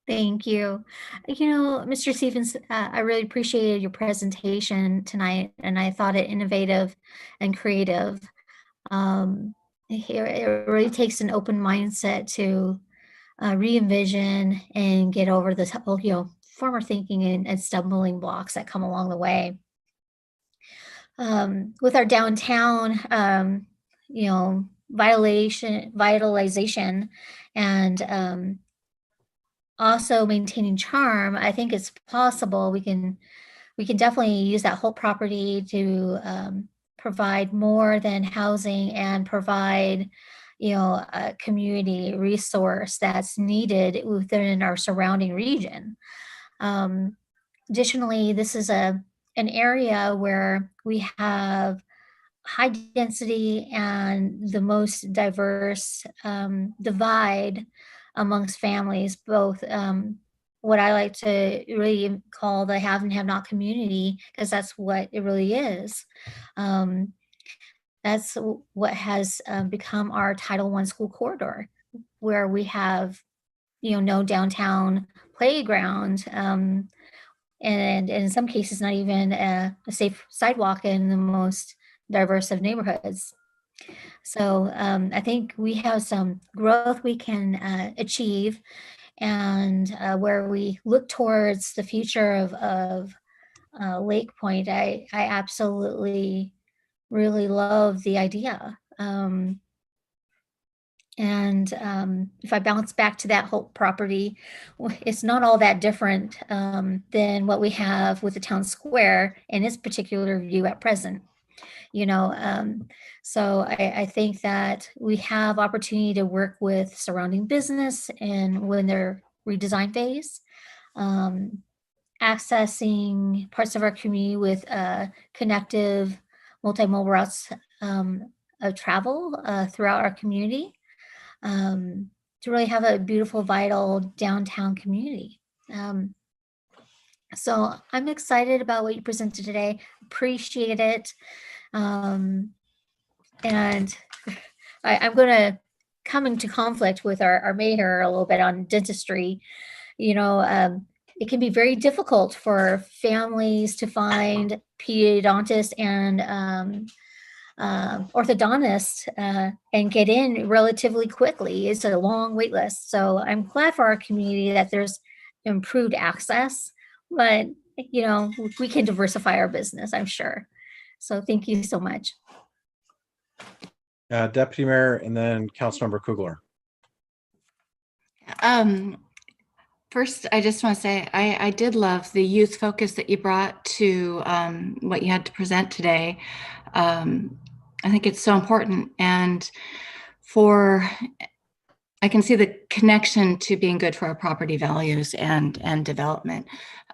Thank you. Mr. Stevens, I really appreciated your presentation tonight, and I thought it innovative and creative. It really takes an open mindset to re-envision and get over this, former thinking and stumbling blocks that come along the way. With our downtown, vitalization and also maintaining charm, I think it's possible. We can definitely use that whole property to provide more than housing and provide, a community resource that's needed within our surrounding region. Additionally, this is an area where we have high density and the most diverse divide amongst families, both what I like to really call the have and have not community, because that's what it really is. That's what has become our Title I school corridor, where we have, no downtown playground, and in some cases, not even a safe sidewalk in the most diverse of neighborhoods. So I think we have some growth we can achieve, and where we look towards the future of Lake Point, I absolutely really love the idea. And if I bounce back to that whole property, it's not all that different than what we have with the town square in its particular view at present. So I think that we have opportunity to work with surrounding business and when they're redesign phase, accessing parts of our community with connective multimodal routes of travel throughout our community, to really have a beautiful, vital downtown community. So I'm excited about what you presented today. Appreciate it. And I'm going to come into conflict with our mayor a little bit on dentistry. It can be very difficult for families to find pedodontists and orthodontist and get in relatively quickly. It's a long wait list. So I'm glad for our community that there's improved access, but we can diversify our business, I'm sure. So thank you so much. Deputy Mayor and then Councilmember Kugler. First, I just want to say I did love the youth focus that you brought to what you had to present today. I think it's so important, and I can see the connection to being good for our property values and development.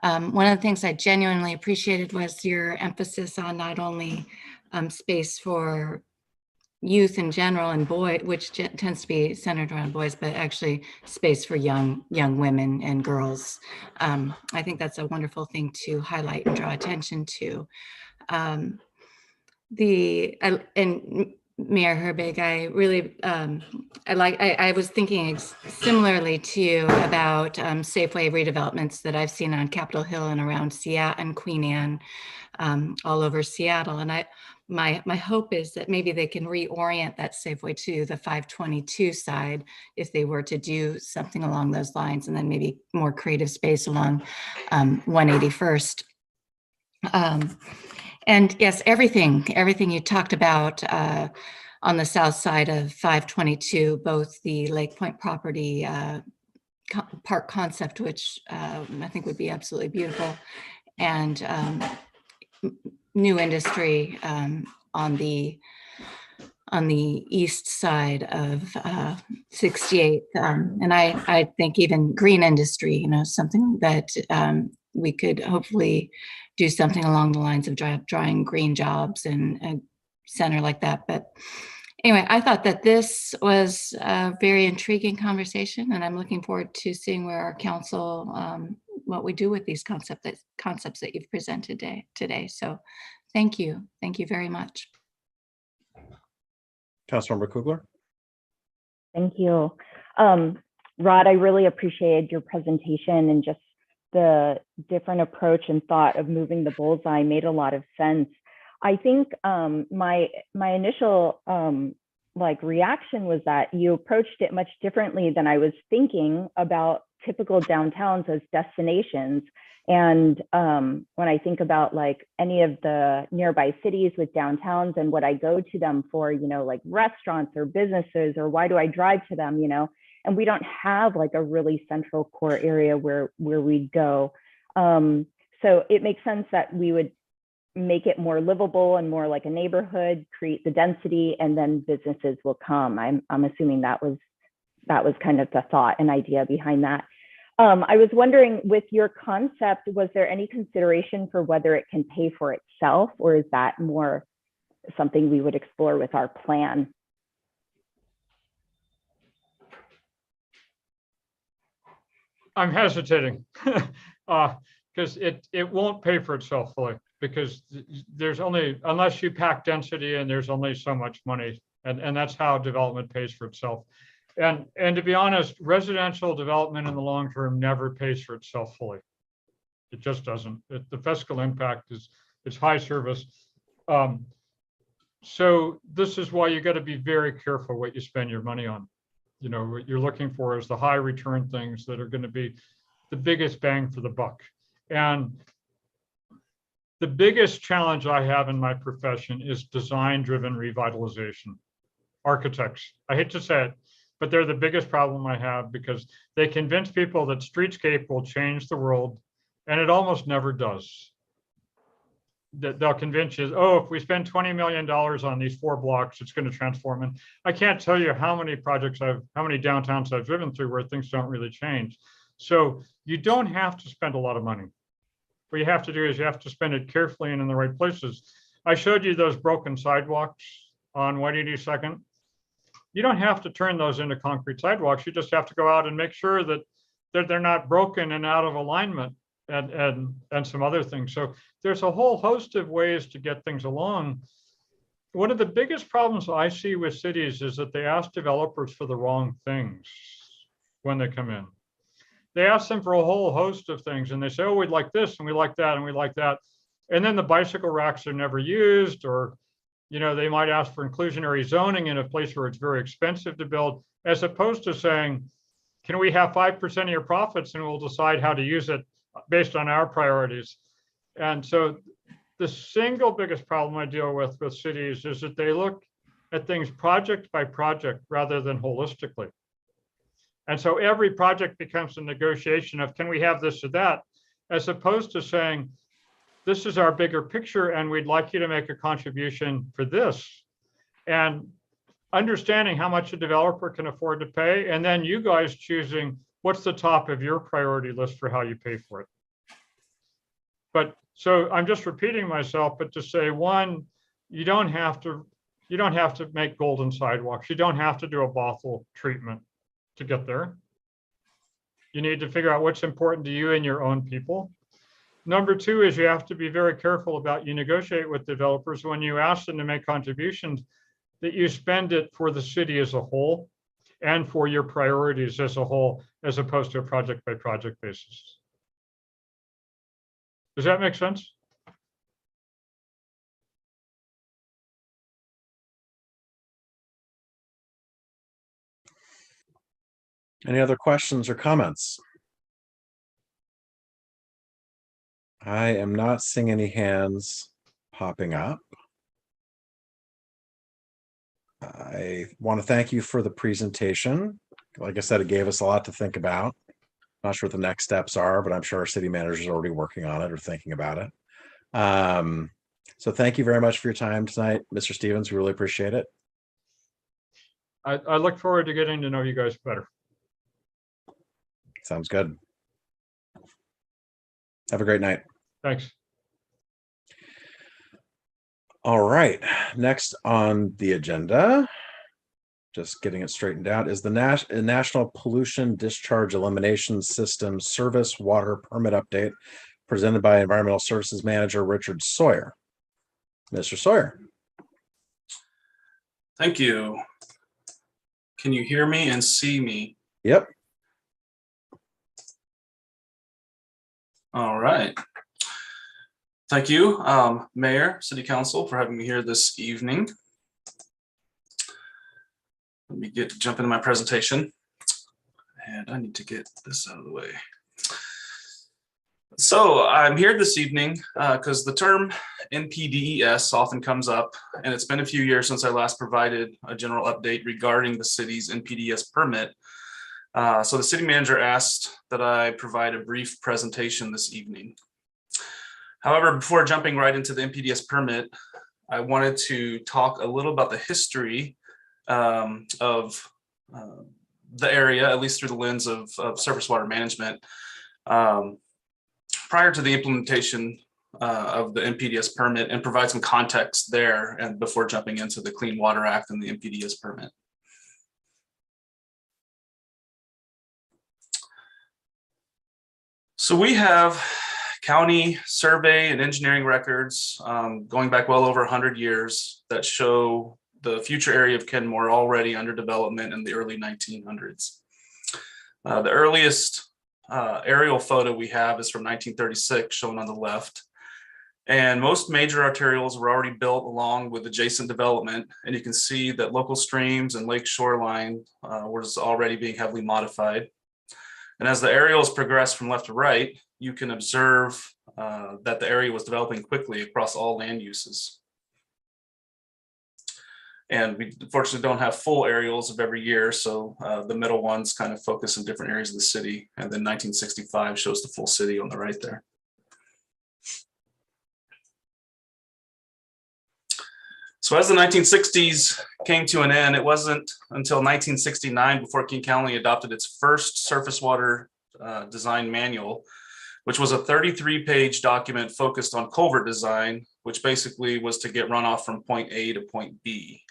One of the things I genuinely appreciated was your emphasis on not only space for youth in general and which tends to be centered around boys, but actually space for young women and girls. I think that's a wonderful thing to highlight and draw attention to. And Mayor Herbig, I really, I was thinking similarly to you about Safeway redevelopments that I've seen on Capitol Hill and around Seattle and Queen Anne, all over Seattle. And my hope is that maybe they can reorient that Safeway to the 522 side if they were to do something along those lines, and then maybe more creative space along 181st. And yes, everything you talked about on the south side of 522, both the Lake Point property park concept, which I think would be absolutely beautiful, and new industry on the east side of 68th. And I think even green industry, something that we could hopefully do something along the lines of drawing green jobs and a center like that. But anyway, I thought that this was a very intriguing conversation, and I'm looking forward to seeing where our council, what we do with these concepts that you've presented today. So thank you. Thank you very much. Councilmember Kugler. Thank you. Rod, I really appreciated your presentation, and just the different approach and thought of moving the bullseye made a lot of sense. I think my initial reaction was that you approached it much differently than I was thinking about typical downtowns as destinations. And when I think about any of the nearby cities with downtowns and what I go to them for, like restaurants or businesses, or why do I drive to them, and we don't have a really central core area where we'd go. So it makes sense that we would make it more livable and more like a neighborhood, create the density, and then businesses will come. I'm assuming that was kind of the thought and idea behind that. I was wondering, with your concept, was there any consideration for whether it can pay for itself, or is that more something we would explore with our plan? I'm hesitating because it won't pay for itself fully, because there's only, unless you pack density, and there's only so much money, and that's how development pays for itself. And to be honest, residential development in the long term never pays for itself fully. It just doesn't. The fiscal impact is high service. So this is why you got to be very careful what you spend your money on. What you're looking for is the high return things that are going to be the biggest bang for the buck. And the biggest challenge I have in my profession is design-driven revitalization. Architects, I hate to say it, but they're the biggest problem I have, because they convince people that streetscape will change the world, and it almost never does. They'll convince you, oh, if we spend $20 million on these 4 blocks, it's going to transform. And I can't tell you how many downtowns I've driven through where things don't really change. So you don't have to spend a lot of money. What you have to do is you have to spend it carefully and in the right places. I showed you those broken sidewalks on 182nd. You don't have to turn those into concrete sidewalks. You just have to go out and make sure that they're not broken and out of alignment, and some other things. So there's a whole host of ways to get things along. one of the biggest problems I see with cities is that they ask developers for the wrong things when they come in. They ask them for a whole host of things and they say, oh, we'd like this and we like that and we like that. And then the bicycle racks are never used, or, you know, they might ask for inclusionary zoning in a place where it's very expensive to build, as opposed to saying, can we have 5% of your profits and we'll decide how to use it based on our priorities. And so the single biggest problem I deal with cities is that they look at things project by project rather than holistically. And so every project becomes a negotiation of, can we have this or that, as opposed to saying, this is our bigger picture and we'd like you to make a contribution for this. And understanding how much a developer can afford to pay, and then you guys choosing what's the top of your priority list for how you pay for it. But so I'm just repeating myself, but to say, one, you don't have to make golden sidewalks. You don't have to do a Bothell treatment to get there. You need to figure out what's important to you and your own people. Number two is you have to be very careful about, you negotiate with developers when you ask them to make contributions, that you spend it for the city as a whole and for your priorities as a whole, as opposed to a project by project basis. Does that make sense? Any other questions or comments? I am not seeing any hands popping up. I want to thank you for the presentation. Like I said, it gave us a lot to think about. Not sure what the next steps are, but I'm sure our city manager is already working on it or thinking about it. So thank you very much for your time tonight, Mr. Stevens. We really appreciate it. I look forward to getting to know you guys better. Sounds good. Have a great night. Thanks. All right, next on the agenda, just getting it straightened out, is the National Pollution Discharge Elimination System Service Water Permit Update presented by Environmental Services Manager Richard Sawyer. Mr. Sawyer. Thank you. Can you hear me and see me? Yep. All right. Thank you, Mayor, City Council, for having me here this evening. Let me jump into my presentation, and I need to get this out of the way. So I'm here this evening because the term NPDES often comes up, and it's been a few years since I last provided a general update regarding the city's NPDES permit. So the city manager asked that I provide a brief presentation this evening. However, before jumping right into the NPDES permit, I wanted to talk a little about the history of the area, at least through the lens of surface water management. Prior to the implementation of the NPDES permit, and provide some context there, and before jumping into the Clean Water Act and the NPDES permit. So we have county survey and engineering records going back well over 100 years that show the future area of Kenmore already under development in the early 1900s. The earliest aerial photo we have is from 1936, shown on the left. And most major arterials were already built along with adjacent development. And you can see that local streams and lake shoreline was already being heavily modified. And as the aerials progress from left to right, you can observe that the area was developing quickly across all land uses. And we unfortunately don't have full aerials of every year, so the middle ones kind of focus in different areas of the city. And then 1965 shows the full city on the right there. So as the 1960s came to an end, it wasn't until 1969 before King County adopted its first surface water design manual, which was a 33-page document focused on culvert design, which basically was to get runoff from point A to point B.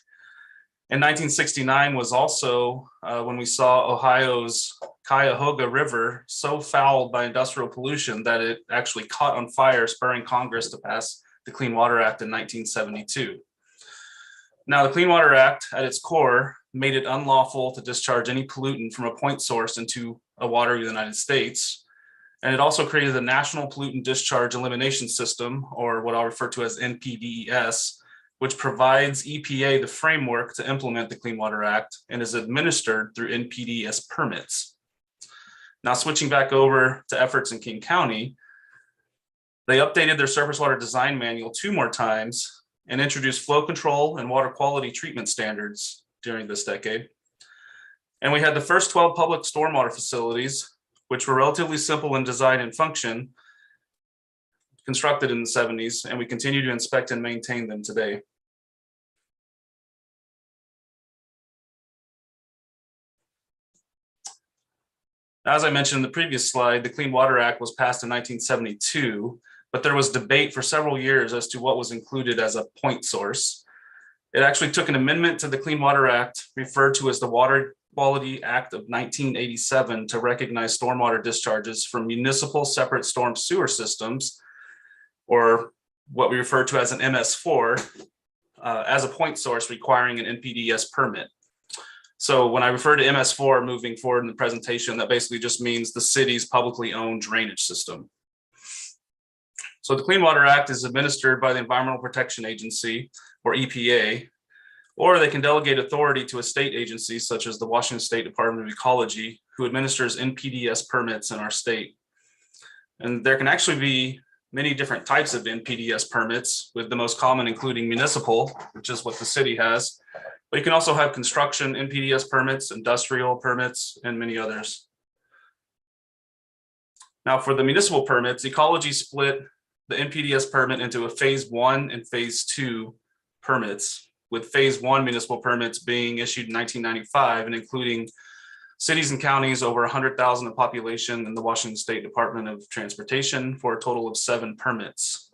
And 1969 was also when we saw Ohio's Cuyahoga River so fouled by industrial pollution that it actually caught on fire, spurring Congress to pass the Clean Water Act in 1972. Now, the Clean Water Act at its core made it unlawful to discharge any pollutant from a point source into a water of the United States. And it also created the National Pollutant Discharge Elimination System, or what I'll refer to as NPDES, which provides EPA the framework to implement the Clean Water Act and is administered through NPDES permits. Now, switching back over to efforts in King County, they updated their surface water design manual 2 more times and introduced flow control and water quality treatment standards during this decade. And we had the first 12 public stormwater facilities, which were relatively simple in design and function, constructed in the 70s, and we continue to inspect and maintain them today. As I mentioned in the previous slide, the Clean Water Act was passed in 1972, but there was debate for several years as to what was included as a point source. It actually took an amendment to the Clean Water Act, referred to as the Water Quality Act of 1987, to recognize stormwater discharges from municipal separate storm sewer systems, or what we refer to as an MS4, as a point source requiring an NPDES permit. So when I refer to MS4 moving forward in the presentation, that basically just means the city's publicly owned drainage system. So the Clean Water Act is administered by the Environmental Protection Agency, or EPA, or they can delegate authority to a state agency such as the Washington State Department of Ecology, who administers NPDES permits in our state. And there can actually be many different types of NPDES permits, with the most common including municipal, which is what the city has. But you can also have construction NPDES permits, industrial permits, and many others. Now, for the municipal permits, Ecology split the NPDES permit into a phase 1 and phase 2 permits, with phase 1 municipal permits being issued in 1995 and including cities and counties over 100,000 in population and the Washington State Department of Transportation, for a total of 7 permits.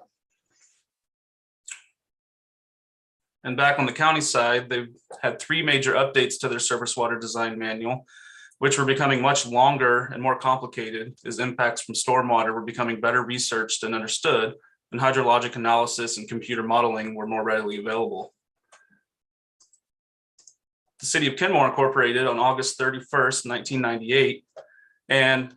And back on the county side, they've had 3 major updates to their surface water design manual, which were becoming much longer and more complicated as impacts from stormwater were becoming better researched and understood, and hydrologic analysis and computer modeling were more readily available. The city of Kenmore incorporated on August 31st, 1998, and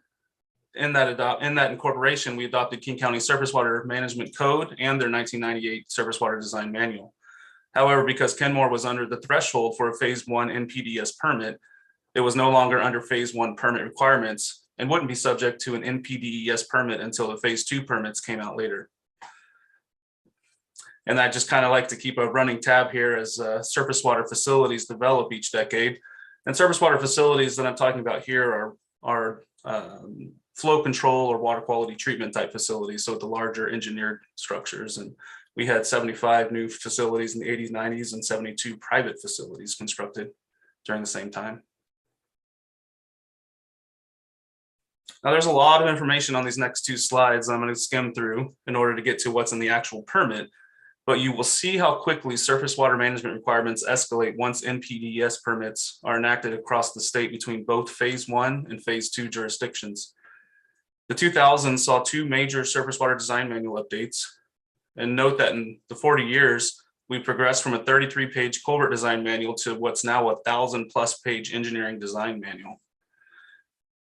in that incorporation, we adopted King County Surface Water Management Code and their 1998 Surface Water Design Manual. However, because Kenmore was under the threshold for a phase 1 NPDES permit, it was no longer under phase 1 permit requirements and wouldn't be subject to an NPDES permit until the phase 2 permits came out later. And I just kind of like to keep a running tab here as surface water facilities develop each decade. And surface water facilities that I'm talking about here are flow control or water quality treatment type facilities, so the larger engineered structures. And we had 75 new facilities in the 80s, 90s, and 72 private facilities constructed during the same time. Now, there's a lot of information on these next 2 slides I'm going to skim through in order to get to what's in the actual permit, but you will see how quickly surface water management requirements escalate once NPDES permits are enacted across the state between both phase 1 and phase 2 jurisdictions. The 2000s saw 2 major surface water design manual updates. And note that in the 40 years, we progressed from a 33-page culvert design manual to what's now a 1,000+ page engineering design manual.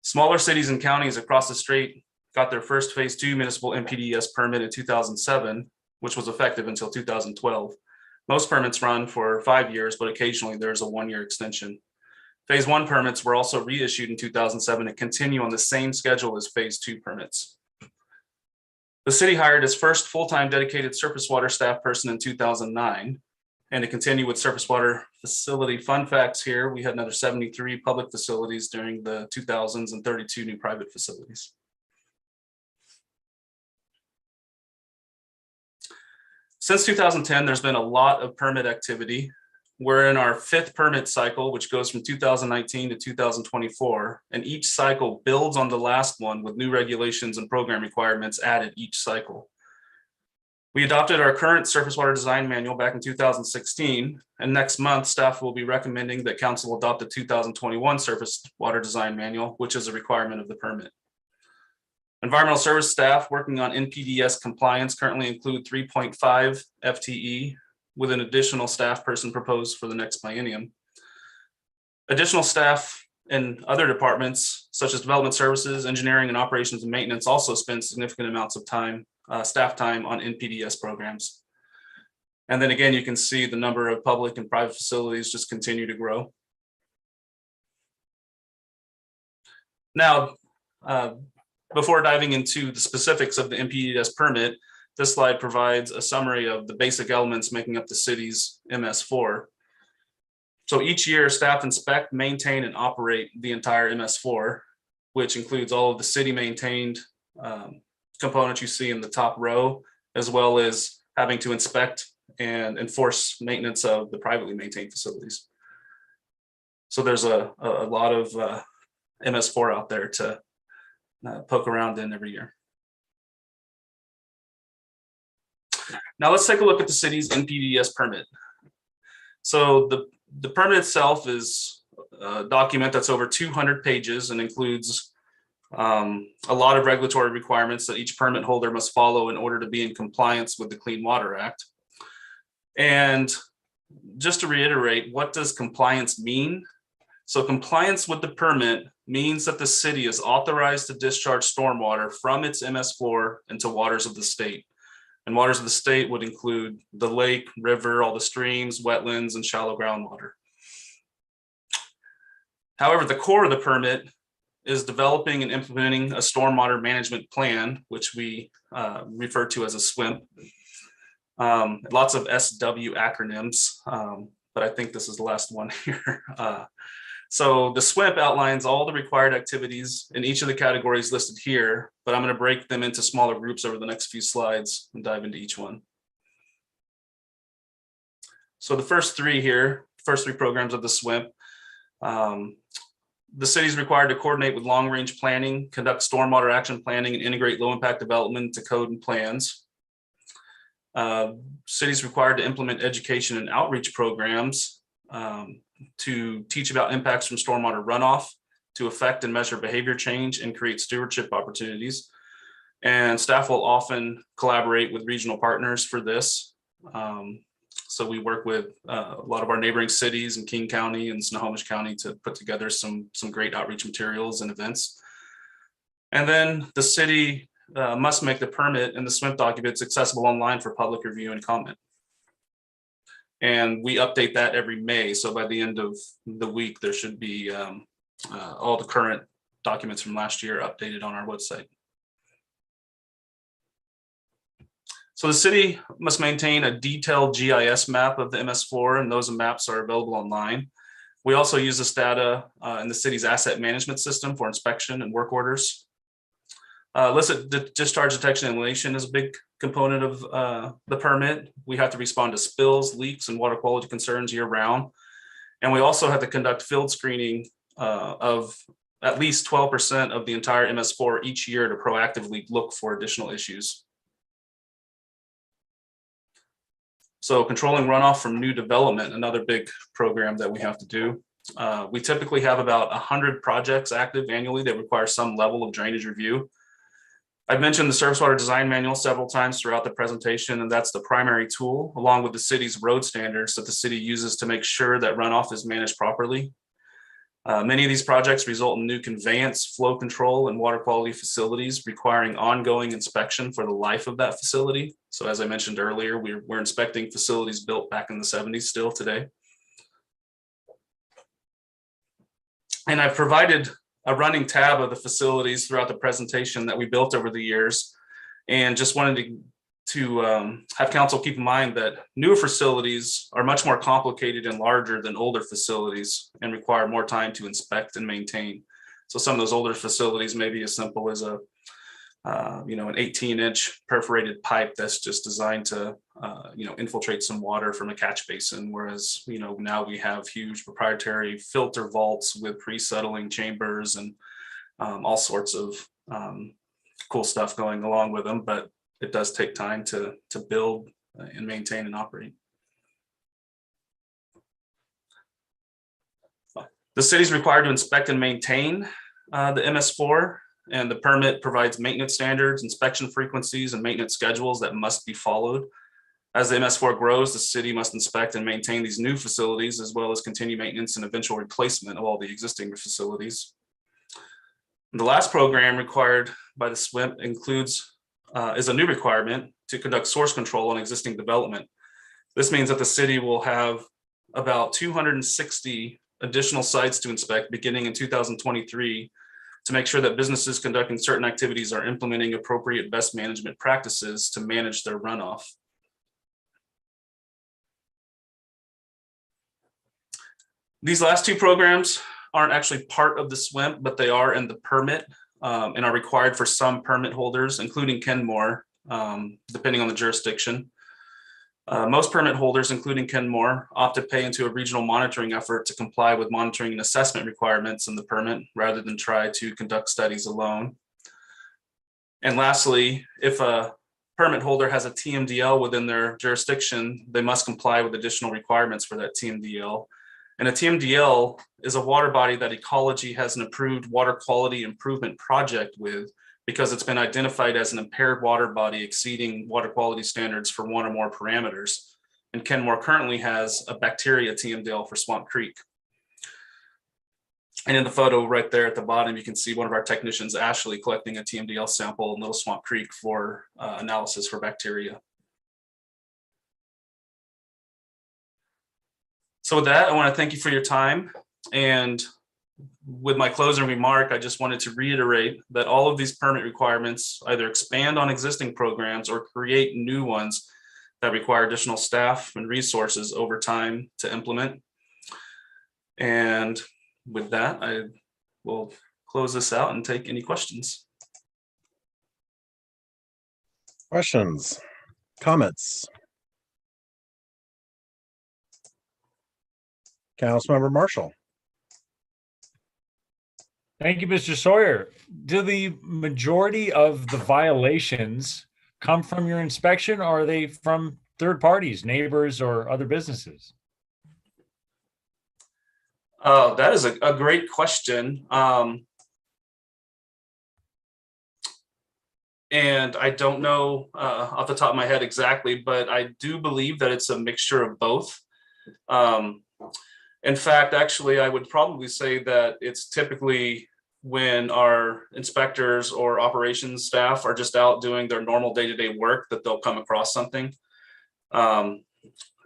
Smaller cities and counties across the state got their first phase 2 municipal NPDES permit in 2007, which was effective until 2012. Most permits run for 5 years, but occasionally there's a 1-year extension. Phase 1 permits were also reissued in 2007 and continue on the same schedule as phase 2 permits. The city hired its first full-time dedicated surface water staff person in 2009. And to continue with surface water facility fun facts here, we had another 73 public facilities during the 2000s and 32 new private facilities. Since 2010, there's been a lot of permit activity. We're in our 5th permit cycle, which goes from 2019 to 2024, and each cycle builds on the last one with new regulations and program requirements added each cycle. We adopted our current surface water design manual back in 2016, and next month staff will be recommending that council adopt the 2021 surface water design manual, which is a requirement of the permit. Environmental service staff working on NPDES compliance currently include 3.5 FTE, with an additional staff person proposed for the next biennium. Additional staff in other departments, such as development services, engineering, and operations and maintenance, also spend significant amounts of time, staff time on NPDES programs. And then again, you can see the number of public and private facilities just continue to grow. Now, before diving into the specifics of the NPDES permit, this slide provides a summary of the basic elements making up the city's MS4. So each year, staff inspect, maintain, and operate the entire MS4, which includes all of the city maintained components you see in the top row, as well as having to inspect and enforce maintenance of the privately maintained facilities. So there's a lot of MS4 out there to poke around in every year. Now let's take a look at the city's NPDES permit. So the permit itself is a document that's over 200 pages and includes a lot of regulatory requirements that each permit holder must follow in order to be in compliance with the Clean Water Act. And just to reiterate, what does compliance mean? So compliance with the permit means that the city is authorized to discharge stormwater from its MS4 into waters of the state. And waters of the state would include the lake, river, all the streams, wetlands, and shallow groundwater. However, the core of the permit is developing and implementing a stormwater management plan, which we refer to as a SWIMP. Lots of SW acronyms, but I think this is the last one here. So the SWIMP outlines all the required activities in each of the categories listed here, but I'm going to break them into smaller groups over the next few slides and dive into each one. So the first three programs of the SWIMP, the city is required to coordinate with long-range planning, conduct stormwater action planning, and integrate low-impact development into code and plans. Cities required to implement education and outreach programs to teach about impacts from stormwater runoff, to affect and measure behavior change and create stewardship opportunities. And staff will often collaborate with regional partners for this. So we work with a lot of our neighboring cities in King County and Snohomish County to put together some great outreach materials and events. And then the city must make the permit and the SWIMP documents accessible online for public review and comment. And we update that every May. So by the end of the week, there should be all the current documents from last year updated on our website. So the city must maintain a detailed GIS map of the MS4, and those maps are available online. We also use this data in the city's asset management system for inspection and work orders. Illicit discharge detection and elimination is a big component of the permit. We have to respond to spills, leaks, and water quality concerns year round. And we also have to conduct field screening of at least 12% of the entire MS4 each year to proactively look for additional issues. So controlling runoff from new development, another big program that we have to do. We typically have about 100 projects active annually that require some level of drainage review. I've mentioned the surface water design manual several times throughout the presentation, and that's the primary tool, along with the city's road standards that the city uses to make sure that runoff is managed properly. Many of these projects result in new conveyance, flow control, and water quality facilities requiring ongoing inspection for the life of that facility. So as I mentioned earlier, we're inspecting facilities built back in the 70s still today. And I've provided a running tab of the facilities throughout the presentation that we built over the years, and just wanted to have council keep in mind that newer facilities are much more complicated and larger than older facilities and require more time to inspect and maintain. So some of those older facilities may be as simple as an 18-inch perforated pipe that's just designed to infiltrate some water from a catch basin, whereas now we have huge proprietary filter vaults with pre-settling chambers and all sorts of cool stuff going along with them, but it does take time to build and maintain and operate. The city is required to inspect and maintain the MS4, and the permit provides maintenance standards, inspection frequencies, and maintenance schedules that must be followed. As the MS4 grows, the city must inspect and maintain these new facilities, as well as continue maintenance and eventual replacement of all the existing facilities. The last program required by the SWIP is a new requirement to conduct source control on existing development. This means that the city will have about 260 additional sites to inspect beginning in 2023 to make sure that businesses conducting certain activities are implementing appropriate best management practices to manage their runoff. These last two programs aren't actually part of the SWIP, but they are in the permit and are required for some permit holders, including Kenmore, depending on the jurisdiction. Most permit holders, including Kenmore, opt to pay into a regional monitoring effort to comply with monitoring and assessment requirements in the permit rather than try to conduct studies alone. And lastly, if a permit holder has a TMDL within their jurisdiction, they must comply with additional requirements for that TMDL. And a TMDL is a water body that Ecology has an approved water quality improvement project with, because it's been identified as an impaired water body exceeding water quality standards for one or more parameters. And Kenmore currently has a bacteria TMDL for Swamp Creek. And in the photo right there at the bottom, you can see one of our technicians, Ashley, collecting a TMDL sample in Little Swamp Creek for analysis for bacteria. So with that, I want to thank you for your time. And with my closing remark, I just wanted to reiterate that all of these permit requirements either expand on existing programs or create new ones that require additional staff and resources over time to implement. And with that, I will close this out and take any questions. Questions, comments? Councilmember Marshall. Thank you, Mr. Sawyer. Do the majority of the violations come from your inspection, or are they from third parties, neighbors, or other businesses? That is a great question. And I don't know off the top of my head exactly, but I do believe that it's a mixture of both. In fact, actually, I would probably say that it's typically when our inspectors or operations staff are just out doing their normal day-to-day work that they'll come across something.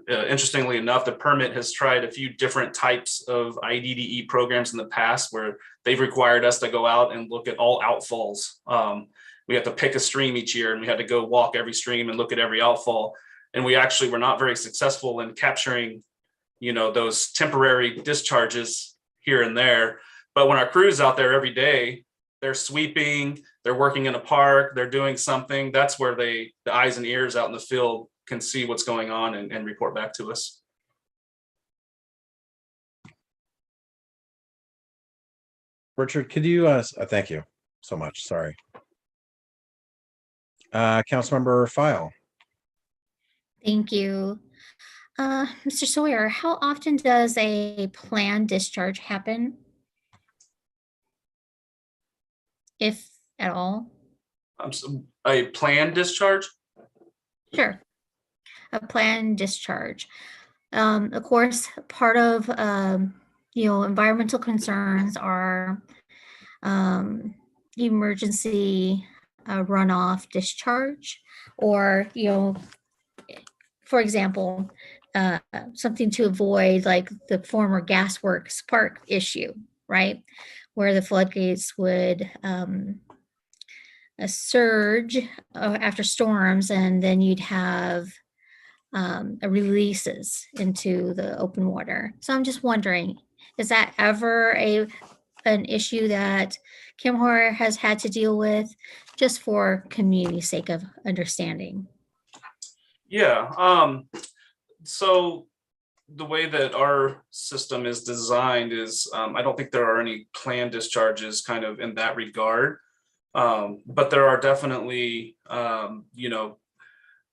Interestingly enough, the permit has tried a few different types of IDDE programs in the past where they've required us to go out and look at all outfalls. We have to pick a stream each year, and we had to go walk every stream and look at every outfall. And we actually were not very successful in capturing, you know, those temporary discharges here and there. But when our crew's out there every day, they're sweeping, they're working in a park, they're doing something, that's where the eyes and ears out in the field can see what's going on and report back to us. Richard, could you, thank you so much, sorry. Councilmember File. Thank you. Mr. Sawyer, how often does a planned discharge happen? If at all? A planned discharge? Sure. A planned discharge. Of course, part of environmental concerns are emergency runoff discharge, or for example, something to avoid like the former Gasworks Park issue, right? Where the floodgates would surge after storms, and then you'd have releases into the open water. So I'm just wondering, is that ever an issue that Kenmore has had to deal with, just for community's sake of understanding? Yeah, so the way that our system is designed is I don't think there are any planned discharges kind of in that regard, but there are definitely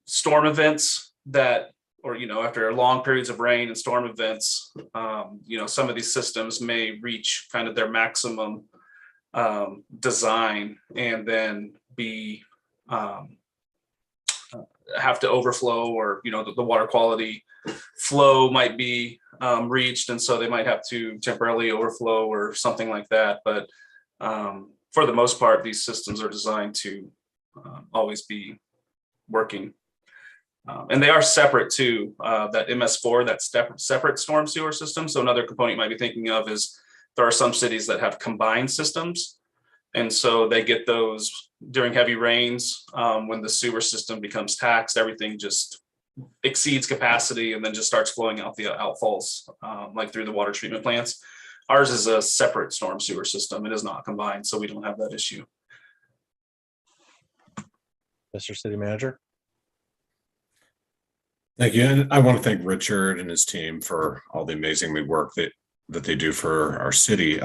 storm events that, or after long periods of rain and storm events, some of these systems may reach kind of their maximum design and then be have to overflow, or the water quality flow might be reached, and so they might have to temporarily overflow or something like that. But for the most part, these systems are designed to always be working. And they are separate too. That MS4, that separate storm sewer system. So another component you might be thinking of is there are some cities that have combined systems. And so they get those during heavy rains. When the sewer system becomes taxed, everything just exceeds capacity and then just starts flowing out the outfalls, like through the water treatment plants. Ours is a separate storm sewer system. It is not combined, so we don't have that issue. Mr. City Manager. Thank you. And I want to thank Richard and his team for all the amazing work that they do for our city.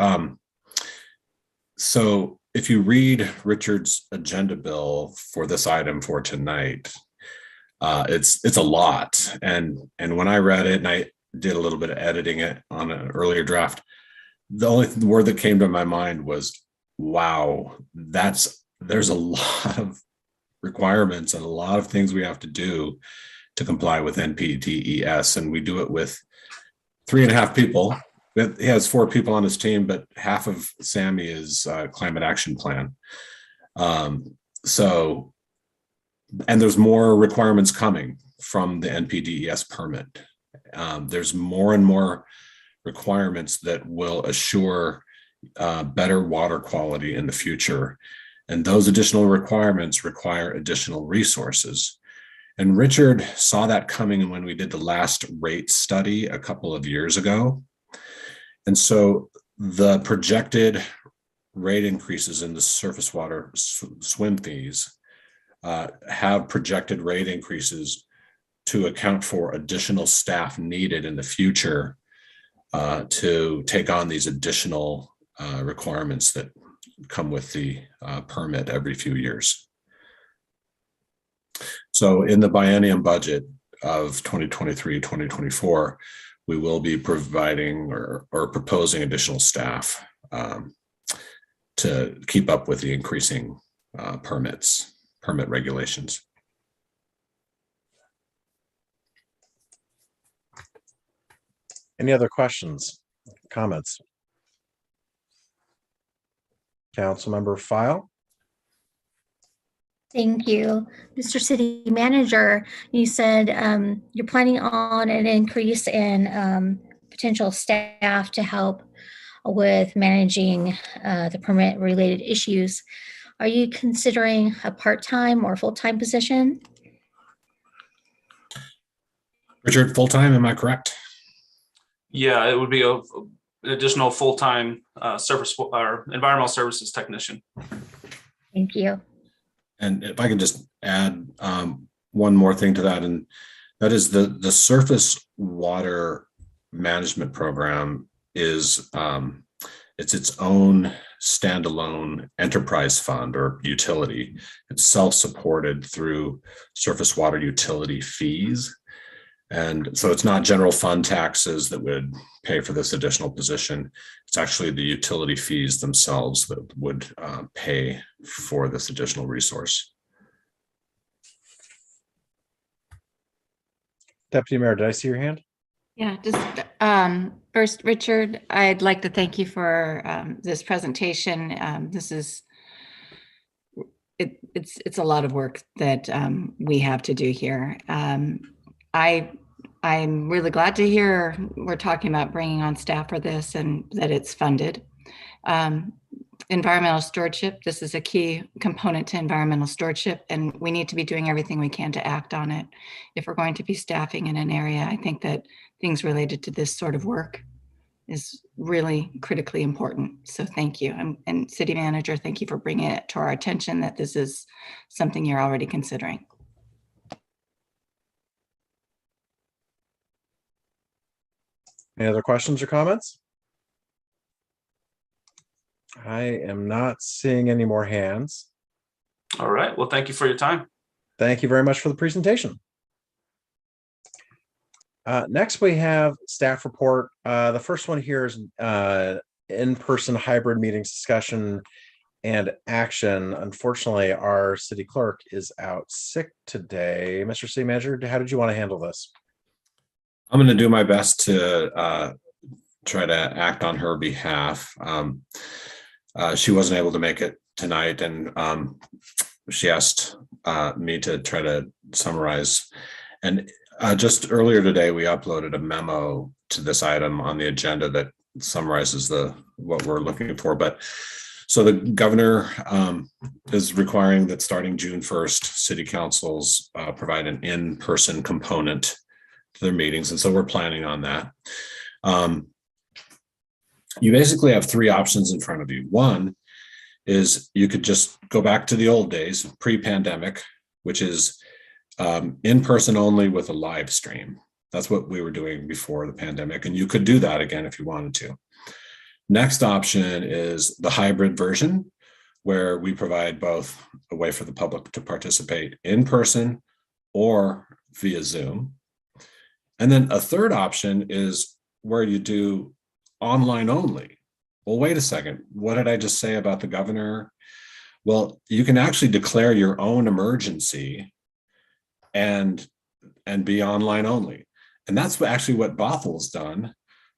So if you read Richard's agenda bill for this item for tonight, it's a lot. And when I read it, and I did a little bit of editing it on an earlier draft, the only word that came to my mind was, wow, there's a lot of requirements and a lot of things we have to do to comply with NPDES. And we do it with 3.5 people. He has 4 people on his team, but half of Sammy is climate action plan. So, and there's more requirements coming from the NPDES permit. There's more and more requirements that will assure better water quality in the future. And those additional requirements require additional resources. And Richard saw that coming when we did the last rate study a couple of years ago. And so the projected rate increases in the surface water swim fees have projected rate increases to account for additional staff needed in the future to take on these additional requirements that come with the permit every few years. So in the biennium budget of 2023-2024, we will be providing or proposing additional staff to keep up with the increasing permit regulations. Any other questions, comments? Councilmember File. Thank you. Mr. City Manager, you said you're planning on an increase in potential staff to help with managing the permit related issues. Are you considering a part-time or full-time position? Richard, full-time, am I correct? Yeah, it would be an additional full-time service or environmental services technician. Thank you. And if I can just add one more thing to that, and that is the surface water management program is it's its own standalone enterprise fund or utility. It's self-supported through surface water utility fees. And so it's not general fund taxes that would pay for this additional position. It's actually the utility fees themselves that would pay for this additional resource. Deputy Mayor, did I see your hand? Yeah, just first, Richard, I'd like to thank you for this presentation. This is it's a lot of work that we have to do here. I'm really glad to hear we're talking about bringing on staff for this and that it's funded. Environmental stewardship, this is a key component to environmental stewardship, and we need to be doing everything we can to act on it. If we're going to be staffing in an area, I think that things related to this sort of work is really critically important. So thank you. And City Manager, thank you for bringing it to our attention that this is something you're already considering. Any other questions or comments? I am not seeing any more hands. All right. Well, thank you for your time. Thank you very much for the presentation. Next, we have staff report. The first one here is in-person hybrid meetings discussion and action. Unfortunately, our city clerk is out sick today. Mr. City Manager, how did you want to handle this? I'm going to do my best to try to act on her behalf. She wasn't able to make it tonight, and she asked me to try to summarize. And just earlier today, we uploaded a memo to this item on the agenda that summarizes what we're looking for. But so the governor is requiring that starting June 1st, city councils provide an in-person component to their meetings. And so we're planning on that. You basically have three options in front of you. One is you could just go back to the old days, pre-pandemic, which is in person only with a live stream. That's what we were doing before the pandemic. And you could do that again if you wanted to. Next option is the hybrid version, where we provide both a way for the public to participate in person or via Zoom. And then a third option is where you do online only. Well, wait a second. What did I just say about the governor? Well, you can actually declare your own emergency and be online only. And that's actually what Bothel's done.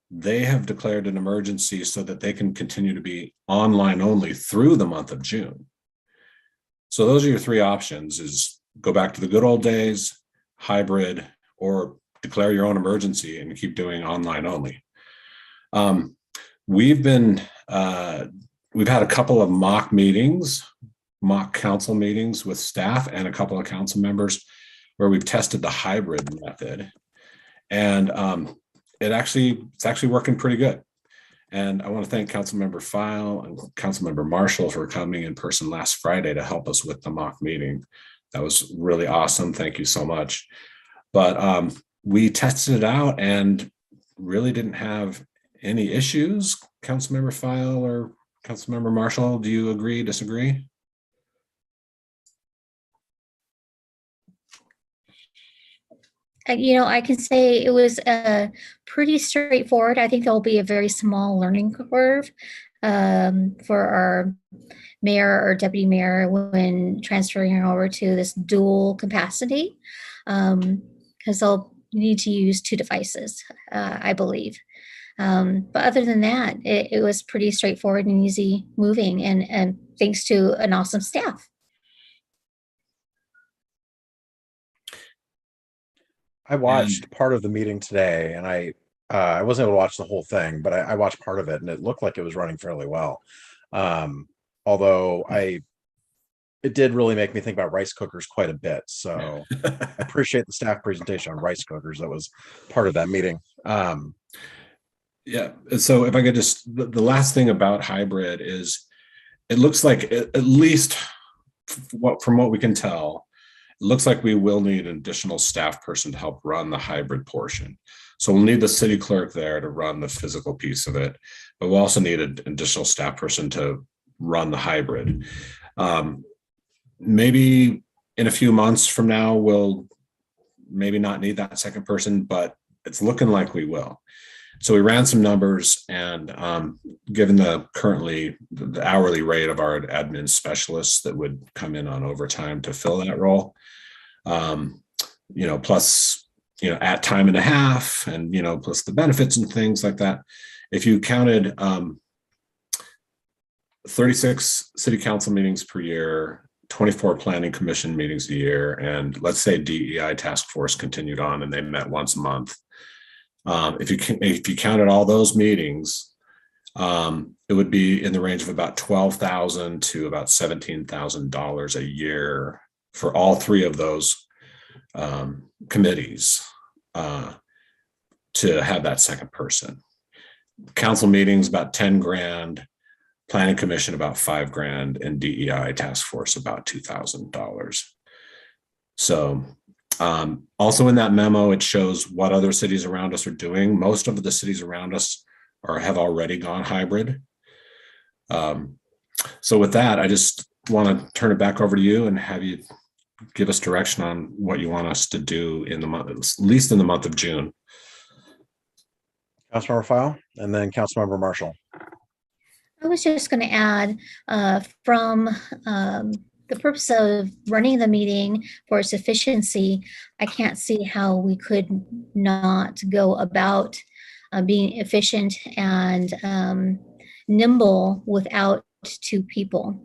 They have declared an emergency so that they can continue to be online only through the month of June. So those are your three options: is go back to the good old days, hybrid, or declare your own emergency and keep doing online only. We've had a couple of mock council meetings with staff and a couple of council members where we've tested the hybrid method, and it's actually working pretty good. And I want to thank Councilmember File and Councilmember Marshall for coming in person last Friday to help us with the mock meeting. That was really awesome. Thank you so much. But we tested it out and really didn't have any issues. Councilmember File or Councilmember Marshall, do you agree, disagree? I can say it was pretty straightforward. I think there'll be a very small learning curve for our mayor or deputy mayor when transferring over to this dual capacity, because they'll need to use two devices, I believe. But other than that, it was pretty straightforward and easy moving, and thanks to an awesome staff. I watched part of the meeting today, and I wasn't able to watch the whole thing, but I watched part of it, and it looked like it was running fairly well. Although it did really make me think about rice cookers quite a bit. So I appreciate the staff presentation on rice cookers. That was part of that meeting. Yeah. So if I could just, the last thing about hybrid is it looks like, at least from what we can tell, it looks like we will need an additional staff person to help run the hybrid portion. So we'll need the city clerk there to run the physical piece of it, but we'll also need an additional staff person to run the hybrid. Maybe in a few months from now, we'll maybe not need that second person, but it's looking like we will. So we ran some numbers, and given the currently the hourly rate of our admin specialists that would come in on overtime to fill that role, plus, at time and a half, and, plus the benefits and things like that. If you counted 36 city council meetings per year, 24 planning commission meetings a year, and let's say DEI task force continued on and they met once a month. If you counted all those meetings, it would be in the range of about $12,000 to about $17,000 a year for all three of those committees to have that second person. Council meetings about 10 grand, planning commission about $5 grand, and DEI task force about $2,000. So also in that memo, it shows what other cities around us are doing. Most of the cities around us have already gone hybrid. So with that, I just want to turn it back over to you and have you give us direction on what you want us to do in the month, at least in the month of June. Councilmember File, and then Councilmember Marshall. I was just going to add, from the purpose of running the meeting for its efficiency, I can't see how we could not go about being efficient and nimble without two people,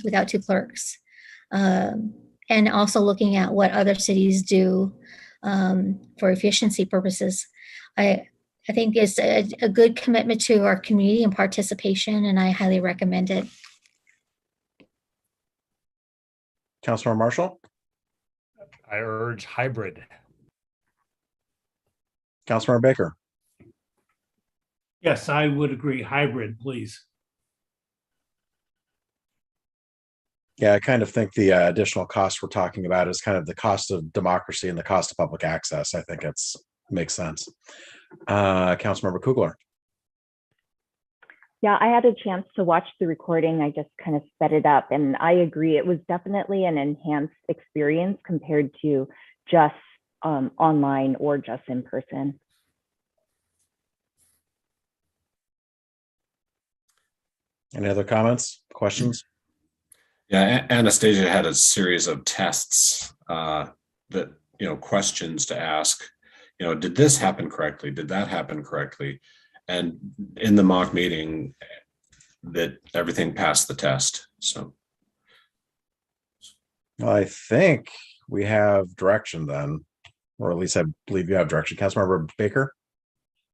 without two clerks. And also looking at what other cities do for efficiency purposes. I think it's a good commitment to our community and participation, and I highly recommend it. Councilmember Marshall, I urge hybrid. Councilmember Baker. Yes, I would agree. Hybrid, please. Yeah, I kind of think the additional cost we're talking about is kind of the cost of democracy and the cost of public access. I think makes sense. Councilmember Kugler. Yeah, I had a chance to watch the recording. I just kind of sped it up, and I agree. It was definitely an enhanced experience compared to just online or just in person. Any other comments, questions? Yeah, Anastasia had a series of tests that, questions to ask. Did this happen correctly? Did that happen correctly? And in the mock meeting, that everything passed the test. So I think we have direction then, or at least I believe you have direction. Councilmember Baker?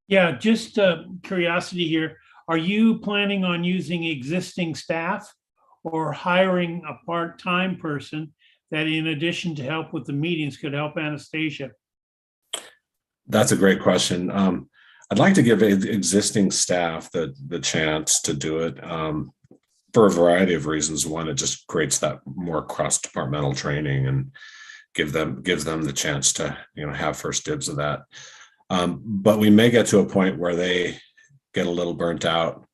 Yeah, just curiosity here. Are you planning on using existing staff or hiring a part-time person that, in addition to help with the meetings, could help Anastasia? that's a great question. I'd like to give existing staff the chance to do it for a variety of reasons. One, it just creates that more cross-departmental training and gives them the chance to have first dibs of that. But we may get to a point where they get a little burnt out,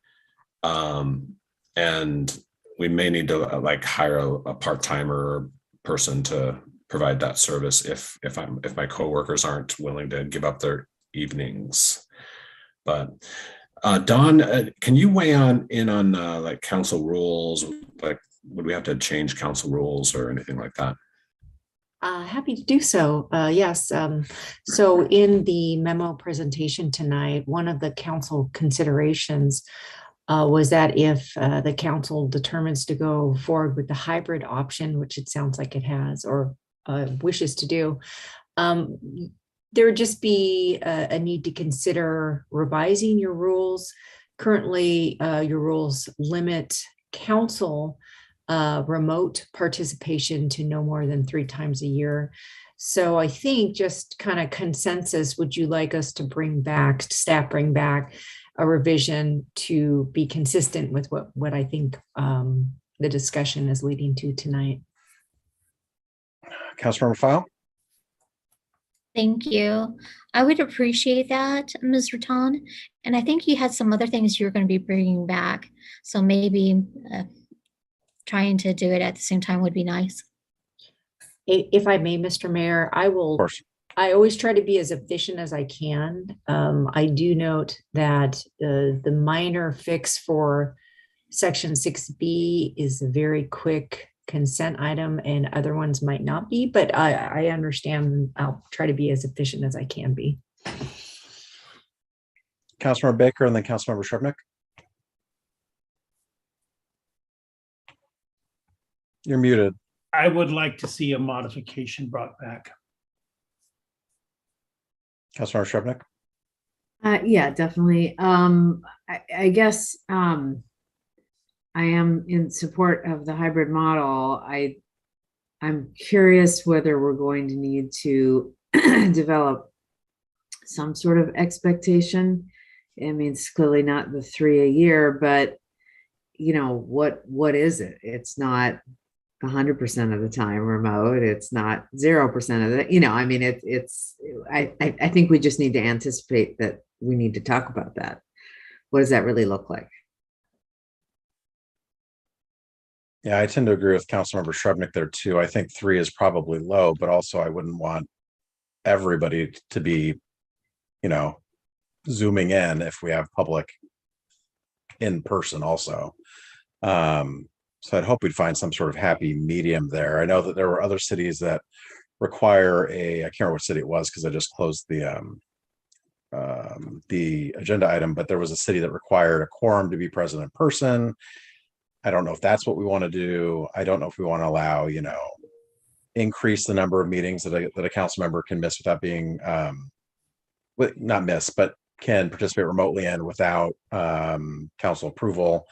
and we may need to hire a part-timer person to provide that service if my coworkers aren't willing to give up their evenings. But Don, can you weigh in on council rules? Would we have to change council rules or anything like that? Happy to do so. Yes. So in the memo presentation tonight, one of the council considerations was that if the council determines to go forward with the hybrid option, which it sounds like it has or wishes to do, there would just be a need to consider revising your rules. Currently, your rules limit council remote participation to no more than 3 times a year. So I think just kind of consensus, would you like us to bring back a revision to be consistent with what I think the discussion is leading to tonight? Councilmember File? Thank you. I would appreciate that, Ms. Raton. And I think you had some other things you're going to be bringing back. So maybe trying to do it at the same time would be nice. If I may, Mr. Mayor, I will. Of course. I always try to be as efficient as I can. I do note that the minor fix for Section 6B is a very quick consent item and other ones might not be, but I understand. I'll try to be as efficient as I can be. Councilmember Baker and then Councilmember Shrubnik. You're muted. I would like to see a modification brought back. Councilmember Shrubnik. Yeah, definitely. I guess I am in support of the hybrid model. I'm curious whether we're going to need to develop some sort of expectation. I mean, it's clearly not the 3 a year, but what is it? It's not 100% of the time remote. It's not 0% of the, I mean, I think we just need to anticipate that we need to talk about that. What does that really look like? Yeah, I tend to agree with Councilmember Shrubnik there too. I think 3 is probably low, but also I wouldn't want everybody to be, zooming in if we have public in person also. So I'd hope we'd find some sort of happy medium there. I know that there were other cities that require I can't remember what city it was because I just closed the agenda item, but there was a city that required a quorum to be present in person. I don't know if that's what we want to do. I don't know if we want to allow, increase the number of meetings that a council member can miss without being, not miss, but can participate remotely in without council approval.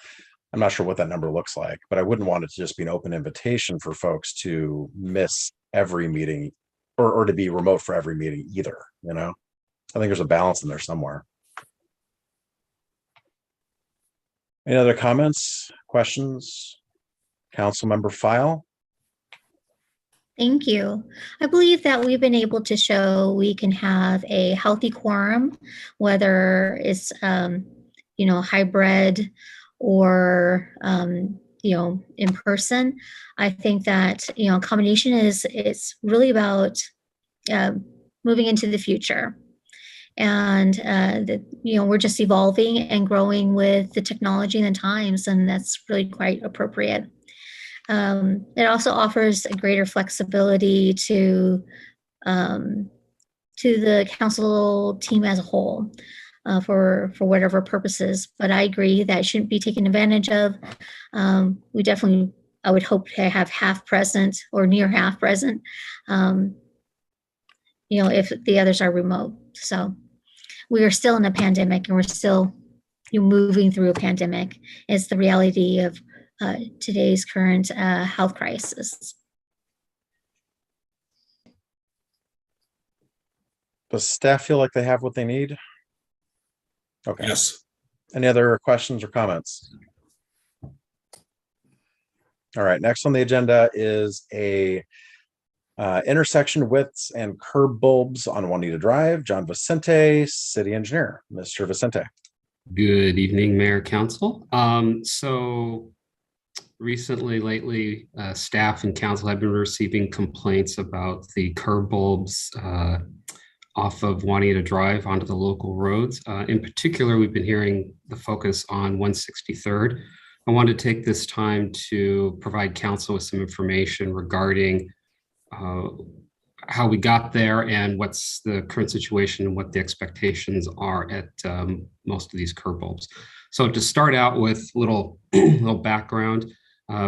I'm not sure what that number looks like, but I wouldn't want it to just be an open invitation for folks to miss every meeting or to be remote for every meeting either, I think there's a balance in there somewhere. Any other comments, questions? Councilmember File? Thank you. I believe that we've been able to show we can have a healthy quorum, whether it's, hybrid or, in person. I think that, combination it's really about moving into the future. And, we're just evolving and growing with the technology and the times, and that's really quite appropriate. It also offers a greater flexibility to the council team as a whole for whatever purposes. But I agree that it shouldn't be taken advantage of. We definitely, I would hope to have half present or near half present, if the others are remote. So we are still in a pandemic and we're still moving through a pandemic. It's the reality of today's current health crisis. Does staff feel like they have what they need? Okay. Yes. Any other questions or comments? All right, next on the agenda is a intersection widths and curb bulbs on Juanita Drive. John Vicente, city engineer. Mr. Vicente. Good evening, Mayor, Council. So lately, staff and council have been receiving complaints about the curb bulbs off of Juanita Drive onto the local roads. In particular, we've been hearing the focus on 163rd. I wanted to take this time to provide council with some information regarding how we got there and what's the current situation and what the expectations are at most of these curb bulbs. So to start out with little background,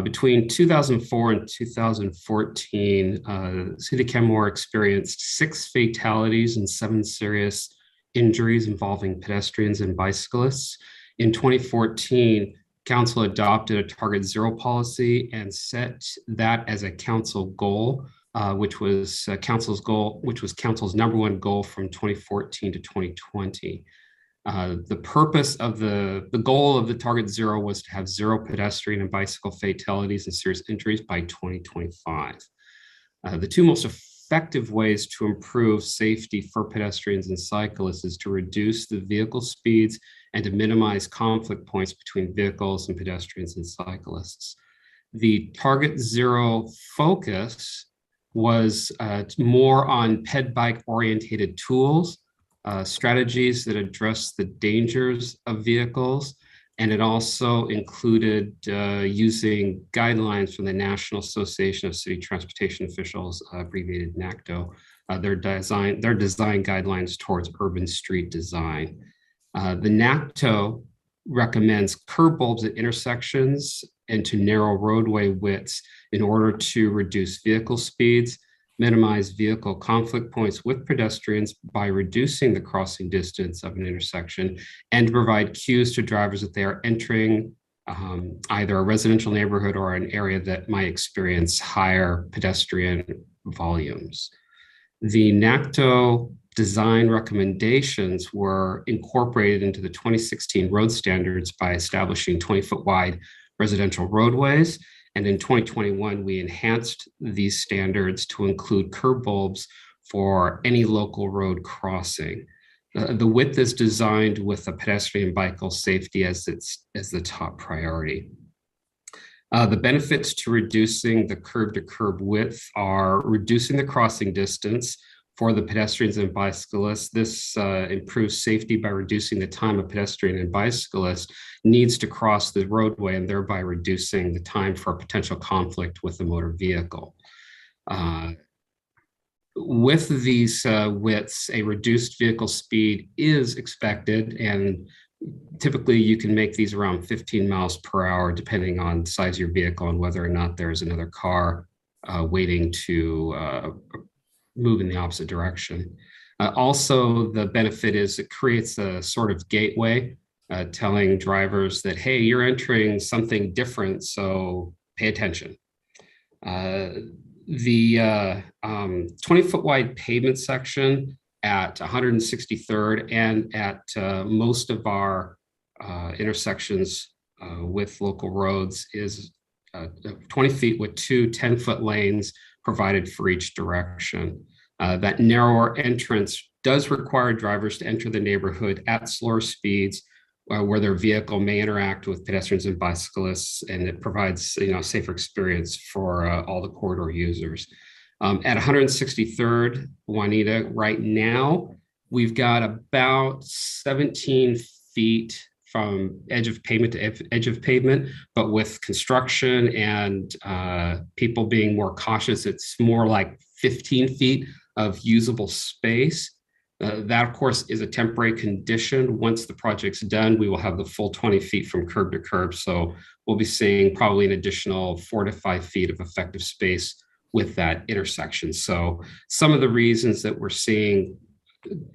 between 2004 and 2014, City of Kenmore experienced 6 fatalities and 7 serious injuries involving pedestrians and bicyclists. In 2014, Council adopted a Target Zero policy and set that as a council goal, which was council's #1 goal from 2014 to 2020. The purpose of the goal of the Target Zero was to have 0 pedestrian and bicycle fatalities and serious injuries by 2025. The 2 most effective ways to improve safety for pedestrians and cyclists is to reduce the vehicle speeds and to minimize conflict points between vehicles and pedestrians and cyclists. The Target Zero focus was more on ped bike orientated tools, strategies that address the dangers of vehicles, and it also included using guidelines from the National Association of City Transportation Officials, abbreviated NACTO, their design guidelines towards urban street design. The NACTO recommends curb bulbs at intersections and to narrow roadway widths in order to reduce vehicle speeds, minimize vehicle conflict points with pedestrians by reducing the crossing distance of an intersection, and to provide cues to drivers that they are entering either a residential neighborhood or an area that might experience higher pedestrian volumes. The NACTO design recommendations were incorporated into the 2016 road standards by establishing 20-foot wide residential roadways. And in 2021, we enhanced these standards to include curb bulbs for any local road crossing. The width is designed with a pedestrian and bicycle safety as the top priority. The benefits to reducing the curb to curb width are reducing the crossing distance for the pedestrians and bicyclists. This improves safety by reducing the time a pedestrian and bicyclist needs to cross the roadway and thereby reducing the time for a potential conflict with the motor vehicle. With these widths, a reduced vehicle speed is expected, and typically you can make these around 15 miles per hour, depending on the size of your vehicle and whether or not there's another car waiting to move in the opposite direction. Also, the benefit is it creates a sort of gateway telling drivers that, hey, you're entering something different, so pay attention. The 20-foot wide pavement section at 163rd and at most of our intersections with local roads is 20 feet with two 10-foot lanes provided for each direction. That narrower entrance does require drivers to enter the neighborhood at slower speeds where their vehicle may interact with pedestrians and bicyclists, and it provides a safer experience for all the corridor users. At 163rd Juanita, right now, we've got about 17 feet from edge of pavement to edge of pavement, but with construction and people being more cautious, it's more like 15 feet of usable space. That, of course, is a temporary condition. Once the project's done, we will have the full 20 feet from curb to curb. So we'll be seeing probably an additional 4 to 5 feet of effective space with that intersection. So some of the reasons that we're seeing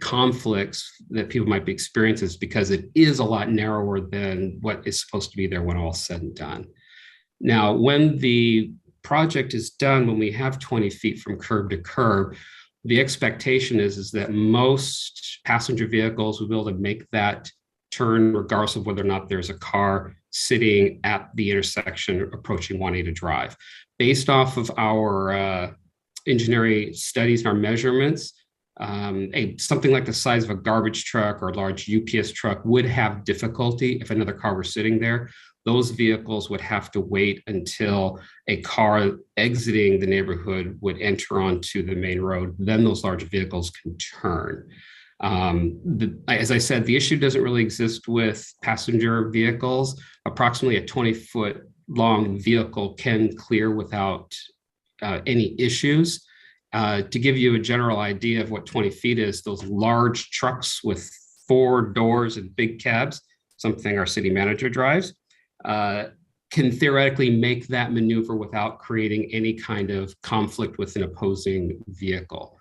conflicts that people might be experiencing is because it is a lot narrower than what is supposed to be there when all said and done. Now, when the project is done, when we have 20 feet from curb to curb, the expectation is that most passenger vehicles will be able to make that turn regardless of whether or not there's a car sitting at the intersection approaching Juanita Drive. Based off of our engineering studies and our measurements, something like the size of a garbage truck or a large UPS truck would have difficulty if another car were sitting there. Those vehicles would have to wait until a car exiting the neighborhood would enter onto the main road. Then those large vehicles can turn. As I said, the issue doesn't really exist with passenger vehicles. Approximately a 20-foot long vehicle can clear without any issues. To give you a general idea of what 20 feet is, those large trucks with 4 doors and big cabs, something our city manager drives, can theoretically make that maneuver without creating any kind of conflict with an opposing vehicle.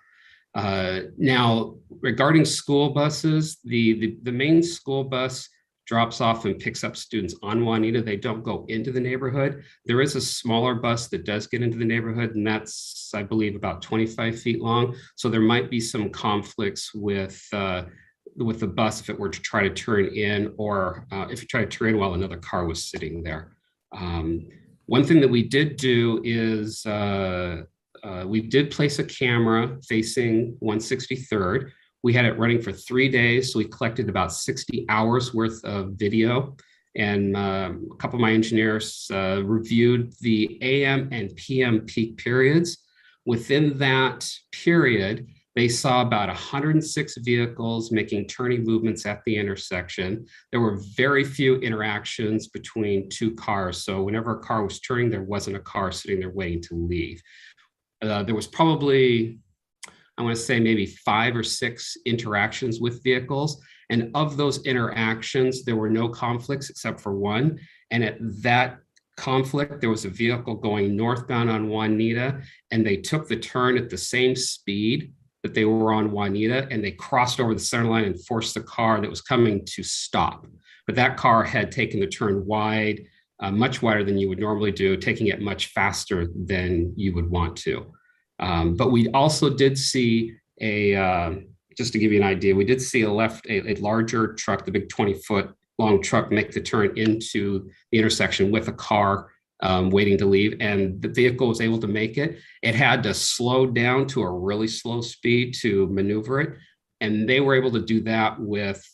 Now, regarding school buses, the main school bus drops off and picks up students on Juanita. They don't go into the neighborhood. There is a smaller bus that does get into the neighborhood, and that's, I believe, about 25 feet long. So there might be some conflicts with the bus if it were to try to turn in, or if you try to turn in while another car was sitting there. One thing that we did do is we did place a camera facing 163rd. We had it running for 3 days, so we collected about 60 hours worth of video. And a couple of my engineers reviewed the AM and PM peak periods. Within that period, they saw about 106 vehicles making turning movements at the intersection. There were very few interactions between 2 cars. So whenever a car was turning, there wasn't a car sitting there waiting to leave. There was probably, I want to say, maybe 5 or 6 interactions with vehicles. And of those interactions, there were no conflicts except for one. And at that conflict, there was a vehicle going northbound on Juanita, and they took the turn at the same speed that they were on Juanita, and they crossed over the center line and forced the car that was coming to stop. But that car had taken the turn wide, much wider than you would normally do, taking it much faster than you would want to. But we also did see just to give you an idea, we did see a larger truck, the big 20-foot long truck, make the turn into the intersection with a car waiting to leave, and the vehicle was able to make it. It had to slow down to a really slow speed to maneuver it, and they were able to do that with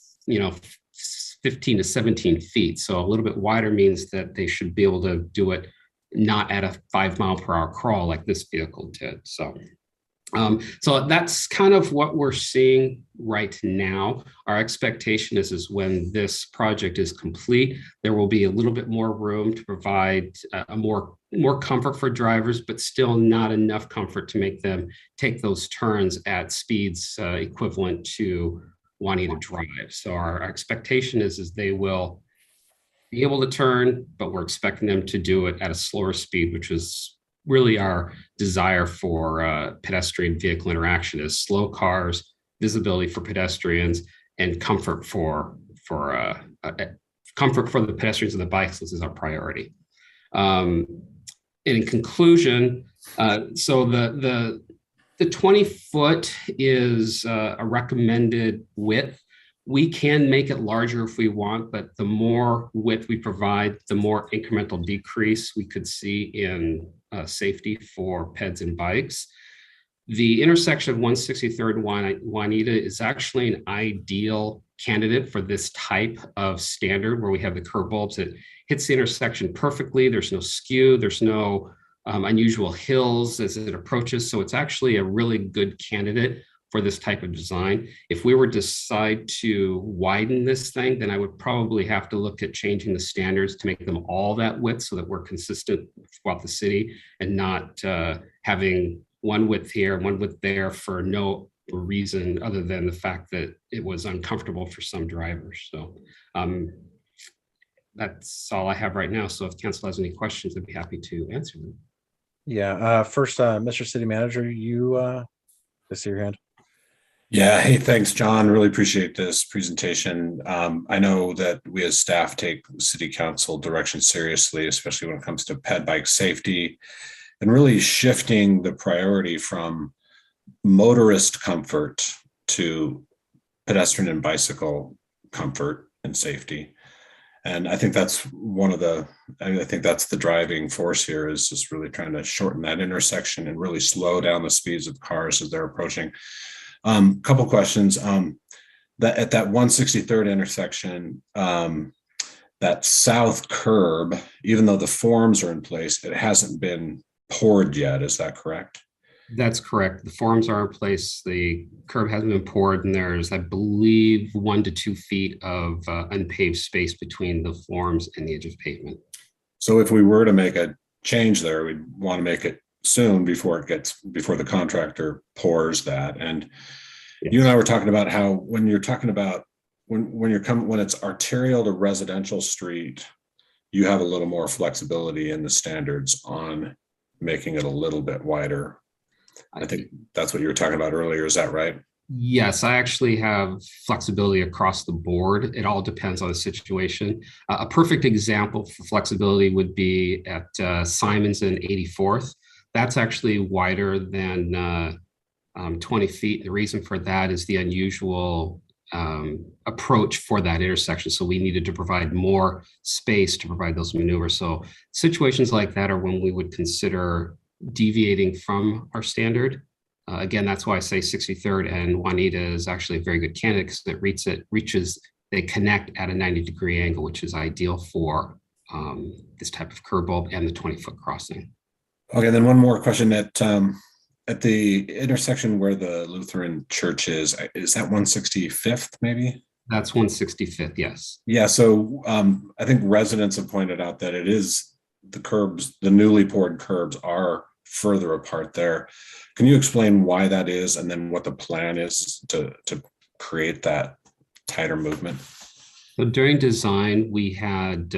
15 to 17 feet. So a little bit wider means that they should be able to do it not at a 5 mile per hour crawl like this vehicle did. So So that's kind of what we're seeing right now. Our expectation is when this project is complete, there will be a little bit more room to provide a more comfort for drivers, but still not enough comfort to make them take those turns at speeds equivalent to Juanita Drive. So our expectation is they will be able to turn, but we're expecting them to do it at a slower speed, which is really our desire for pedestrian vehicle interaction, is slow cars, visibility for pedestrians, and comfort for the pedestrians and the bikes. This is our priority. In conclusion, so the 20-foot is a recommended width. We can make it larger if we want, but the more width we provide, the more incremental decrease we could see in safety for peds and bikes. The intersection of 163rd and Juanita is actually an ideal candidate for this type of standard, where we have the curb bulbs that hits the intersection perfectly. There's no skew, there's no unusual hills as it approaches. So it's actually a really good candidate for this type of design. If we were to decide to widen this thing, then I would probably have to look at changing the standards to make them all that width so that we're consistent throughout the city, and not having one width here, one width there for no reason other than the fact that it was uncomfortable for some drivers. So that's all I have right now. So if council has any questions, I'd be happy to answer them. Yeah, first, Mr. City Manager, I see your hand. Yeah. Hey, thanks, John. Really appreciate this presentation. I know that we as staff take city council direction seriously, especially when it comes to ped bike safety, and really shifting the priority from motorist comfort to pedestrian and bicycle comfort and safety. And I think that's I think that's the driving force here, is just really trying to shorten that intersection and really slow down the speeds of cars as they're approaching. Couple questions. That at that 163rd intersection, that south curb, even though the forms are in place, it hasn't been poured yet. Is that correct? That's correct. The forms are in place. The curb hasn't been poured, and there's, I believe, 1 to 2 feet of unpaved space between the forms and the edge of pavement. So if we were to make a change there, we'd want to make it soon before the contractor pours that. And yes, you and I were talking about how when it's arterial to residential street, you have a little more flexibility in the standards on making it a little bit wider. I think that's what you were talking about earlier. Is that right? Yes, I actually have flexibility across the board. It all depends on the situation. A perfect example for flexibility would be at Simons and 84th. That's actually wider than 20 feet. The reason for that is the unusual approach for that intersection. So we needed to provide more space to provide those maneuvers. So situations like that are when we would consider deviating from our standard. Again, that's why I say 63rd and Juanita is actually a very good candidate, because they connect at a 90-degree angle, which is ideal for this type of curb bulb and the 20-foot crossing. Okay, then one more question. At the intersection where the Lutheran church is that 165th maybe? That's 165th, yes. Yeah, so I think residents have pointed out that it is the newly poured curbs are further apart there. Can you explain why that is, and then what the plan is to create that tighter movement? So during design, we had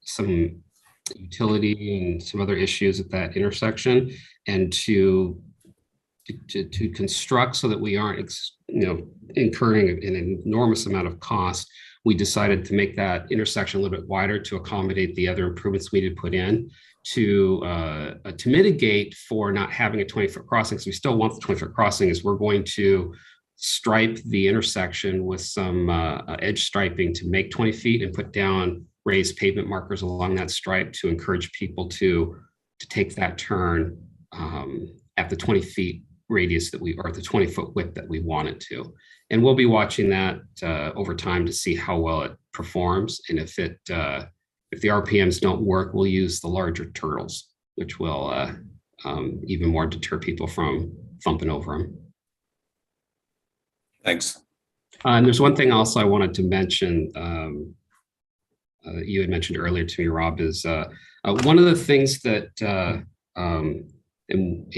some utility and some other issues at that intersection, and to construct so that we aren't incurring an enormous amount of cost, we decided to make that intersection a little bit wider to accommodate the other improvements we need to put in to mitigate for not having a 20-foot crossing. So we still want the 20-foot crossing. Is we're going to stripe the intersection with some edge striping to make 20 feet and put down raised pavement markers along that stripe to encourage people to take that turn at the 20 feet radius or the 20-foot width that we want it to. And we'll be watching that over time to see how well it performs. And if the RPMs don't work, we'll use the larger turtles, which will even more deter people from thumping over them. Thanks. And there's one thing also I wanted to mention. You had mentioned earlier to me, Rob, is one of the things that and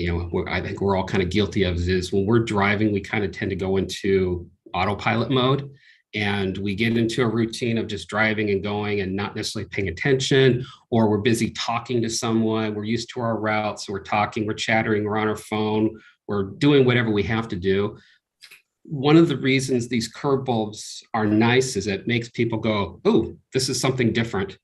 I think we're all kind of guilty of is when we're driving, we kind of tend to go into autopilot mode, and we get into a routine of just driving and going and not necessarily paying attention, or we're busy talking to someone. We're used to our routes, so we're talking, we're chattering, we're on our phone, we're doing whatever we have to do. One of the reasons these curb bulbs are nice is it makes people go, "Oh, this is something different.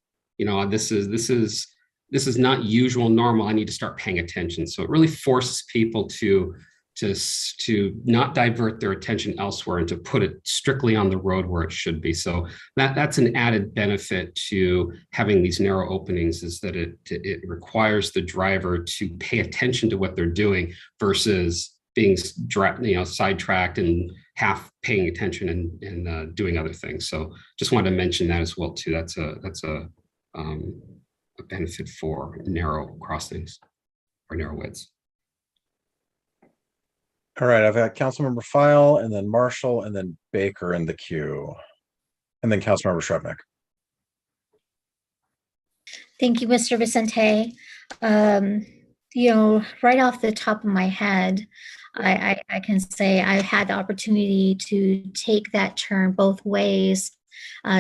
This is not usual, normal. I need to start paying attention." So it really forces people to not divert their attention elsewhere and to put it strictly on the road where it should be. So that's an added benefit to having these narrow openings, is that it requires the driver to pay attention to what they're doing versus being sidetracked and half paying attention and doing other things. So just wanted to mention that as well too. That's a benefit for narrow crossings or narrow widths. All right, I've got Councilmember File, and then Marshall, and then Baker in the queue, and then Councilmember Shrevenick. Thank you, Mr. Vicente. Right off the top of my head, I can say I've had the opportunity to take that turn both ways,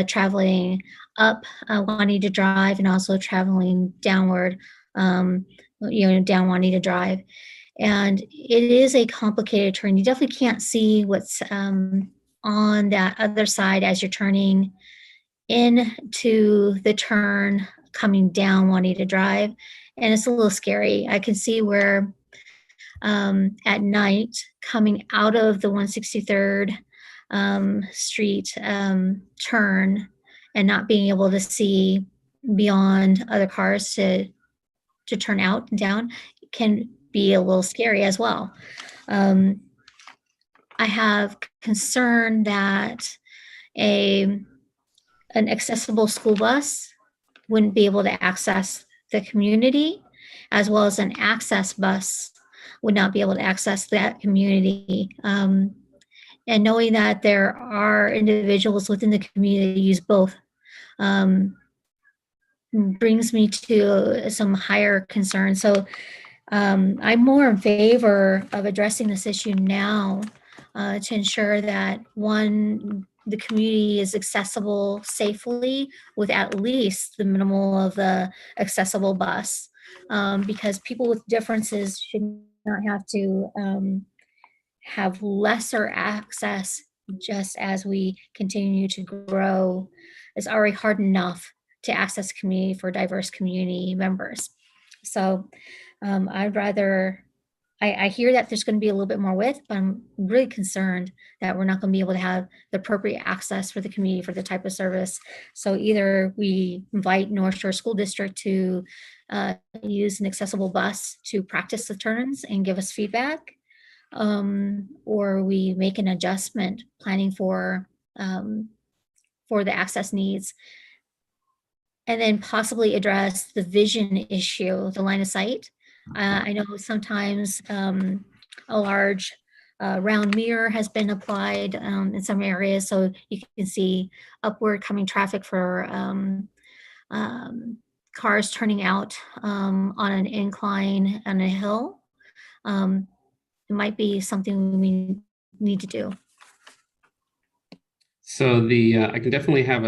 traveling up Juanita Drive and also traveling downward, down Juanita Drive. And it is a complicated turn. You definitely can't see what's on that other side as you're turning into the turn coming down Juanita Drive. And it's a little scary. I can see where at night coming out of the 163rd Street turn and not being able to see beyond other cars to turn out and down can be a little scary as well. I have concern that an accessible school bus wouldn't be able to access the community, as well as an access bus would not be able to access that community. And knowing that there are individuals within the community that use both brings me to some higher concerns. So I'm more in favor of addressing this issue now to ensure that, one, the community is accessible safely with at least the minimal of the accessible bus, because people with differences should not have to have lesser access just as we continue to grow. It's already hard enough to access community for diverse community members. So I'd rather, I hear that there's going to be a little bit more width, but I'm really concerned that we're not going to be able to have the appropriate access for the community for the type of service. So either we invite Northshore School District to use an accessible bus to practice the turns and give us feedback, or we make an adjustment planning for the access needs, and then possibly address the vision issue, the line of sight. I know sometimes a large round mirror has been applied in some areas, so you can see upward coming traffic for cars turning out on an incline on a hill. It might be something we need to do. So I can definitely have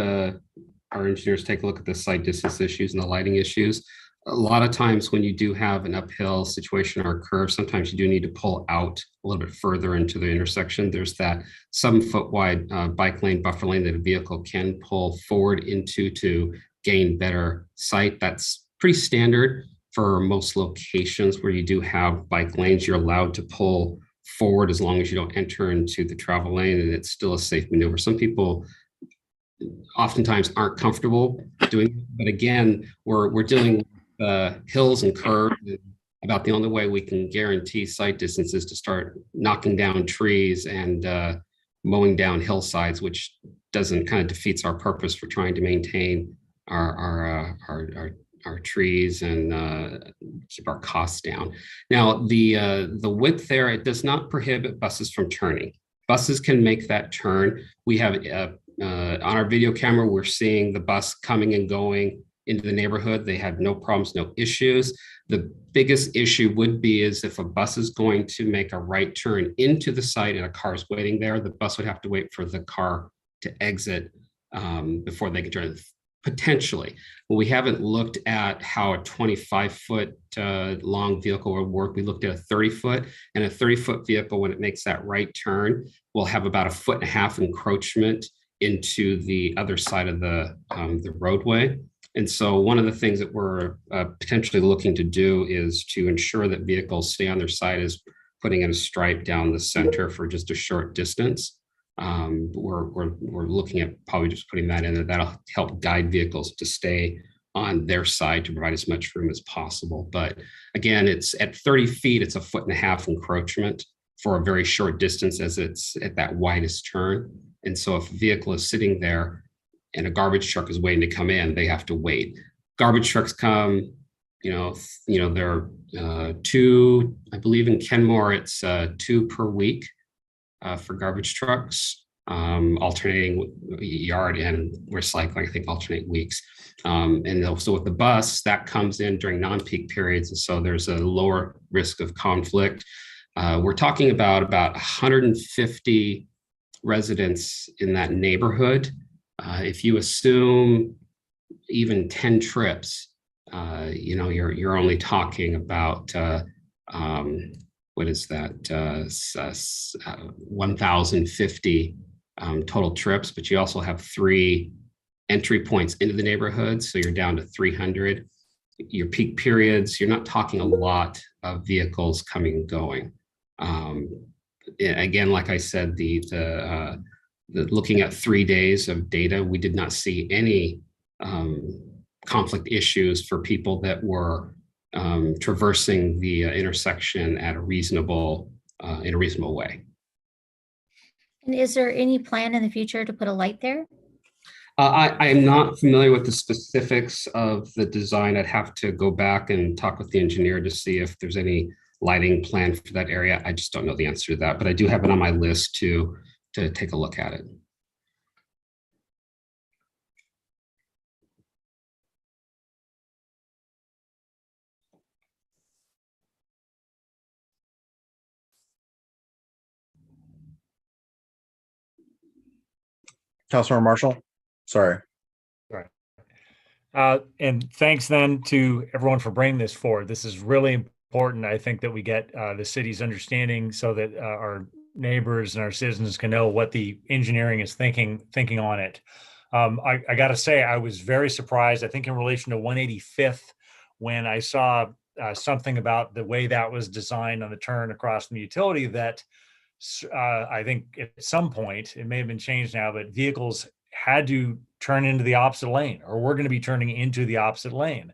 our engineers take a look at the sight distance issues and the lighting issues. A lot of times when you do have an uphill situation or a curve, sometimes you do need to pull out a little bit further into the intersection. There's that 7-foot wide bike lane, buffer lane that a vehicle can pull forward into to gain better sight. That's pretty standard for most locations where you do have bike lanes. You're allowed to pull forward as long as you don't enter into the travel lane, and it's still a safe maneuver. Some people oftentimes aren't comfortable doing it, but again, we're dealing with hills and curves. About the only way we can guarantee sight distance is to start knocking down trees and mowing down hillsides, which doesn't kind of defeats our purpose for trying to maintain our our trees and keep our costs down. Now, the width there, it does not prohibit buses from turning. Buses can make that turn. We have on our video camera, we're seeing the bus coming and going into the neighborhood. They have no problems, no issues. The biggest issue would be is if a bus is going to make a right turn into the site and a car is waiting there, the bus would have to wait for the car to exit before they can turn, potentially. But we haven't looked at how a 25-foot long vehicle would work. We looked at a 30-foot, and a 30-foot vehicle, when it makes that right turn, will have about 1.5 feet encroachment into the other side of the roadway. And so one of the things that we're potentially looking to do is to ensure that vehicles stay on their side is putting in a stripe down the center for just a short distance. We're looking at probably just putting that in there. That'll help guide vehicles to stay on their side to provide as much room as possible. But again, it's at 30 feet, it's 1.5 feet encroachment for a very short distance as it's at that widest turn. And so if a vehicle is sitting there and a garbage truck is waiting to come in, they have to wait. Garbage trucks come, there are 2, I believe in Kenmore, it's 2 per week for garbage trucks, alternating yard and recycling, I think alternate weeks. And so with the bus, that comes in during non-peak periods. And so there's a lower risk of conflict. We're talking about 150 residents in that neighborhood. If you assume even 10 trips, you're only talking about what is that? 1,050 total trips, but you also have 3 entry points into the neighborhood, so you're down to 300. Your peak periods, you're not talking a lot of vehicles coming and going. Again, like I said, the looking at 3 days of data, we did not see any conflict issues for people that were traversing the intersection at a reasonable in a reasonable way. And is there any plan in the future to put a light there? I am not familiar with the specifics of the design. I'd have to go back and talk with the engineer to see if there's any lighting plan for that area. I just don't know the answer to that, but I do have it on my list to take a look at it. Councilmember Marshall, sorry. And thanks then to everyone for bringing this forward. This is really important. I think that we get the city's understanding so that our neighbors and our citizens can know what the engineering is thinking on it. I got to say, I was very surprised, I think in relation to 185th, when I saw something about the way that was designed on the turn across from the utility that I think at some point, it may have been changed now, but vehicles had to turn into the opposite lane, or we're going to be turning into the opposite lane.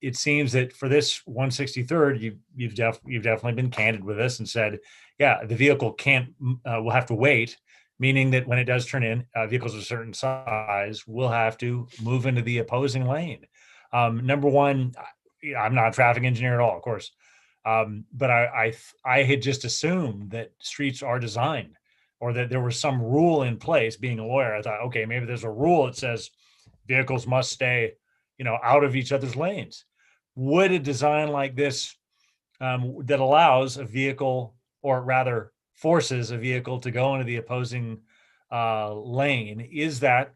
It seems that for this 163rd, you've definitely been candid with us and said, yeah, the vehicle will have to wait, meaning that when it does turn in, vehicles of a certain size will have to move into the opposing lane. Number one, I'm not a traffic engineer at all, of course. But I had just assumed that streets are designed, or that there was some rule in place. Being a lawyer, I thought, okay, maybe there's a rule that says vehicles must stay, out of each other's lanes. Would a design like this that allows a vehicle, or rather forces a vehicle to go into the opposing lane, is that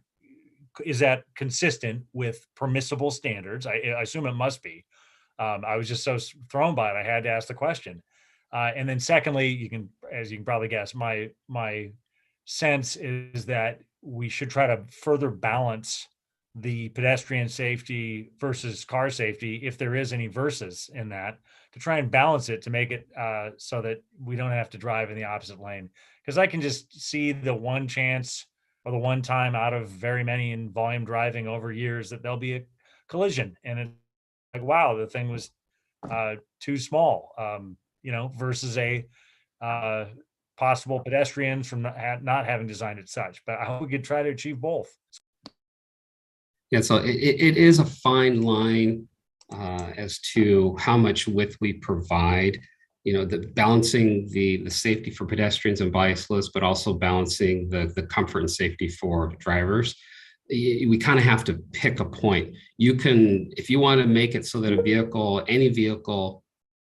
consistent with permissible standards? I assume it must be. I was just so thrown by it, I had to ask the question. And then secondly, as you can probably guess, my sense is that we should try to further balance the pedestrian safety versus car safety, if there is any versus in that, to try and balance it, to make it so that we don't have to drive in the opposite lane. Because I can just see the one chance, or the one time out of very many in volume driving over years, that there'll be a collision, and it's like, wow, the thing was too small, versus a possible pedestrians from not having designed it such. But I hope we could try to achieve both. Yeah, so it is a fine line as to how much width we provide. You know, the balancing the safety for pedestrians and bicyclists, but also balancing the comfort and safety for drivers. We kind of have to pick a point. You can, if you want to make it so that a vehicle, any vehicle,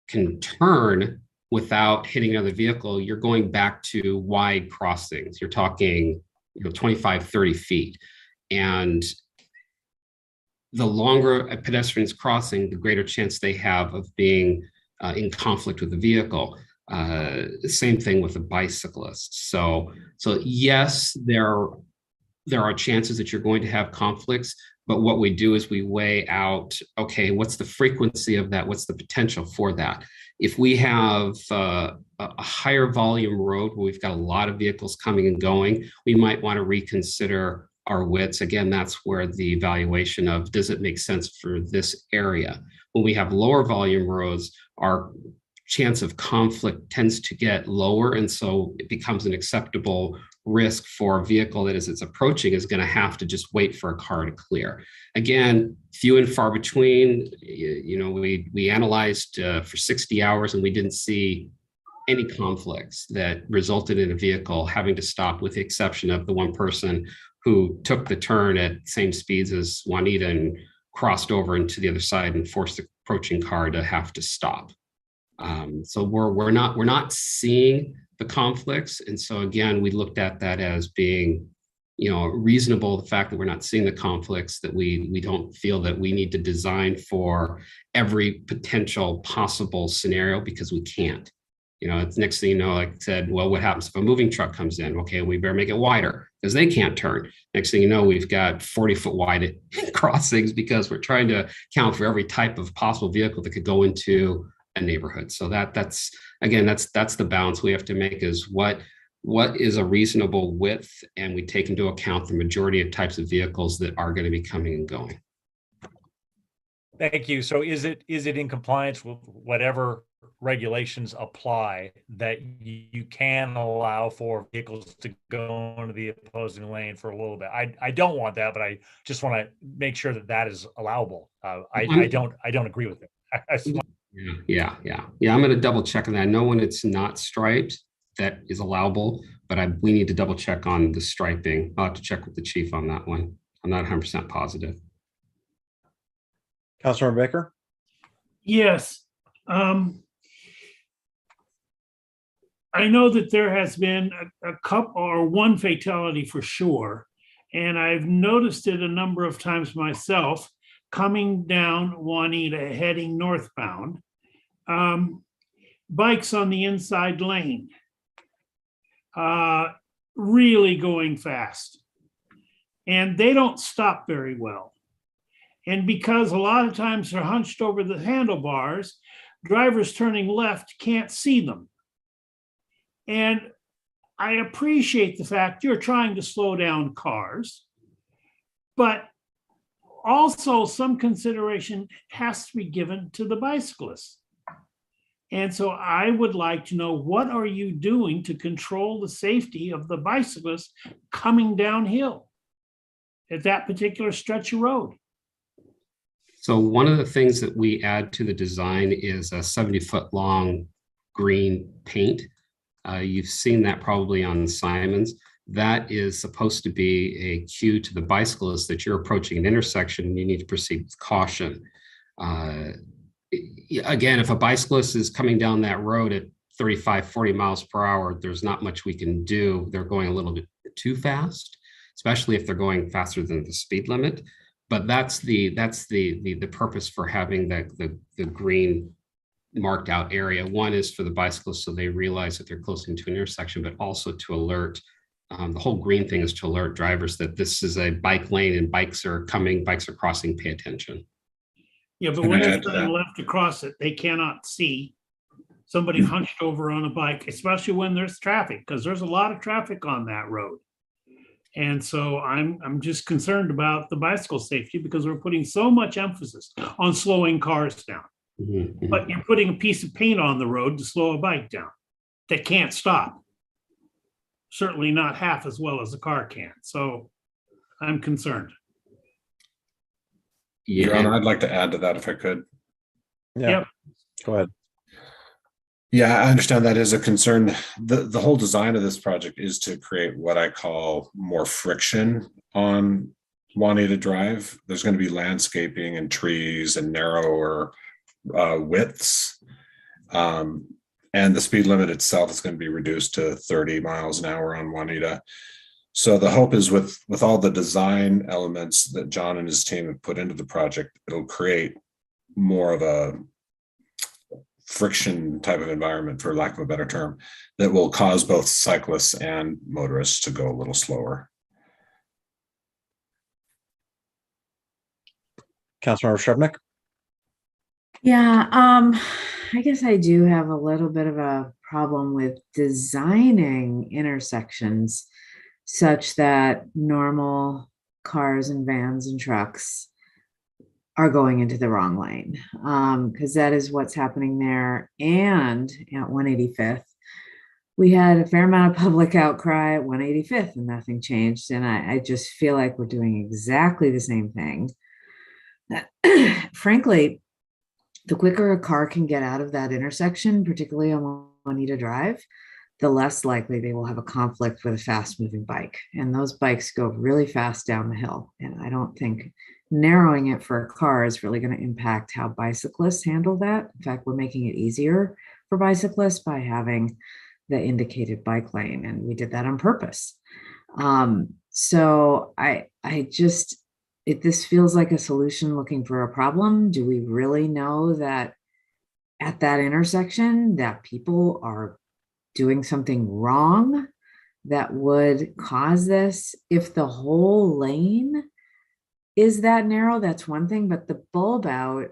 can turn without hitting another vehicle, you're going back to wide crossings. You're talking, 25, 30 feet. And the longer a pedestrian's crossing, the greater chance they have of being in conflict with the vehicle. Same thing with a bicyclist. So yes, there are chances that you're going to have conflicts, but what we do is we weigh out, okay, what's the frequency of that? What's the potential for that? If we have a higher volume road where we've got a lot of vehicles coming and going, we might want to reconsider our widths. Again, that's where the evaluation of, does it make sense for this area? When we have lower volume roads, our chance of conflict tends to get lower, and so it becomes an acceptable risk for a vehicle that, as it's approaching, is going to have to just wait for a car to clear. Again, few and far between. We analyzed for 60 hours and we didn't see any conflicts that resulted in a vehicle having to stop, with the exception of the one person who took the turn at same speeds as Juanita and crossed over into the other side and forced the approaching car to have to stop. So we're not seeing the conflicts, and so again, we looked at that as being, reasonable. The fact that we're not seeing the conflicts, that we don't feel that we need to design for every potential possible scenario, because we can't. It's next thing you know, like I said, well, what happens if a moving truck comes in? Okay, we better make it wider because they can't turn. Next thing you know, we've got 40-foot wide crossings because we're trying to account for every type of possible vehicle that could go into a neighborhood. So that's the balance we have to make, is what is a reasonable width, and we take into account the majority of types of vehicles that are going to be coming and going. Thank you. So is it in compliance with whatever regulations apply that you can allow for vehicles to go into the opposing lane for a little bit? I don't want that, but I just want to make sure that is allowable. I don't agree with it. Yeah. I'm going to double check on that. I know when it's not striped, that is allowable, but we need to double check on the striping. I'll have to check with the chief on that one. I'm not 100% positive. Councilmember Baker? Yes. I know that there has been a couple or one fatality for sure, and I've noticed it a number of times myself coming down Juanita heading northbound. Bikes on the inside lane, really going fast, and they don't stop very well. And because a lot of times they're hunched over the handlebars, drivers turning left can't see them. And I appreciate the fact you're trying to slow down cars, but also some consideration has to be given to the bicyclists. And so I would like to know, what are you doing to control the safety of the bicyclists coming downhill at that particular stretch of road? So one of the things that we add to the design is a 70-foot long green paint. You've seen that probably on Simon's. That is supposed to be a cue to the bicyclist that you're approaching an intersection and you need to proceed with caution. Again, if a bicyclist is coming down that road at 35, 40 miles per hour, there's not much we can do. They're going a little bit too fast, especially if they're going faster than the speed limit. But that's the purpose for having the green marked out area. One is for the bicyclists so they realize that they're close into an intersection, but also to alert. The whole green thing is to alert drivers that this is a bike lane and bikes are coming, bikes are crossing, pay attention. Yeah, but when they're turning left across it, they cannot see somebody hunched over on a bike, especially when there's traffic, because there's a lot of traffic on that road. And so I'm just concerned about the bicycle safety because we're putting so much emphasis on slowing cars down. Mm-hmm. But you're putting a piece of paint on the road to slow a bike down that can't stop. Certainly not half as well as a car can. So I'm concerned. Your Honor, I'd like to add to that if I could. Yeah, Yep. go ahead. Yeah, I understand that is a concern. The whole design of this project is to create what I call more friction on Juanita Drive. There's going to be landscaping and trees and narrower widths. And the speed limit itself is going to be reduced to 30 miles an hour on Juanita. So the hope is with all the design elements that John and his team have put into the project, it'll create more of a friction type of environment, for lack of a better term, that will cause both cyclists and motorists to go a little slower. Councilmember Shrubnik? Yeah, I guess I do have a little bit of a problem with designing intersections such that normal cars and vans and trucks are going into the wrong lane, because that is what's happening there. And at 185th, we had a fair amount of public outcry at 185th and nothing changed. And I just feel like we're doing exactly the same thing. Frankly, the quicker a car can get out of that intersection, particularly on Juanita Drive, the less likely they will have a conflict with a fast moving bike. And those bikes go really fast down the hill. And I don't think narrowing it for a car is really going to impact how bicyclists handle that. In fact, we're making it easier for bicyclists by having the indicated bike lane. And we did that on purpose. So this feels like a solution looking for a problem. Do we really know that at that intersection that people are doing something wrong that would cause this? If the whole lane is that narrow, that's one thing, but the bulb out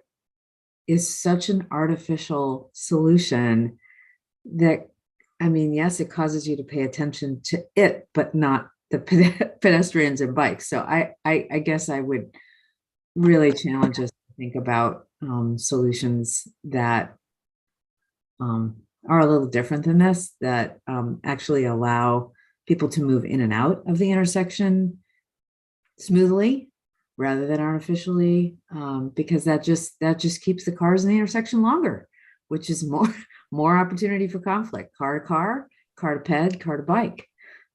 is such an artificial solution that, I mean, yes, it causes you to pay attention to it, but not the pedestrians and bikes. So I guess I would really challenge us to think about solutions that are a little different than this, that actually allow people to move in and out of the intersection smoothly rather than artificially, because that just keeps the cars in the intersection longer, which is more opportunity for conflict, car to car, car to ped, car to bike.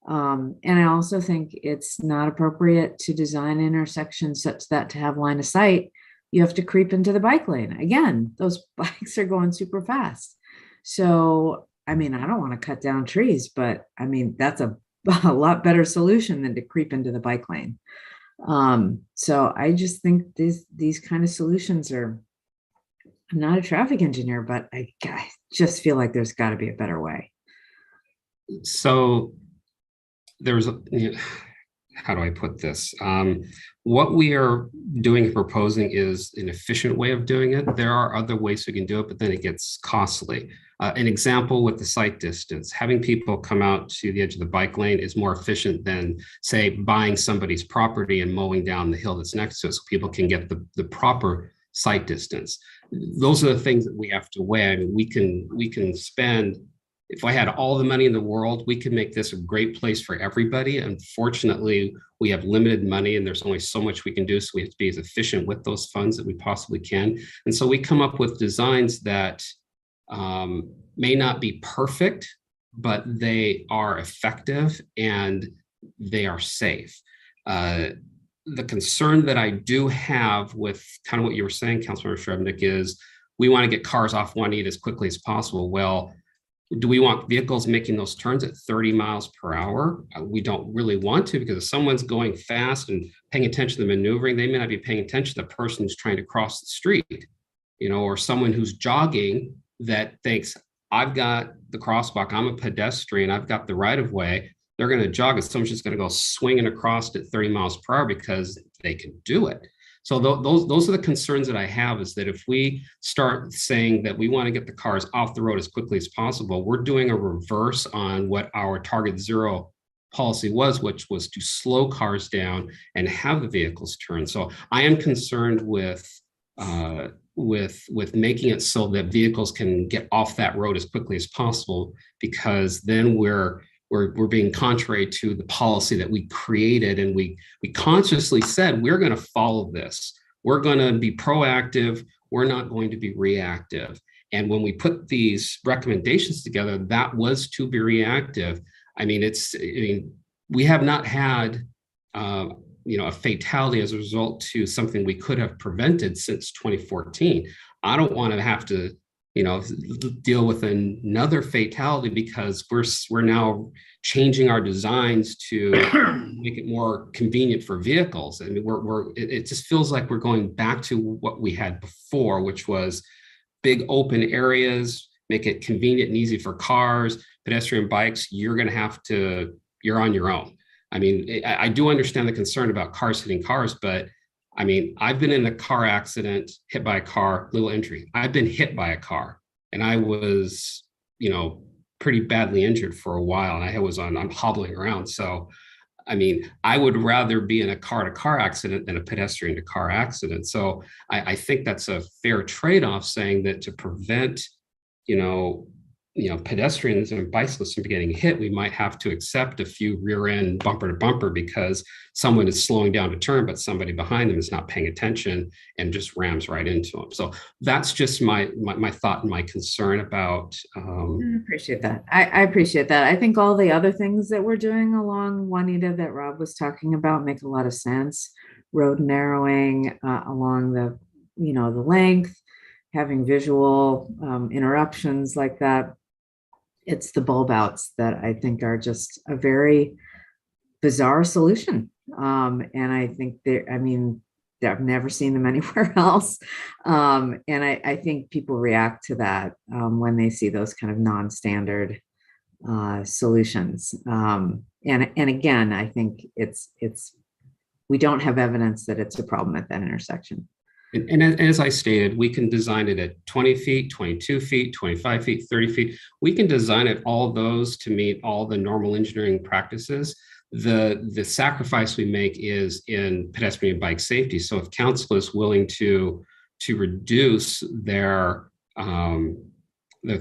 And I also think it's not appropriate to design intersections such that to have line of sight, you have to creep into the bike lane. Again, those bikes are going super fast. So, I mean, I don't want to cut down trees, but I mean, that's a lot better solution than to creep into the bike lane. So I just think these kind of solutions are, I'm not a traffic engineer, but I just feel like there's got to be a better way. So there's, how do I put this? What we are doing and proposing is an efficient way of doing it. There are other ways we can do it, but then it gets costly. An example with the sight distance, having people come out to the edge of the bike lane is more efficient than, say, buying somebody's property and mowing down the hill that's next to it so people can get the proper sight distance. Those are the things that we have to weigh. I mean, we can spend, if I had all the money in the world, we could make this a great place for everybody. Unfortunately, we have limited money and there's only so much we can do. So we have to be as efficient with those funds that we possibly can. And so we come up with designs that may not be perfect, but they are effective and they are safe. The concern that I do have with kind of what you were saying, Councilmember Shrubnik, is we want to get cars off Juanita as quickly as possible. Well, do we want vehicles making those turns at 30 miles per hour? We don't really want to, because if someone's going fast and paying attention to the maneuvering, they may not be paying attention to the person who's trying to cross the street, or someone who's jogging that thinks, I've got the crosswalk, I'm a pedestrian, I've got the right of way. They're going to jog and someone's just going to go swinging across at 30 miles per hour because they can do it. So those are the concerns that I have, is that if we start saying that we want to get the cars off the road as quickly as possible, we're doing a reverse on what our target zero policy was, which was to slow cars down and have the vehicles turn. So I am concerned with making it so that vehicles can get off that road as quickly as possible, because then we're being contrary to the policy that we created, and we consciously said we're going to follow this. we're going to be proactive. We're not going to be reactive. And when we put these recommendations together, that was to be reactive. I mean, we have not had, a fatality as a result to something we could have prevented since 2014. I don't want to have to, deal with another fatality because we're now changing our designs to make it more convenient for vehicles. I mean, it just feels like we're going back to what we had before, which was big open areas, make it convenient and easy for cars, pedestrian, bikes. You're on your own. I mean, I do understand the concern about cars hitting cars, but I mean, I've been in a car accident, hit by a car, little injury. I've been hit by a car and I was, pretty badly injured for a while. And I'm hobbling around. So, I mean, I would rather be in a car-to-car accident than a pedestrian-to-car accident. So I think that's a fair trade-off, saying that to prevent, pedestrians and bicyclists from getting hit, we might have to accept a few rear end bumper to bumper because someone is slowing down to turn, but somebody behind them is not paying attention and just rams right into them. So that's just my thought and my concern about. I appreciate that. I appreciate that. I think all the other things that we're doing along Juanita that Rob was talking about make a lot of sense. Road narrowing along the, the length, having visual interruptions like that. It's the bulb outs that I think are just a very bizarre solution. And I think I've never seen them anywhere else. And I think people react to that when they see those kind of non-standard solutions. And again, I think we don't have evidence that it's a problem at that intersection. And as I stated, we can design it at 20 feet, 22 feet, 25 feet, 30 feet. We can design it all those to meet all the normal engineering practices. The sacrifice we make is in pedestrian and bike safety. So if council is willing to reduce their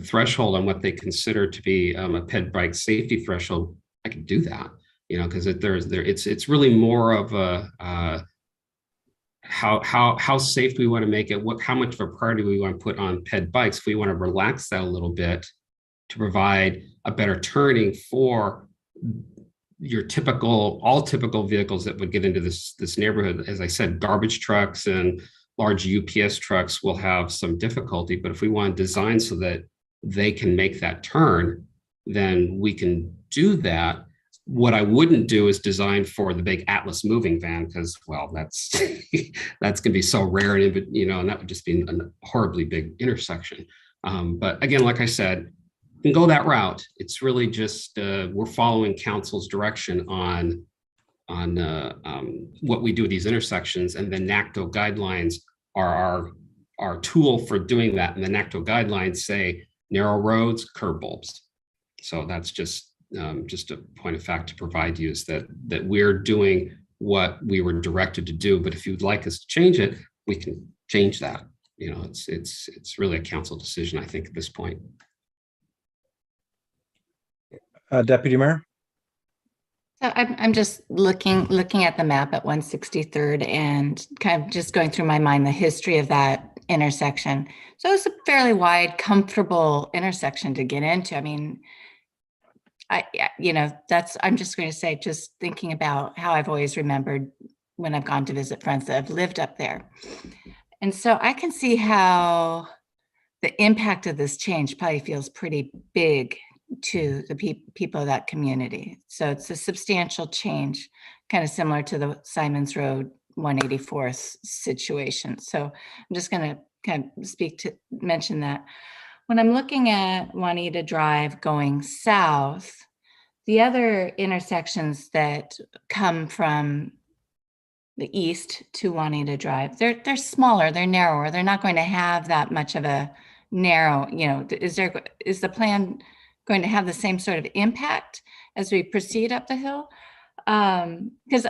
threshold on what they consider to be a ped bike safety threshold, I can do that. Because it's really more of a how safe do we want to make it? How much of a priority we want to put on ped bikes? If we want to relax that a little bit to provide a better turning for your all typical vehicles that would get into this neighborhood. As I said, garbage trucks and large UPS trucks will have some difficulty, but if we want to design so that they can make that turn, then we can do that. What I wouldn't do is design for the big Atlas moving van because, well, that's going to be so rare, and that would just be a horribly big intersection. But again, like I said, you can go that route. It's really just we're following council's direction on what we do with these intersections, and the NACTO guidelines are our tool for doing that. And the NACTO guidelines say narrow roads, curb bulbs. So that's just a point of fact to provide you, is that we're doing what we were directed to do. But if you'd like us to change it, we can change that. It's really a council decision, I think, at this point. Deputy Mayor. So I'm just looking at the map at 163rd and kind of just going through my mind the history of that intersection. So it's a fairly wide, comfortable intersection to get into. I mean, I'm just going to say, just thinking about how I've always remembered when I've gone to visit friends that have lived up there. And so I can see how the impact of this change probably feels pretty big to the people of that community. So it's a substantial change, kind of similar to the Simons Road 184th situation. So I'm just going to kind of mention that. When I'm looking at Juanita Drive going south, the other intersections that come from the east to Juanita Drive, they're smaller, they're narrower, they're not going to have that much of a narrow, is the plan going to have the same sort of impact as we proceed up the hill? Because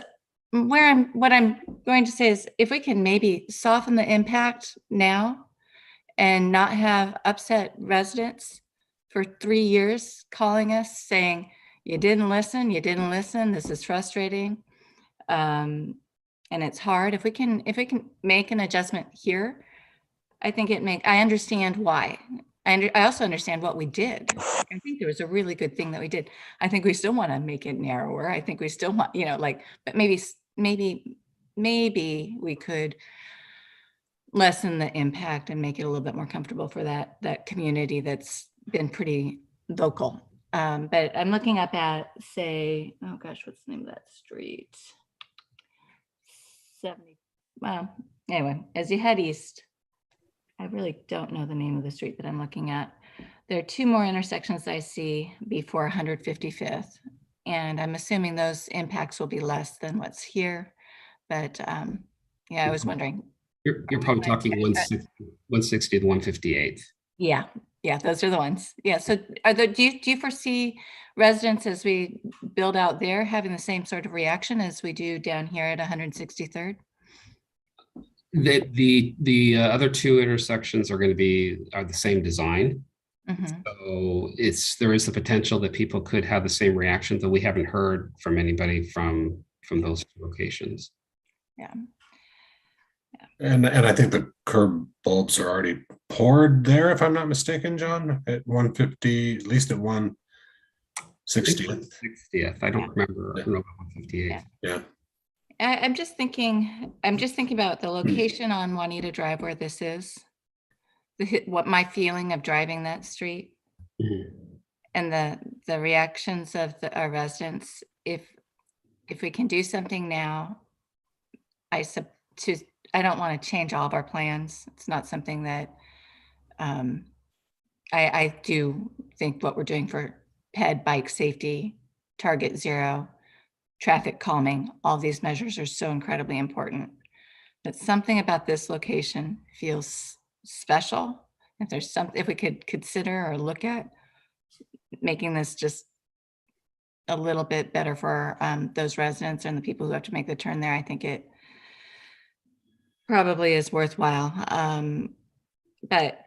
what I'm going to say is, if we can maybe soften the impact now and not have upset residents for 3 years calling us saying, you didn't listen, this is frustrating. and it's hard. If we can make an adjustment here, I think I understand why. I also understand what we did. Like, I think there was a really good thing that we did. I think we still want to make it narrower. I think we still want, but maybe we could lessen the impact and make it a little bit more comfortable for that community that's been pretty vocal. But I'm looking up at, say, oh gosh, what's the name of that street? 70. Well, anyway, as you head east, I really don't know the name of the street that I'm looking at. There are two more intersections I see before 155th, and I'm assuming those impacts will be less than what's here. But yeah, I was wondering. You're probably talking 160 to 158th. Yeah, those are the ones. Yeah. So do you foresee residents, as we build out there, having the same sort of reaction as we do down here at 163rd? The other two intersections are the same design. So there is the potential that people could have the same reaction, though we haven't heard from anybody from those two locations. Yeah. And I think the curb bulbs are already poured there, if I'm not mistaken, John, at 150, at least at 160th. 60th. I don't remember. I don't know about 158th. Yeah. I'm just thinking about the location on Juanita Drive where this is, what my feeling of driving that street, and the reactions of our residents. If we can do something now, I don't want to change all of our plans. It's not something that I do think what we're doing for ped, bike safety, target zero, traffic calming, all these measures are so incredibly important. But something about this location feels special. If we could consider or look at making this just a little bit better for those residents and the people who have to make the turn there, I think it probably is worthwhile. But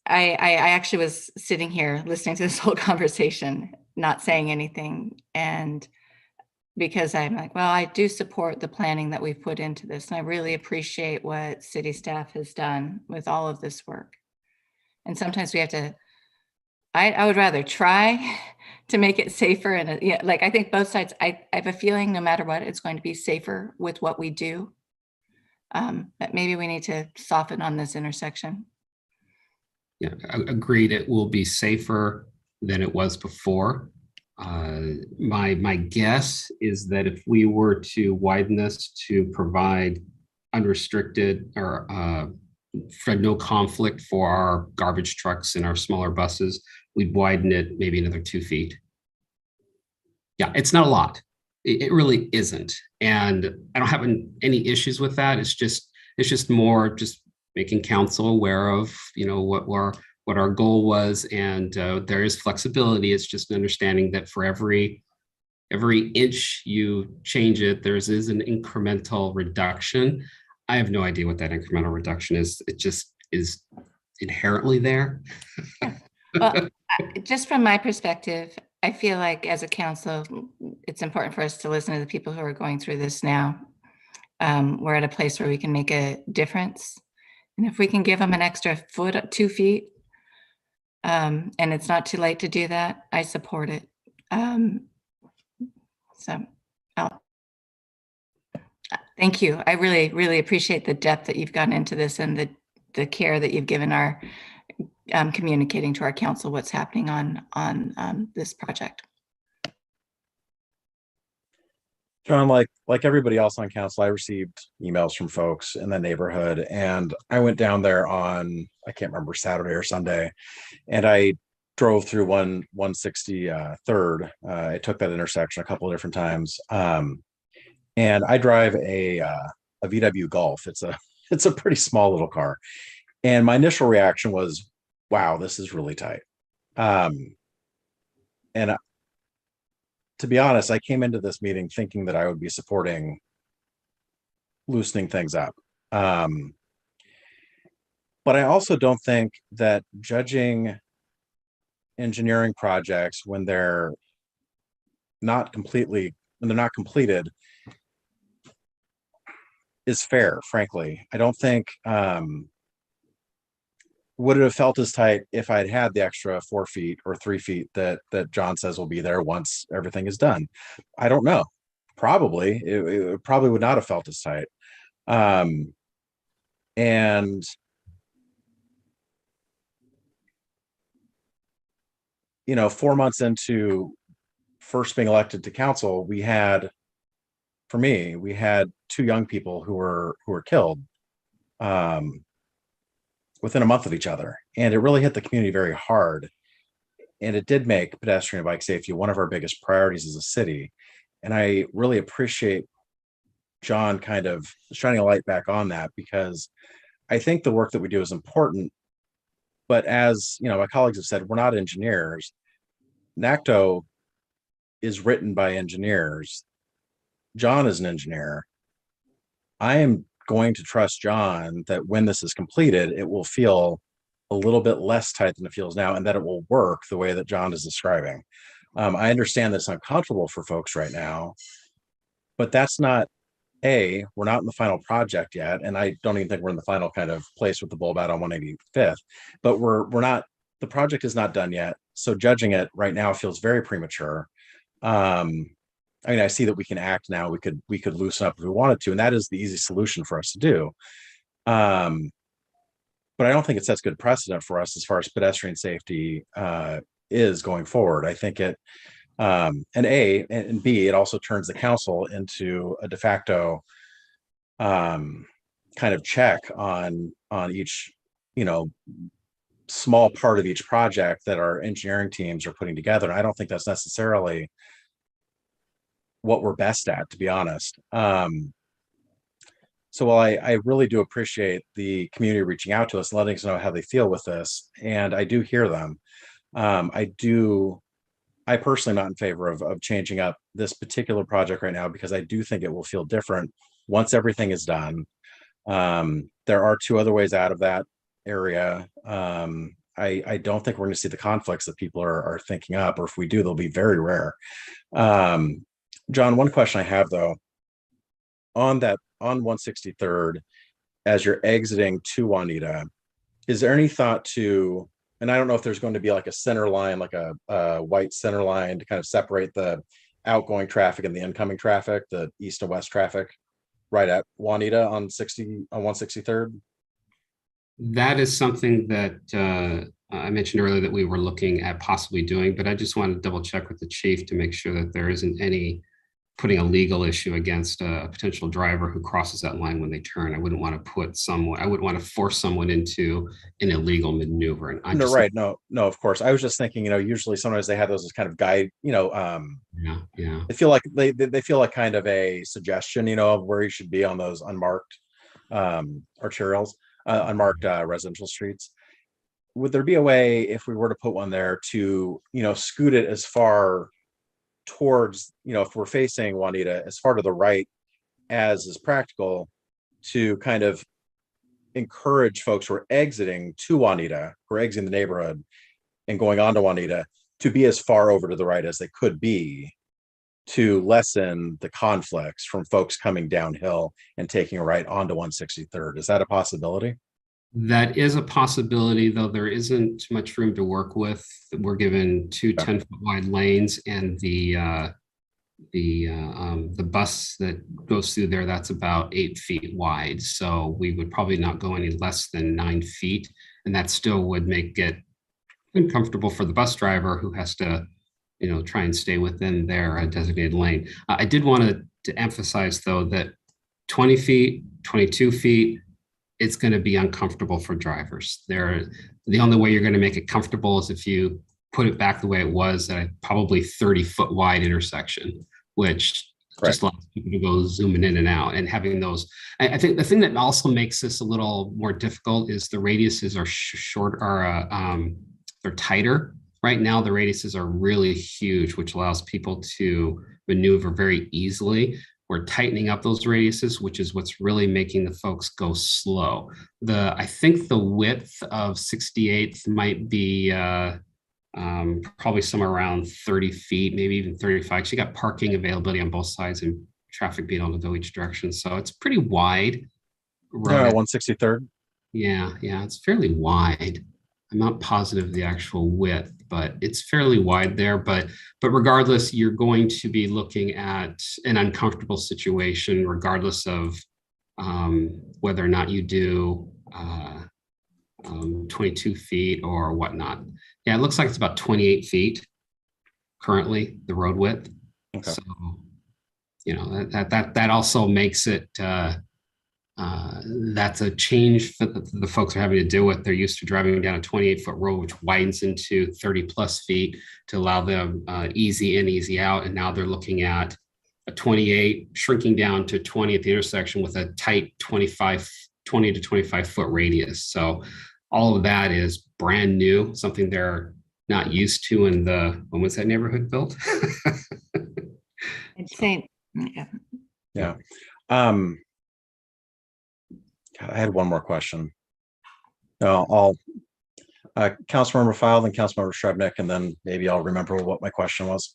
I actually was sitting here listening to this whole conversation, not saying anything, and because I'm like, well, I do support the planning that we've put into this, and I really appreciate what city staff has done with all of this work. And sometimes we have to, I would rather try to make it safer. And I think both sides, I have a feeling no matter what, it's going to be safer with what we do. But maybe we need to soften on this intersection. Yeah, agreed. It will be safer than it was before. My guess is that if we were to widen this to provide unrestricted or for no conflict for our garbage trucks and our smaller buses, we'd widen it maybe another 2 feet. Yeah, it's not a lot. It really isn't. And I don't have any issues with that. It's just more just making council aware of, what our goal was. And there is flexibility. It's just an understanding that for every inch you change it, there is an incremental reduction. I have no idea what that incremental reduction is. It just is inherently there. Well, just from my perspective, I feel like as a council, it's important for us to listen to the people who are going through this now. We're at a place where we can make a difference. And if we can give them an extra foot, 2 feet, and it's not too late to do that, I support it. Thank you. I really, really appreciate the depth that you've gotten into this and the care that you've given our communicating to our council what's happening on this project. John, like everybody else on council, I received emails from folks in the neighborhood, and I went down there on, I can't remember, Saturday or Sunday, and I drove through 163rd. I took that intersection a couple of different times, and I drive a VW Golf. It's a pretty small little car, and my initial reaction was, "Wow, this is really tight." And to be honest, I came into this meeting thinking that I would be supporting loosening things up. But I also don't think that judging engineering projects when they're not completed, is fair, frankly. I don't think, would it have felt as tight if I'd had the extra 4 feet or 3 feet that John says will be there once everything is done? I don't know. Probably, it probably would not have felt as tight. And you know, 4 months into first being elected to council, we had 2 young people who were killed within a month of each other, and it really hit the community very hard. And it did make pedestrian and bike safety one of our biggest priorities as a city. And I really appreciate John kind of shining a light back on that, because I think the work that we do is important. But as you know, my colleagues have said, we're not engineers. NACTO is written by engineers. John is an engineer. I am going to trust John that when this is completed, it will feel a little bit less tight than it feels now, and that it will work the way that John is describing. I understand that it's uncomfortable for folks right now, but that's not, we're not in the final project yet, and I don't even think we're in the final kind of place with the bulb out on 185th, but we're not, the project is not done yet. So judging it right now feels very premature. I mean, I see that we can act now. We could loosen up if we wanted to, and that is the easy solution for us to do. But I don't think it sets good precedent for us as far as pedestrian safety is going forward. I think it, and A, and B, it also turns the council into a de facto kind of check on each, you know, small part of each project that our engineering teams are putting together. And I don't think that's necessarily what we're best at, to be honest. So while I really do appreciate the community reaching out to us, letting us know how they feel with this, and I do hear them, I personally am not in favor of changing up this particular project right now, because I do think it will feel different once everything is done. There are 2 other ways out of that area. I don't think we're going to see the conflicts that people are thinking up, or if we do, they'll be very rare. John, one question I have though, on 163rd, as you're exiting to Juanita, is there any thought to, and I don't know if there's going to be like a center line, like a white center line to kind of separate the outgoing traffic and the incoming traffic, the east and west traffic, right at Juanita on 163rd? That is something that I mentioned earlier that we were looking at possibly doing, but I just wanted to double check with the chief to make sure that there isn't any putting a legal issue against a potential driver who crosses that line when they turn. I wouldn't want to force someone into an illegal maneuver. And No, of course. I was just thinking, you know, usually sometimes they have those as kind of guide, you know, yeah. They feel like they feel like kind of a suggestion, you know, of where you should be on those unmarked arterials, unmarked residential streets. Would there be a way, if we were to put one there, to, you know, scoot it as far towards, you know, if we're facing Juanita, as far to the right as is practical, to kind of encourage folks who are exiting to Juanita, who are exiting the neighborhood and going on to Juanita, to be as far over to the right as they could be, to lessen the conflicts from folks coming downhill and taking a right onto 163rd. Is that a possibility? That is a possibility, though there isn't much room to work with. We're given 2 10-foot wide lanes, and the bus that goes through there, that's about 8 feet wide. So we would probably not go any less than 9 feet, and that still would make it uncomfortable for the bus driver who has to, you know, try and stay within their designated lane. I did want to emphasize, though, that 20 feet, 22 feet, it's going to be uncomfortable for drivers. The only way you're going to make it comfortable is if you put it back the way it was at a probably 30-foot wide intersection, which just allows people to go zooming in and out. And having those, I think the thing that also makes this a little more difficult is the radiuses are they're tighter. Right now, the radiuses are really huge, which allows people to maneuver very easily. We're tightening up those radiuses, which is what's really making the folks go slow. I think the width of 68th might be probably somewhere around 30 feet, maybe even 35. So you got parking availability on both sides, and traffic being able to go each direction. So it's pretty wide. road. 163rd. Yeah, it's fairly wide. I'm not positive of the actual width, but it's fairly wide there. But regardless, you're going to be looking at an uncomfortable situation, regardless of whether or not you do 22 feet or whatnot. Yeah, it looks like it's about 28 feet currently, the road width. Okay. So, you know, that also makes it that's a change that the folks are having to deal with. They're used to driving down a 28-foot road, which widens into 30 plus feet to allow them easy in, easy out. And now they're looking at a 28 shrinking down to 20 at the intersection with a tight 20 to 25 foot radius. So all of that is brand new, something they're not used to in when was that neighborhood built? I'd say, Yeah. I had one more question. I'll Councilmember File, then Councilmember Shrubnik, and then maybe I'll remember what my question was.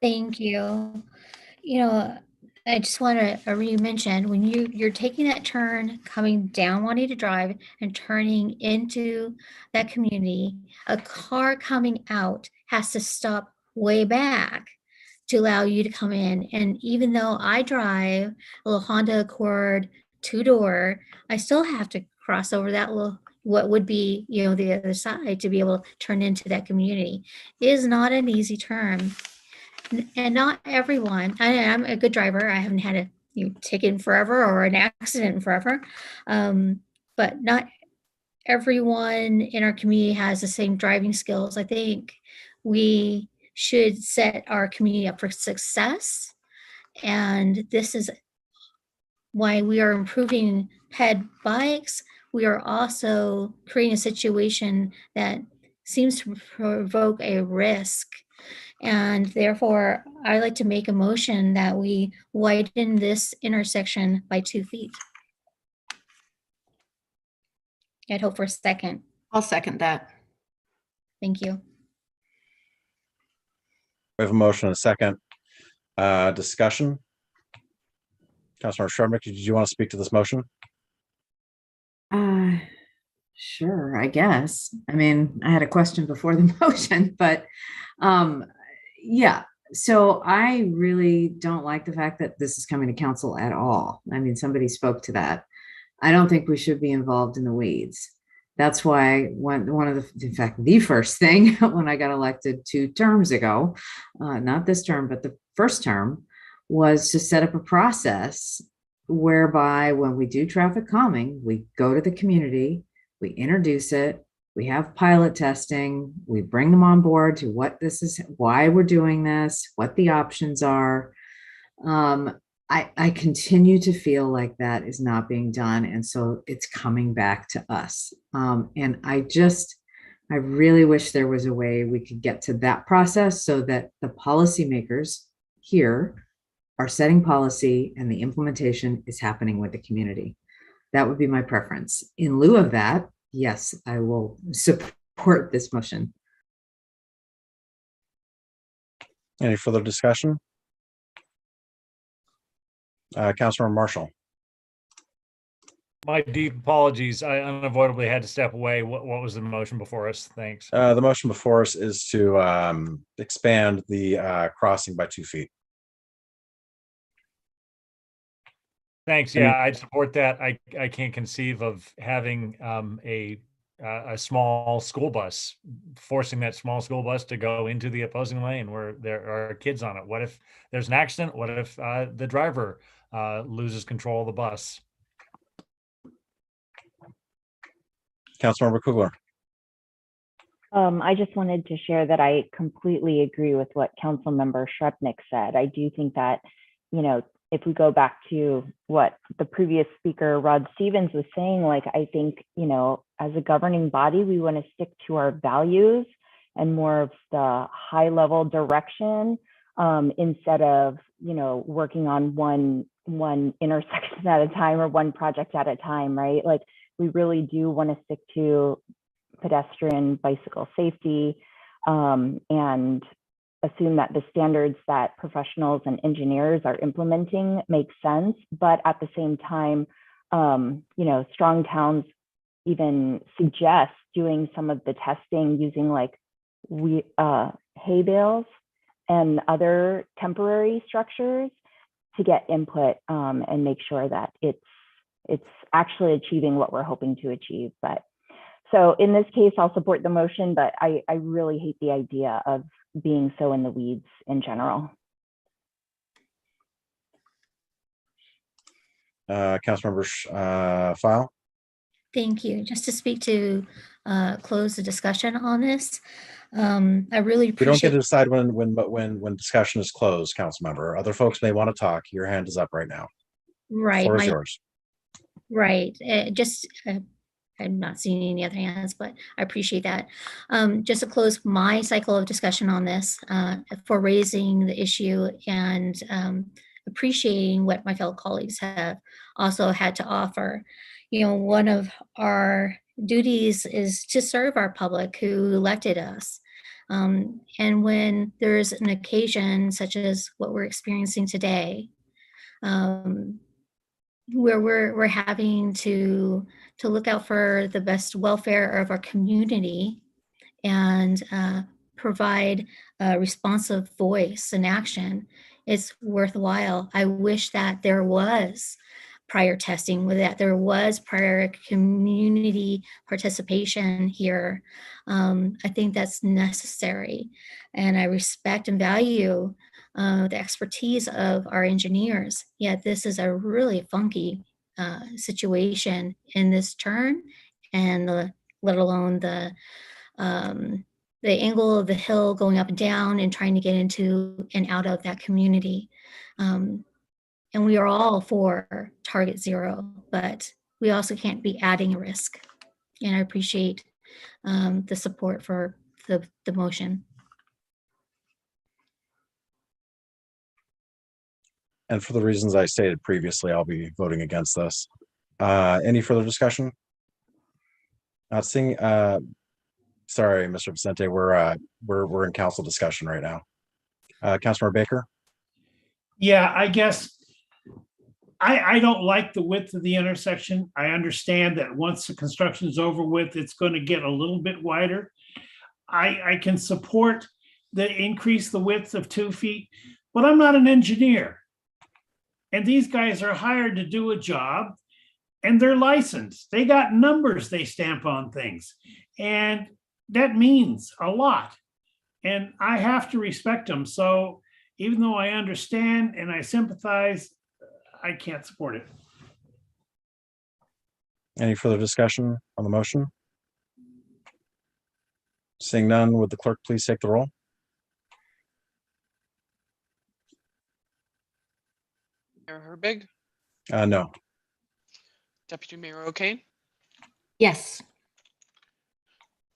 Thank you. You know, I just want to re-mention when you're taking that turn, coming down Juanita Drive and turning into that community, a car coming out has to stop way back to allow you to come in. And even though I drive a little Honda Accord 2-door, I still have to cross over that little, what would be, you know, the other side to be able to turn into that community. It is not an easy turn. And not everyone, I'm a good driver. I haven't had a ticket in forever or an accident in forever. But not everyone in our community has the same driving skills. I think we should set our community up for success. And this is why we are improving ped bikes. We are also creating a situation that seems to provoke a risk. And therefore, I'd like to make a motion that we widen this intersection by 2 feet. I'd hope for a second. I'll second that. Thank you. We have a motion and a second. Discussion. Councilmember Shrubnik, did you want to speak to this motion? Sure, I guess. I mean, I had a question before the motion, but yeah. So I really don't like the fact that this is coming to council at all. I mean, somebody spoke to that. I don't think we should be involved in the weeds. That's why one of the, in fact, the first thing when I got elected 2 terms ago, not this term, but the first term, was to set up a process whereby when we do traffic calming, we go to the community, we introduce it, we have pilot testing, we bring them on board to what this is, why we're doing this, what the options are. I continue to feel like that is not being done. And so it's coming back to us. And I really wish there was a way we could get to that process so that the policymakers here are setting policy and the implementation is happening with the community. That would be my preference. In lieu of that, yes, I will support this motion. Any further discussion? Councilmember Marshall. My deep apologies. I unavoidably had to step away. What was the motion before us? Thanks. The motion before us is to expand the crossing by 2 feet. Thanks. Yeah, I'd support that. I can't conceive of having a small school bus, forcing that small school bus to go into the opposing lane where there are kids on it. What if there's an accident? What if the driver loses control of the bus? Councilmember Kugler. I just wanted to share that I completely agree with what Councilmember Shrubnik said. I do think that, you know, if we go back to what the previous speaker, Rod Stevens, was saying, like, I think, you know, as a governing body, we want to stick to our values and more of the high level direction instead of, you know, working on one intersection at a time or one project at a time, right? Like, we really do want to stick to pedestrian bicycle safety and assume that the standards that professionals and engineers are implementing make sense, but at the same time, strong towns even suggest doing some of the testing using like hay bales and other temporary structures to get input and make sure that it's actually achieving what we're hoping to achieve. But so in this case, I'll support the motion, but I really hate the idea of being so in the weeds in general. Councilmember File. Thank you. Just to speak to close the discussion on this, I really appreciate. We don't get to decide when discussion is closed, Councilmember. Other folks may want to talk. Your hand is up right now. Right. Floor is yours. Right. I'm not seeing any other hands, but I appreciate that. Just to close my cycle of discussion on this, for raising the issue and appreciating what my fellow colleagues have also had to offer. One of our duties is to serve our public who elected us. And when there's an occasion such as what we're experiencing today, where we're having to look out for the best welfare of our community and provide a responsive voice and action, it's worthwhile. I wish that there was prior testing, with that there was prior community participation here. I think that's necessary, and I respect and value the expertise of our engineers. Yet this is a really funky situation in this turn, and let alone the angle of the hill going up and down and trying to get into and out of that community. And we are all for target zero, but we also can't be adding risk. And I appreciate the support for the motion. And for the reasons I stated previously, I'll be voting against this. Any further discussion? Not seeing. Sorry, Mr. Vicente, we're in council discussion right now. Councilmember Baker. Yeah, I guess I don't like the width of the intersection. I understand that once the construction is over with, it's going to get a little bit wider. I can support the increase the width of 2 feet, but I'm not an engineer. And these guys are hired to do a job, and they're licensed. They got numbers they stamp on things. And that means a lot. And I have to respect them. So even though I understand and I sympathize, I can't support it. Any further discussion on the motion? Seeing none, would the clerk please take the roll? Mayor Herbig, No. Deputy Mayor O'Kane, Yes.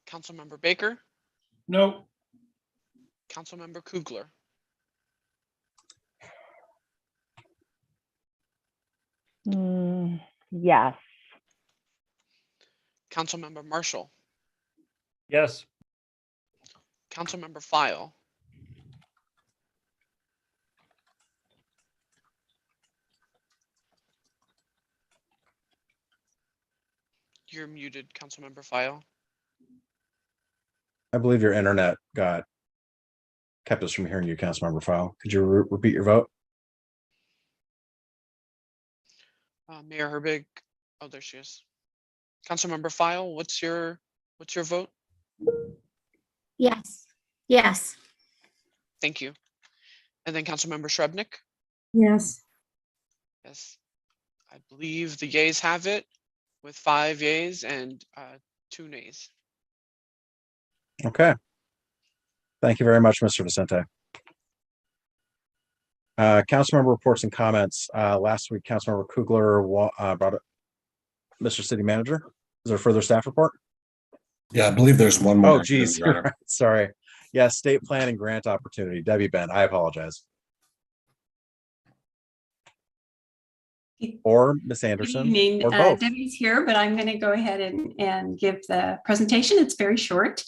Councilmember Baker, No. Councilmember Kugler, Yes. Councilmember Marshall, Yes. Councilmember File, you're muted, Councilmember File. I believe your internet kept us from hearing you, Councilmember File. Could you repeat your vote? Mayor Herbig, oh, there she is. Councilmember File, what's your vote? Yes. Yes. Thank you. And then Councilmember Shrubnik? Yes. Yes. I believe the yeas have it with 5 yeas and 2 nays. Okay. Thank you very much, Mr. Vicente. Councilmember reports and comments. Last week, Councilmember Kugler brought up Mr. City Manager. Is there a further staff report? Yeah, I believe there's one more. Oh, geez. Sorry. Yeah, state planning grant opportunity. Debbie Ben, I apologize. Or Miss Anderson. Good evening. Or both. Debbie's here, but I'm going to go ahead and give the presentation. It's very short.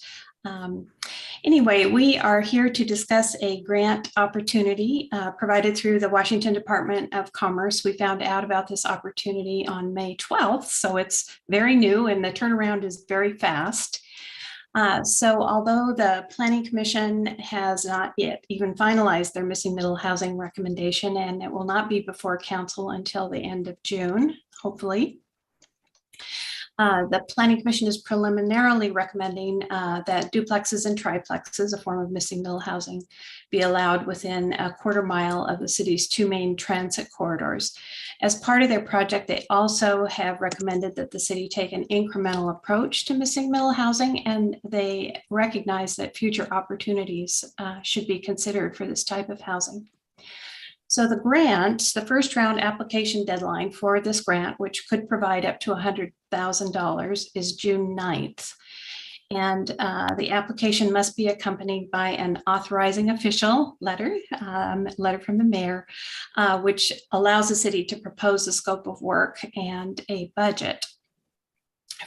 Anyway, we are here to discuss a grant opportunity provided through the Washington Department of Commerce. We found out about this opportunity on May 12th, so it's very new and the turnaround is very fast. So although the Planning Commission has not yet even finalized their missing middle housing recommendation, and it will not be before council until the end of June, hopefully. The Planning Commission is preliminarily recommending that duplexes and triplexes, a form of missing middle housing, be allowed within a quarter mile of the city's two main transit corridors. As part of their project, they also have recommended that the city take an incremental approach to missing middle housing, and they recognize that future opportunities should be considered for this type of housing. So the grant, the first round application deadline for this grant, which could provide up to $100,000, is June 9th. And the application must be accompanied by an authorizing official letter, letter from the mayor, which allows the city to propose the scope of work and a budget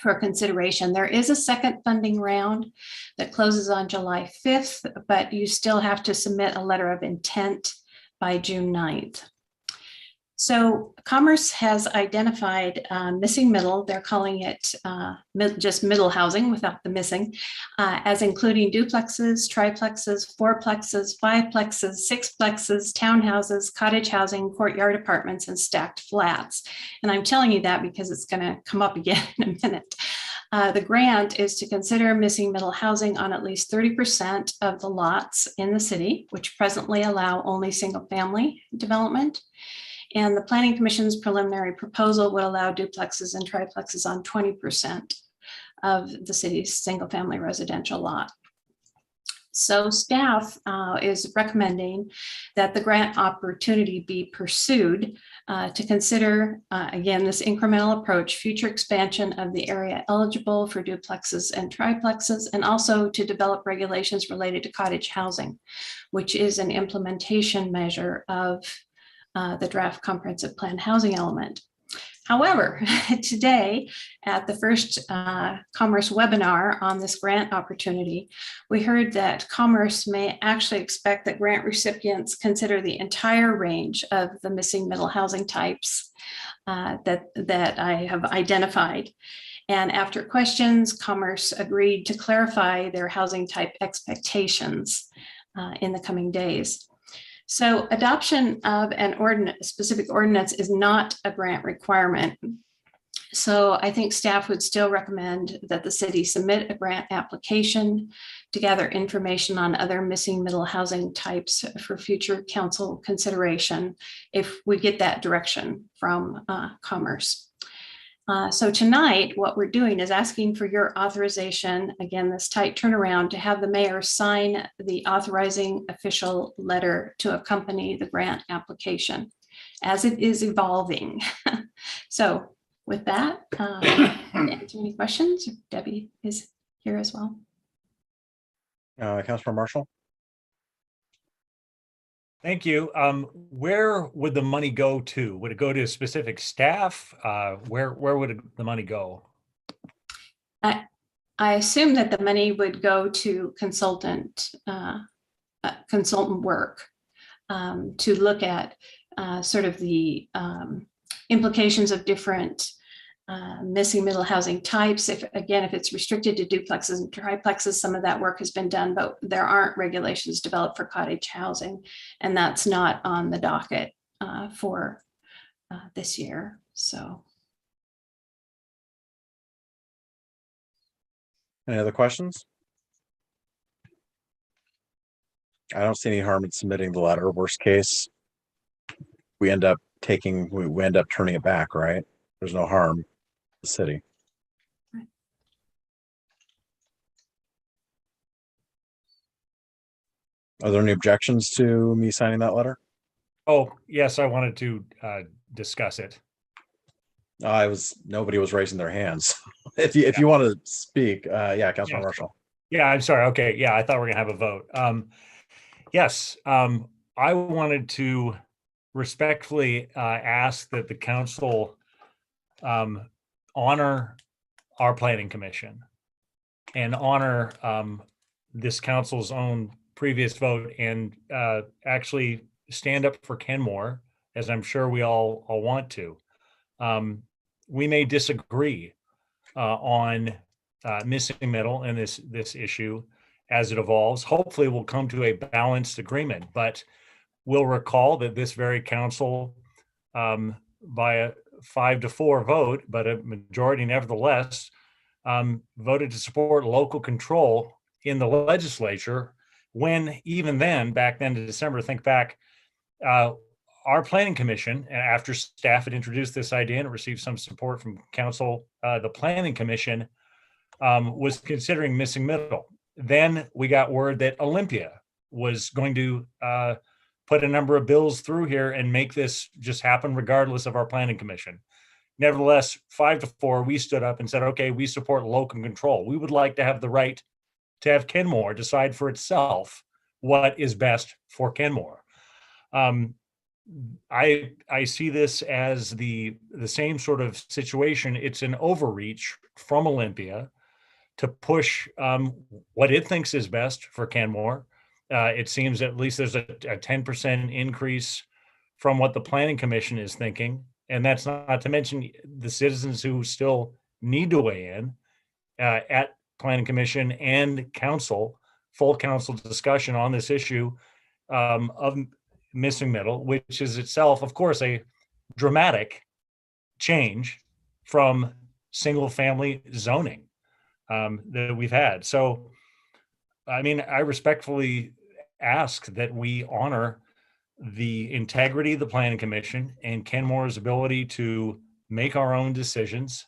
for consideration. There is a second funding round that closes on July 5th, but you still have to submit a letter of intent by June 9th. So Commerce has identified missing middle, they're calling it just middle housing without the missing, as including duplexes, triplexes, fourplexes, fiveplexes, sixplexes, townhouses, cottage housing, courtyard apartments, and stacked flats. And I'm telling you that because it's going to come up again in a minute. The grant is to consider missing middle housing on at least 30% of the lots in the city, which presently allow only single family development. And the Planning Commission's preliminary proposal would allow duplexes and triplexes on 20% of the city's single family residential lot. So staff is recommending that the grant opportunity be pursued to consider, again, this incremental approach, future expansion of the area eligible for duplexes and triplexes, and also to develop regulations related to cottage housing, which is an implementation measure of the draft comprehensive plan housing element. However, today at the first Commerce webinar on this grant opportunity, we heard that Commerce may actually expect that grant recipients consider the entire range of the missing middle housing types that I have identified. And after questions, Commerce agreed to clarify their housing type expectations in the coming days. So adoption of an specific ordinance is not a grant requirement. So I think staff would still recommend that the city submit a grant application to gather information on other missing middle housing types for future council consideration if we get that direction from Commerce. So tonight, what we're doing is asking for your authorization, again, this tight turnaround, to have the mayor sign the authorizing official letter to accompany the grant application as it is evolving. So with that, answer any questions? Debbie is here as well. Councilor Marshall. Thank you. Where would the money go to? Would it go to specific staff? Where would the money go? I assume that the money would go to consultant work to look at sort of the implications of different missing middle housing types. If it's restricted to duplexes and triplexes, some of that work has been done, but there aren't regulations developed for cottage housing, and that's not on the docket for this year. So. Any other questions? I don't see any harm in submitting the letter. Worst case, we end up turning it back, right? There's no harm. The city. Are there any objections to me signing that letter? Oh, yes, I wanted to discuss it. Nobody was raising their hands. if you want to speak, yeah, Councilman Marshall. Yeah, I'm sorry. Okay, yeah, I thought we were gonna have a vote. Yes, I wanted to respectfully ask that the council honor our planning commission and honor this council's own previous vote and actually stand up for Kenmore, as I'm sure we all want to. We may disagree on missing middle and this issue as it evolves. Hopefully, we'll come to a balanced agreement, but we'll recall that this very council, by a 5-4 vote, but a majority nevertheless, voted to support local control in the legislature, when even then, back then in December, think back, our planning commission, after staff had introduced this idea and it received some support from council, the planning commission was considering missing middle. Then we got word that Olympia was going to put a number of bills through here and make this just happen regardless of our planning commission. Nevertheless, 5-4, we stood up and said, okay, we support local control. We would like to have the right to have Kenmore decide for itself what is best for Kenmore. I see this as the same sort of situation. It's an overreach from Olympia to push what it thinks is best for Kenmore. It seems at least there's a 10% increase from what the Planning Commission is thinking. And that's not to mention the citizens who still need to weigh in at Planning Commission and council, full council discussion on this issue of missing middle, which is itself, of course, a dramatic change from single family zoning that we've had. So, I mean, I respectfully ask that we honor the integrity of the Planning Commission and Kenmore's ability to make our own decisions.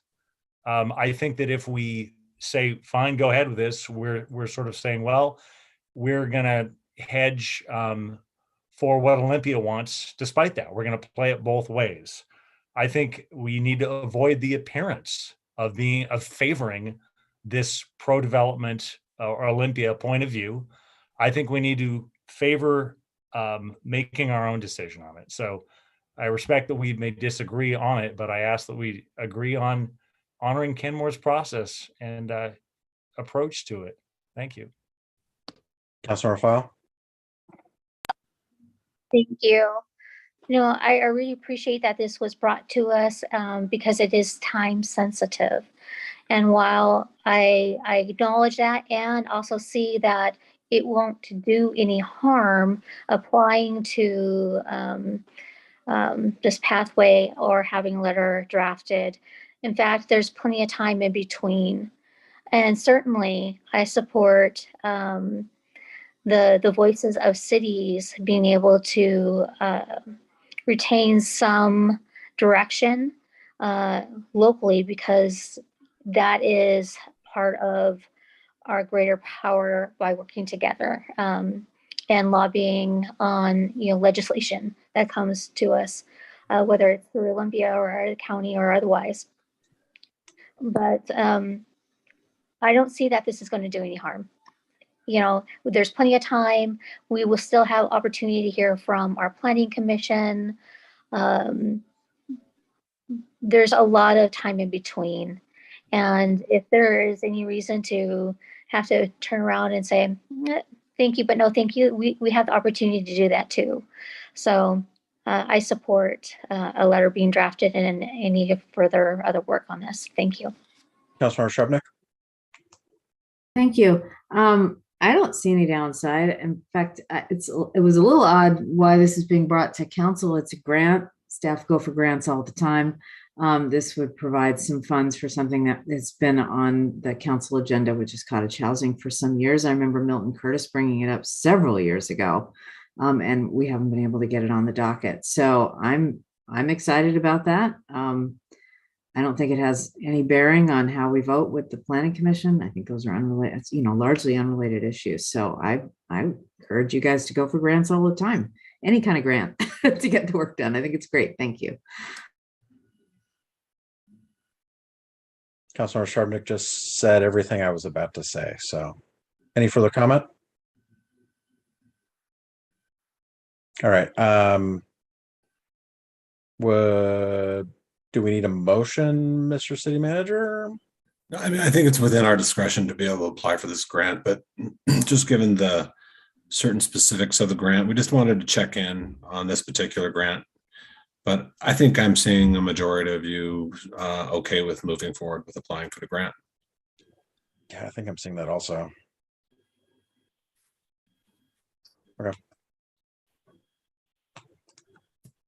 I think that if we say, fine, go ahead with this, we're sort of saying, well, we're going to hedge for what Olympia wants. Despite that, we're going to play it both ways. I think we need to avoid the appearance of favoring this pro-development or Olympia point of view. I think we need to favor making our own decision on it. So I respect that we may disagree on it, but I ask that we agree on honoring Kenmore's process and approach to it. Thank you. Councilor File. Thank you. You know, I really appreciate that this was brought to us because it is time sensitive. And while I acknowledge that and also see that it won't do any harm applying to this pathway or having a letter drafted. In fact, there's plenty of time in between. And certainly I support the voices of cities being able to retain some direction locally, because that is part of our greater power by working together and lobbying on legislation that comes to us, whether it's through Olympia or the county or otherwise. But I don't see that this is going to do any harm. You know, there's plenty of time. We will still have opportunity to hear from our planning commission. There's a lot of time in between. And if there is any reason to have to turn around and say, thank you, but no, thank you, we have the opportunity to do that too. So I support a letter being drafted and any further other work on this. Thank you. Councilor Shrubnik. Thank you. I don't see any downside. In fact, it was a little odd why this is being brought to council. It's a grant. Staff go for grants all the time. This would provide some funds for something that has been on the council agenda, which is cottage housing for some years. I remember Milton Curtis bringing it up several years ago, and we haven't been able to get it on the docket. So I'm excited about that. I don't think it has any bearing on how we vote with the planning commission. I think those are unrelated, largely unrelated issues. So I encourage you guys to go for grants all the time, any kind of grant to get the work done. I think it's great. Thank you. Councilor Shrubnik just said everything I was about to say. So any further comment? All right. Do we need a motion, Mr. City Manager? I mean, I think it's within our discretion to be able to apply for this grant, but just given the certain specifics of the grant, we just wanted to check in on this particular grant. But I think I'm seeing a majority of you okay with moving forward with applying for the grant. Yeah, I think I'm seeing that also. Okay.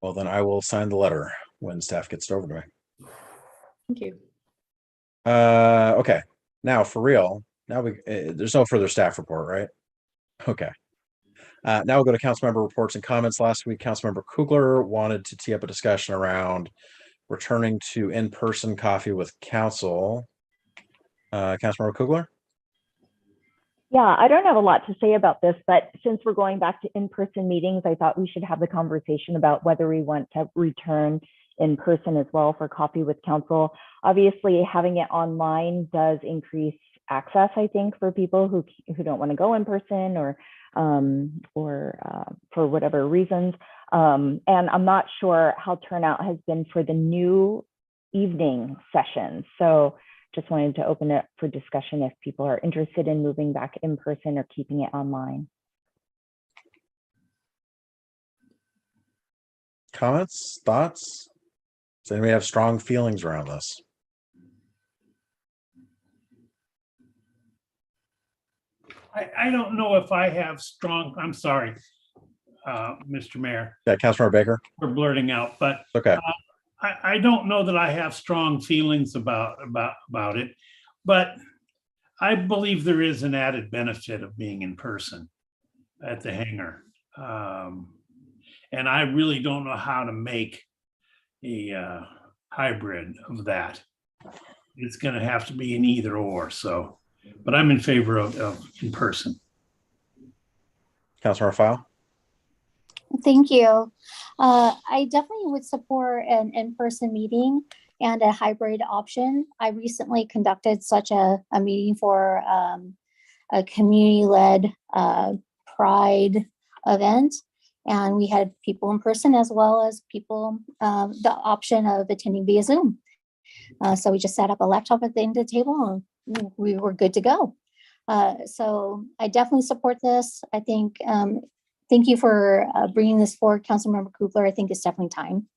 Well, then I will sign the letter when staff gets it over to me. Thank you. Okay, now for real. Now there's no further staff report, right? Okay. Now we'll go to council member reports and comments. Last week, Councilmember Kugler wanted to tee up a discussion around returning to in-person coffee with council. Councilmember Kugler? Yeah, I don't have a lot to say about this, but since we're going back to in-person meetings, I thought we should have the conversation about whether we want to return in person as well for coffee with council. Obviously, having it online does increase access, I think, for people who don't want to go in person or for whatever reasons. And I'm not sure how turnout has been for the new evening sessions. So just wanted to open it for discussion if people are interested in moving back in person or keeping it online. Comments, thoughts? Does anybody have strong feelings around this? I don't know if I have strong, I'm sorry, Mr. Mayor. Yeah, Councilmember Baker. For blurting out, but okay. I don't know that I have strong feelings about it, but I believe there is an added benefit of being in person at the hangar. And I really don't know how to make a hybrid of that. It's going to have to be an either or. So, but I'm in favor of in person. Councilmember File. Thank you. I definitely would support an in-person meeting and a hybrid option. I recently conducted such a meeting for a community-led Pride event, and we had people in person as well as people, the option of attending via Zoom. So we just set up a laptop at the end of the table and we were good to go. So I definitely support this. I think, thank you for bringing this forward, Councilmember Kugler. I think it's definitely time.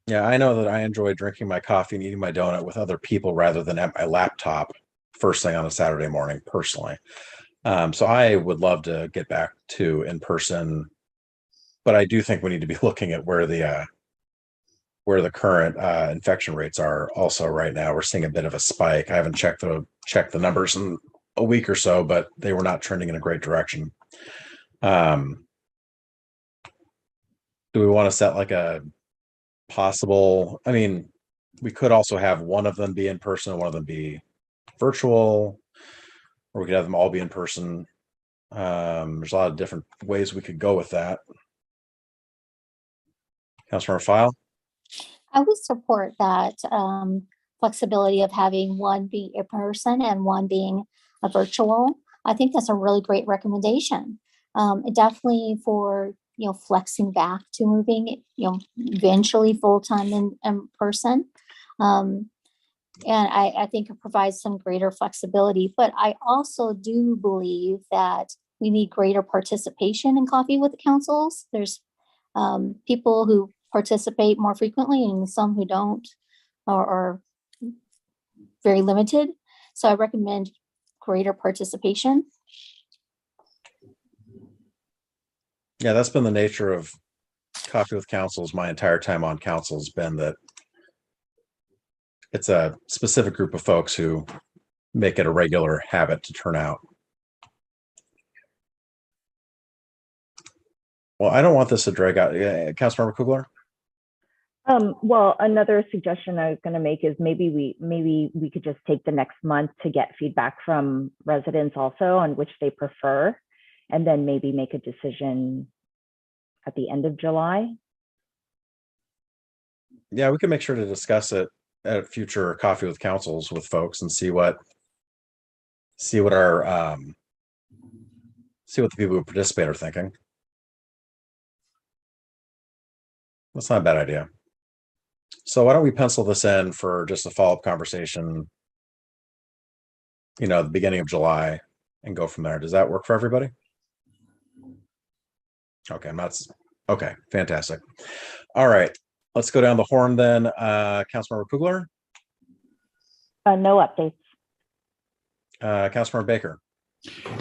Yeah, I know that I enjoy drinking my coffee and eating my donut with other people rather than at my laptop first thing on a Saturday morning, personally. So I would love to get back to in person, but I do think we need to be looking at where the current infection rates are also right now. We're seeing a bit of a spike. I haven't checked the numbers in a week or so, but they were not trending in a great direction. Do we want to set like a possible, I mean, we could also have one of them be in person and one of them be virtual, or we could have them all be in person. There's a lot of different ways we could go with that. Councilmember File. I would support that flexibility of having one be in person and one being a virtual. I think that's a really great recommendation. Definitely for, flexing back to moving, eventually full-time in person. And I think it provides some greater flexibility, but I also do believe that we need greater participation in coffee with the councils. There's people who participate more frequently and some who don't or are very limited. So I recommend greater participation. Yeah, that's been the nature of coffee with councils. My entire time on council has been that it's a specific group of folks who make it a regular habit to turn out. Well, I don't want this to drag out. Councilmember Kugler? Well, another suggestion I was going to make is maybe we could just take the next month to get feedback from residents also on which they prefer, and then maybe make a decision at the end of July. Yeah, we can make sure to discuss it at a future coffee with councils with folks and see what our see what the people who participate are thinking. That's not a bad idea. So why don't we pencil this in for just a follow-up conversation, at the beginning of July and go from there. Does that work for everybody? Okay, okay, fantastic. All right, let's go down the horn then. Councilmember Kugler. No updates. Councilmember Baker.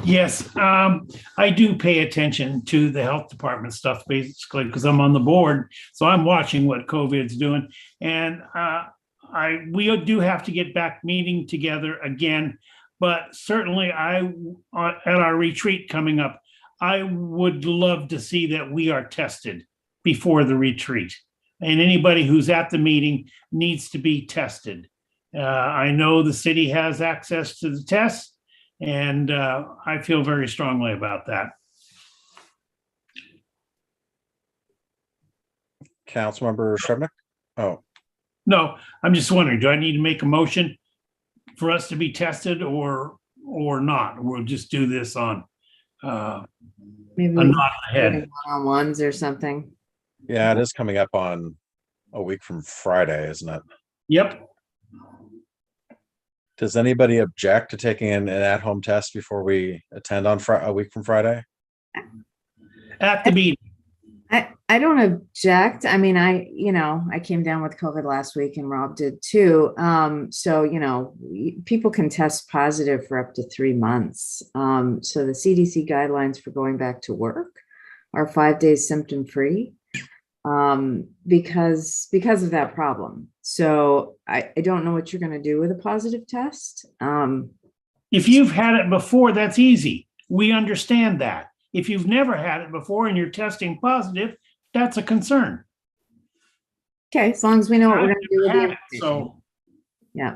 Yes, I do pay attention to the health department stuff basically because I'm on the board. So I'm watching what COVID's doing. And we do have to get back meeting together again. But certainly at our retreat coming up, I would love to see that we are tested before the retreat. And anybody who's at the meeting needs to be tested. I know the city has access to the tests. And I feel very strongly about that. Councilmember Shrevenick? Oh. No, I'm just wondering, do I need to make a motion for us to be tested or not? We'll just do this on Maybe a nod ahead. One-on-ones or something. Yeah, it is coming up on a week from Friday, isn't it? Yep. Does anybody object to taking an at-home test before we attend on a week from Friday? At the meeting. I don't object. I mean, I came down with COVID last week and Rob did too. So, people can test positive for up to 3 months. So the CDC guidelines for going back to work are 5 days symptom-free because of that problem. So I don't know what you're going to do with a positive test. If you've had it before, that's easy. We understand that. If you've never had it before and you're testing positive, that's a concern. Okay, as long as we know what we're going to do with the information. So, yeah.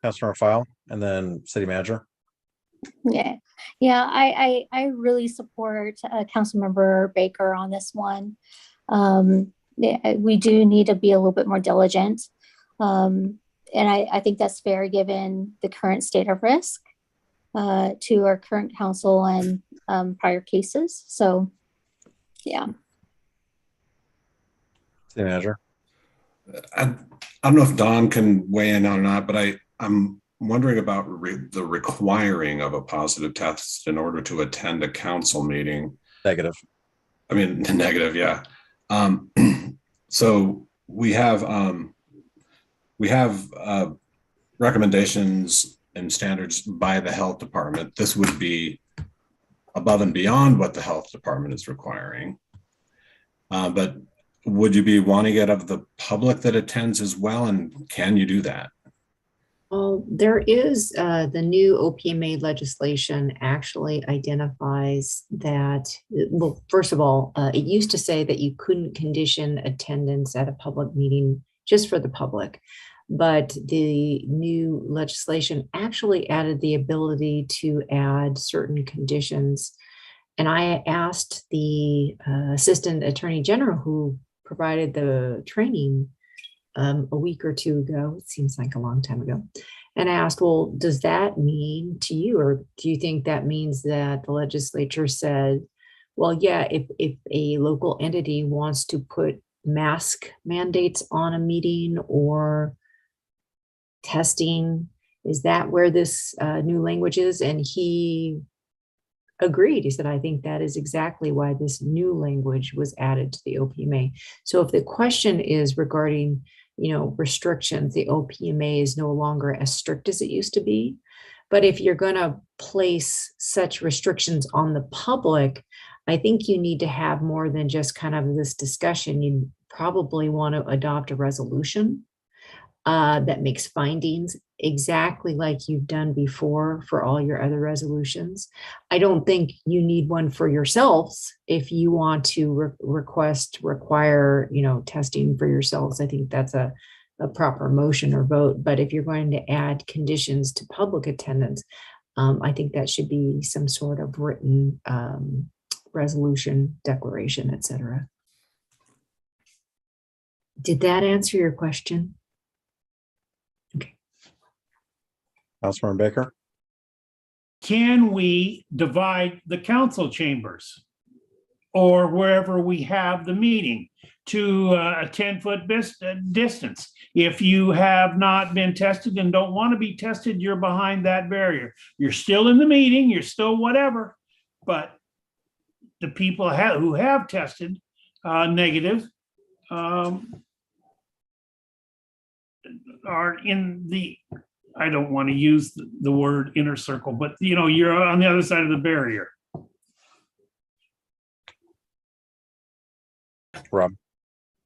Councilmember File and then City Manager. Yeah, I really support Councilmember Baker on this one. We do need to be a little bit more diligent. And I think that's fair given the current state of risk to our current council and prior cases. So, yeah. City Manager. I don't know if Don can weigh in on or not, but I'm wondering about the requiring of a positive test in order to attend a council meeting. Negative. I mean, negative, yeah. So we have recommendations and standards by the health department. This would be above and beyond what the health department is requiring. But would you be wanting it of the public that attends as well? And can you do that? Well, there is the new OPMA legislation actually identifies that, well, first of all, it used to say that you couldn't condition attendance at a public meeting just for the public. But the new legislation actually added the ability to add certain conditions. And I asked the Assistant Attorney General who provided the training a week or two ago, it seems like a long time ago. And I asked, well, does that mean to you, or do you think that means that the legislature said, well, yeah, if a local entity wants to put mask mandates on a meeting or testing, is that where this new language is? And he agreed. He said, I think that is exactly why this new language was added to the OPMA. So if the question is regarding, restrictions, the OPMA is no longer as strict as it used to be. But if you're going to place such restrictions on the public, I think you need to have more than just kind of this discussion. You probably want to adopt a resolution that makes findings exactly like you've done before for all your other resolutions. I don't think you need one for yourselves if you want to require, testing for yourselves. I think that's a proper motion or vote. But if you're going to add conditions to public attendance, I think that should be some sort of written resolution, declaration, etc. Did that answer your question? Councilmember Baker. Can we divide the council chambers? or wherever we have the meeting to a 10-foot distance. If you have not been tested and don't want to be tested, you're behind that barrier. You're still in the meeting, you're still whatever, but the people who have tested negative are in the, I don't want to use the word inner circle, but you're on the other side of the barrier. Rob?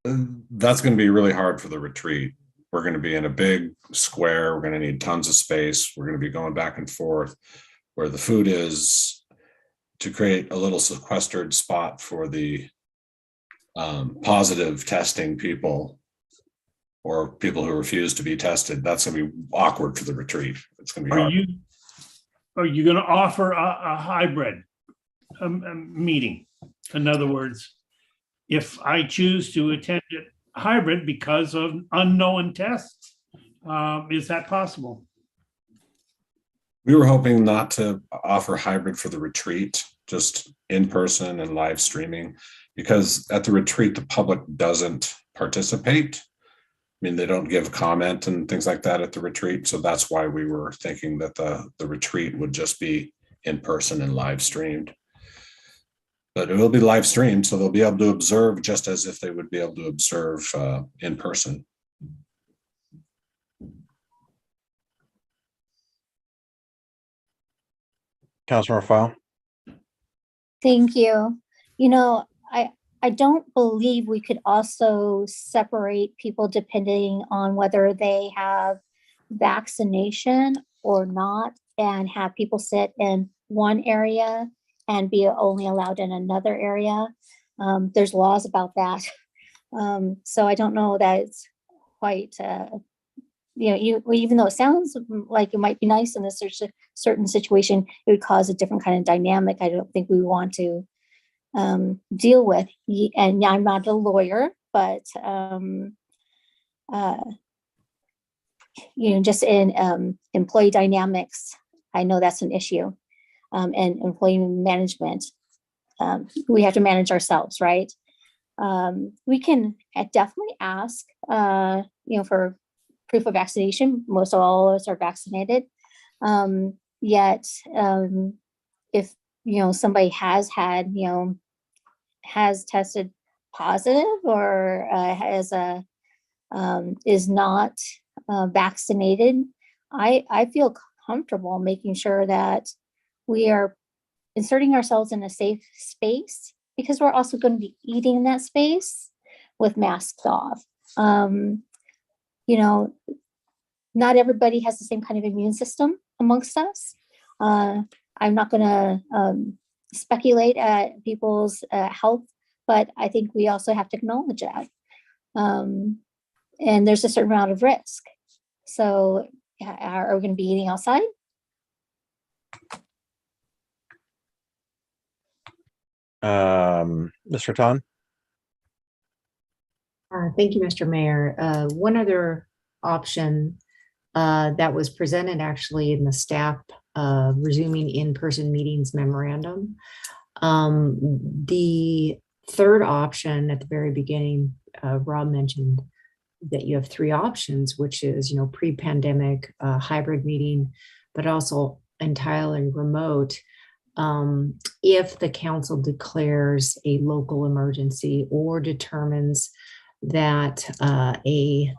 That's going to be really hard for the retreat. We're going to be in a big square. We're going to need tons of space. We're going to be going back and forth where the food is, to create a little sequestered spot for the positive testing people or people who refuse to be tested. That's going to be awkward for the retreat. It's going to be hard. Are you going to offer a hybrid meeting? In other words, if I choose to attend it hybrid because of unknown tests, is that possible? We were hoping not to offer hybrid for the retreat, just in person and live streaming, because at the retreat, the public doesn't participate. I mean, they don't give comment and things like that at the retreat. So that's why we were thinking that the retreat would just be in person and live streamed. But it will be live streamed, so they'll be able to observe just as if they would be able to observe in person. Councilmember File. Thank you. I don't believe we could also separate people depending on whether they have vaccination or not, and have people sit in one area and be only allowed in another area. There's laws about that. So I don't know that it's quite, even though it sounds like it might be nice in a certain situation, it would cause a different kind of dynamic. I don't think we want to deal with. And I'm not a lawyer, but just in employee dynamics, I know that's an issue. And employee management, we have to manage ourselves, right? We can definitely ask, for proof of vaccination. Most of all of us are vaccinated. Yet, if somebody has had, has tested positive or is not vaccinated, I feel comfortable making sure that we are inserting ourselves in a safe space, because we're also going to be eating in that space with masks off. Not everybody has the same kind of immune system amongst us. I'm not going to speculate at people's health, but I think we also have to acknowledge that. And there's a certain amount of risk. So are we going to be eating outside? Mr. Tan? Thank you, Mr. Mayor. One other option that was presented actually in the staff resuming in-person meetings memorandum. The third option at the very beginning, Rob mentioned that you have three options, which is, pre-pandemic hybrid meeting, but also entirely remote. If the council declares a local emergency or determines that a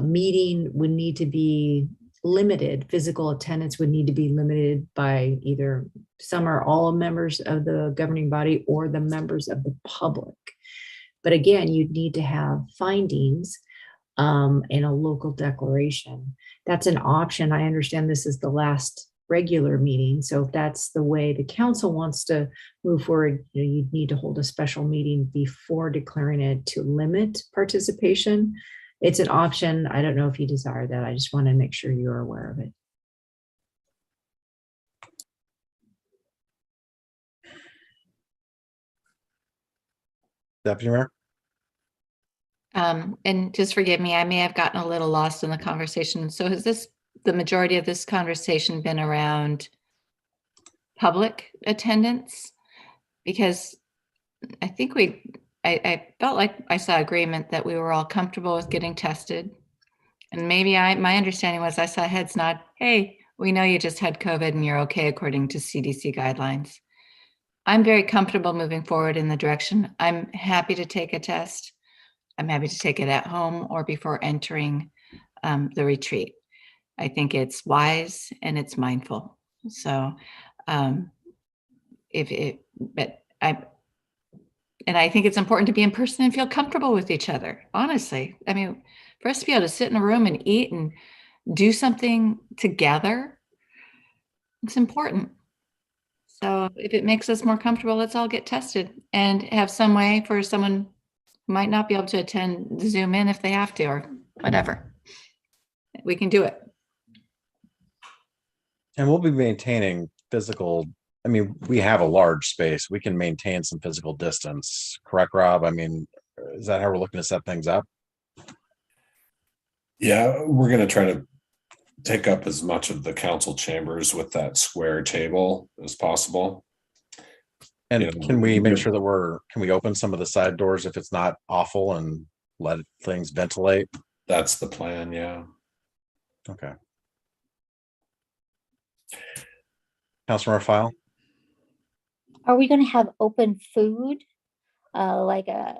meeting would need to be limited, physical attendance would need to be limited by either some or all members of the governing body or the members of the public. But again, you'd need to have findings in a local declaration. That's an option. I understand this is the last regular meeting. So if that's the way the council wants to move forward, you'd need to hold a special meeting before declaring it to limit participation. It's an option. I don't know if you desire that. I just want to make sure you're aware of it. Deputy Mayor? And just forgive me, I may have gotten a little lost in the conversation. So has the majority of this conversation been around public attendance? Because I think I felt like I saw agreement that we were all comfortable with getting tested. And maybe my understanding was I saw heads nod, hey, we know you just had COVID and you're okay according to CDC guidelines. I'm very comfortable moving forward in the direction. I'm happy to take a test. I'm happy to take it at home or before entering the retreat. I think it's wise and it's mindful. So I think it's important to be in person and feel comfortable with each other, honestly. I mean, for us to be able to sit in a room and eat and do something together, it's important. So if it makes us more comfortable, let's all get tested and have some way for someone who might not be able to attend Zoom in if they have to or whatever. We can do it. And we'll be maintaining physical, I mean, we have a large space. We can maintain some physical distance. Correct, Rob? I mean, is that how we're looking to set things up? Yeah, we're going to try to take up as much of the council chambers with that square table as possible. And can we make sure that can we open some of the side doors if it's not awful and let things ventilate? That's the plan, yeah. Okay. Councilmember File? Are we going to have open food, like a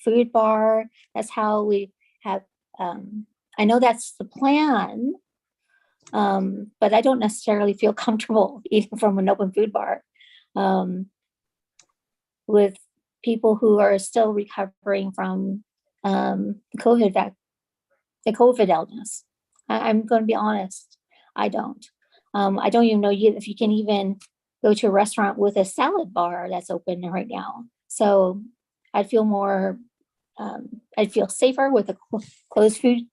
food bar? That's how we have. I know that's the plan, but I don't necessarily feel comfortable eating from an open food bar with people who are still recovering from the COVID illness. I'm going to be honest. I don't even know if you can even go to a restaurant with a salad bar that's open right now. So I'd feel more, I'd feel safer with a closed food,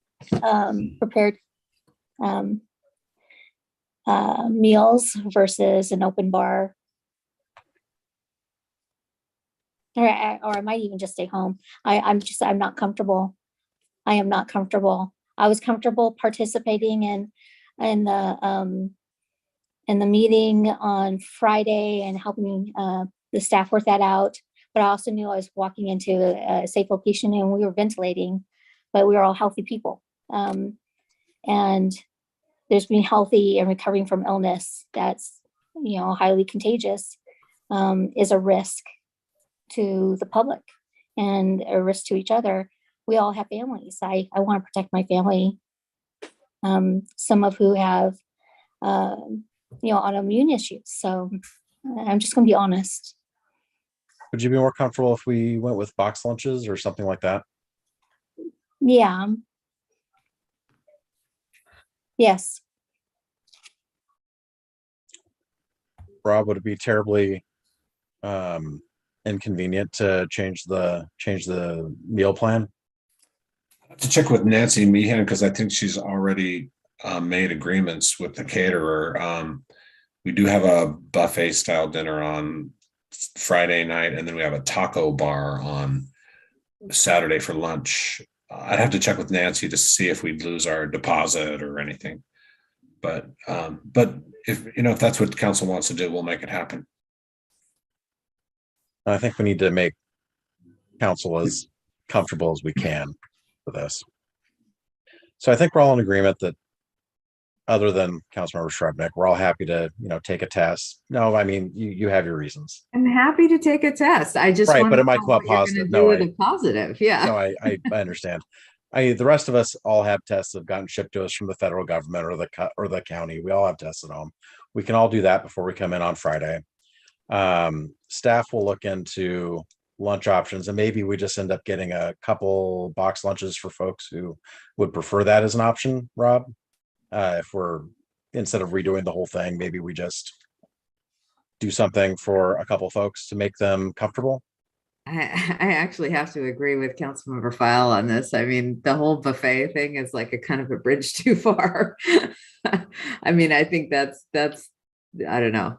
prepared meals versus an open bar. Or I might even just stay home. I'm not comfortable. I am not comfortable. I was comfortable participating in the meeting on Friday and helping the staff work that out. But I also knew I was walking into a safe location and we were ventilating, but we were all healthy people. And there's being healthy and recovering from illness that's, highly contagious is a risk to the public and a risk to each other. We all have families. I want to protect my family. Some of who have, autoimmune issues. So I'm just going to be honest. Would you be more comfortable if we went with box lunches or something like that? Yeah. Yes. Rob, would it be terribly inconvenient to change the meal plan? I have to check with Nancy Meehan because I think she's already made agreements with the caterer. We do have a buffet style dinner on Friday night, and then we have a taco bar on Saturday for lunch. I'd have to check with Nancy to see if we'd lose our deposit or anything. But if that's what the council wants to do, we'll make it happen. I think we need to make council as comfortable as we can for this. So I think we're all in agreement that, other than Councilmember Shrubnik, we're all happy to, take a test. No, I mean, you have your reasons. I'm happy to take a test. I just right, want but to it might know come up what you're positive. gonna do No, with a positive. Yeah. No, I understand. The rest of us all have tests that have gotten shipped to us from the federal government or the county. We all have tests at home. We can all do that before we come in on Friday. Staff will look into lunch options, and maybe we just end up getting a couple box lunches for folks who would prefer that as an option. Rob, if we're, instead of redoing the whole thing, maybe we just do something for a couple folks to make them comfortable. I actually have to agree with Councilmember File on this. I mean, the whole buffet thing is like a kind of a bridge too far. I mean, I think that's I don't know.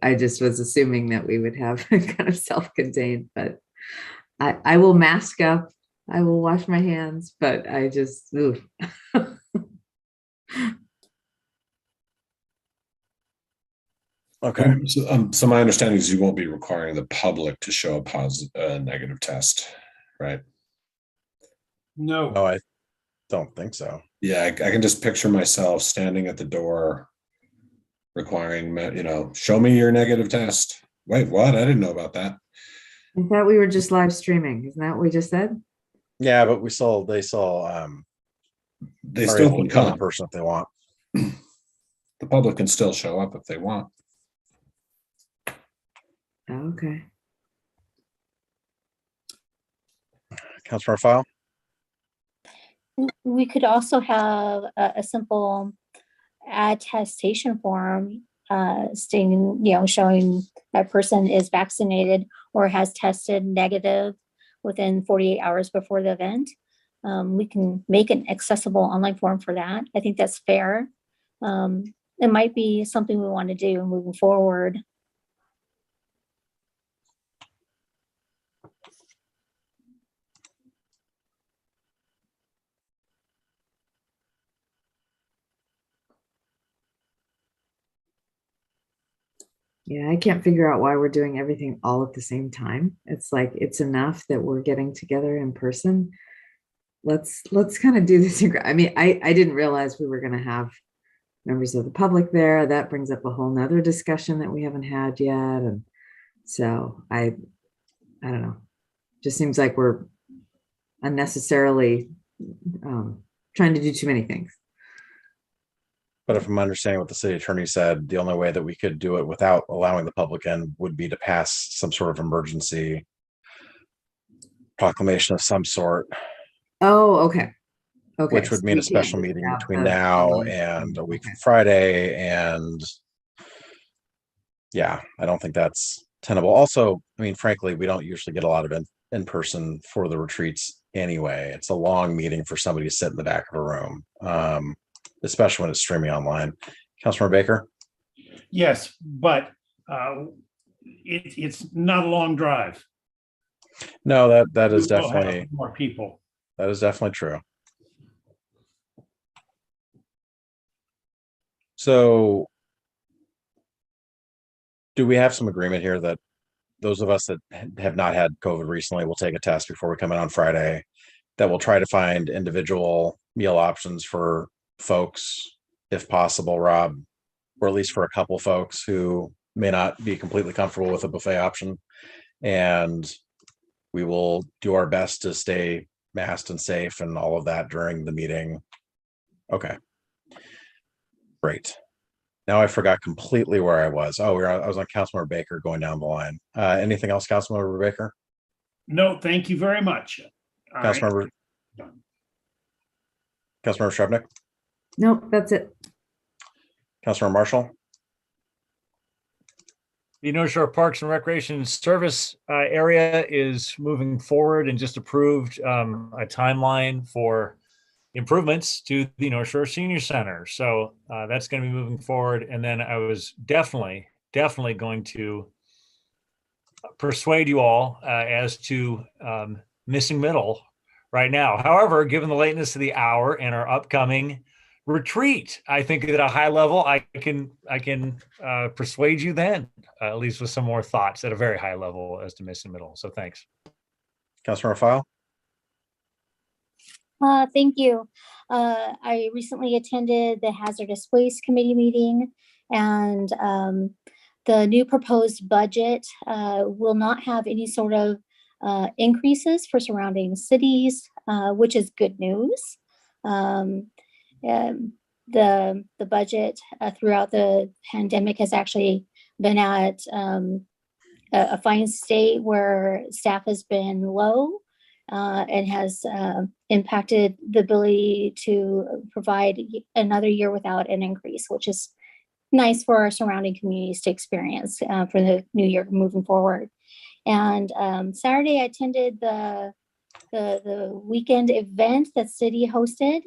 I just was assuming that we would have kind of self-contained, but I will mask up. I will wash my hands, but I just Okay. So my understanding is you won't be requiring the public to show a positive, negative test, right? No. No, I don't think so. Yeah, I can just picture myself standing at the door requiring, show me your negative test. Wait, what? I didn't know about that. I thought we were just live streaming. Isn't that what we just said? Yeah, but they still They are still able can to come in come. person if they want. The public can still show up if they want. Okay. Councilmember File? We could also have a simple attestation form stating, showing that person is vaccinated or has tested negative within 48 hours before the event. We can make an accessible online form for that. I think that's fair. It might be something we want to do moving forward. Yeah, I can't figure out why we're doing everything all at the same time. It's like, it's enough that we're getting together in person. Let's kind of do this. I mean, I didn't realize we were going to have members of the public there. That brings up a whole nother discussion that we haven't had yet. And so I don't know, just seems like we're unnecessarily trying to do too many things. But if I'm understanding what the city attorney said, the only way that we could do it without allowing the public in would be to pass some sort of emergency proclamation of some sort. Oh, okay. Okay. Which would mean a special meeting between now and a week from Friday. And yeah, I don't think that's tenable. Also, I mean, frankly, we don't usually get a lot of in person for the retreats anyway. It's a long meeting for somebody to sit in the back of a room. Especially when it's streaming online. Councilmember Baker? Yes, but it's not a long drive. No, that is We will have definitely more people. That is definitely true. So do we have some agreement here that those of us that have not had COVID recently will take a test before we come in on Friday, that we'll try to find individual meal options for folks, if possible, Rob, or at least for a couple folks who may not be completely comfortable with a buffet option. And we will do our best to stay masked and safe and all of that during the meeting. Okay. Great. Now I forgot completely where I was. Oh, I was on Councilmember Baker going down the line. Anything else, Councilmember Baker? No, thank you very much. Councilmember Shrevenick? Nope, that's it. Councilmember Marshall? The Northshore Parks and Recreation Service area is moving forward and just approved a timeline for improvements to the Northshore Senior Center. So that's going to be moving forward. And then I was definitely going to persuade you all as to missing middle right now. However, given the lateness of the hour and our upcoming retreat, I think at a high level, I can persuade you then, at least with some more thoughts at a very high level as to missing middle. So thanks. Councilmember File? Thank you. I recently attended the Hazardous Waste Committee meeting, and the new proposed budget will not have any sort of increases for surrounding cities, which is good news. The budget throughout the pandemic has actually been at a fine state where staff has been low and has impacted the ability to provide another year without an increase, which is nice for our surrounding communities to experience for the new year moving forward. And Saturday, I attended the weekend event that City hosted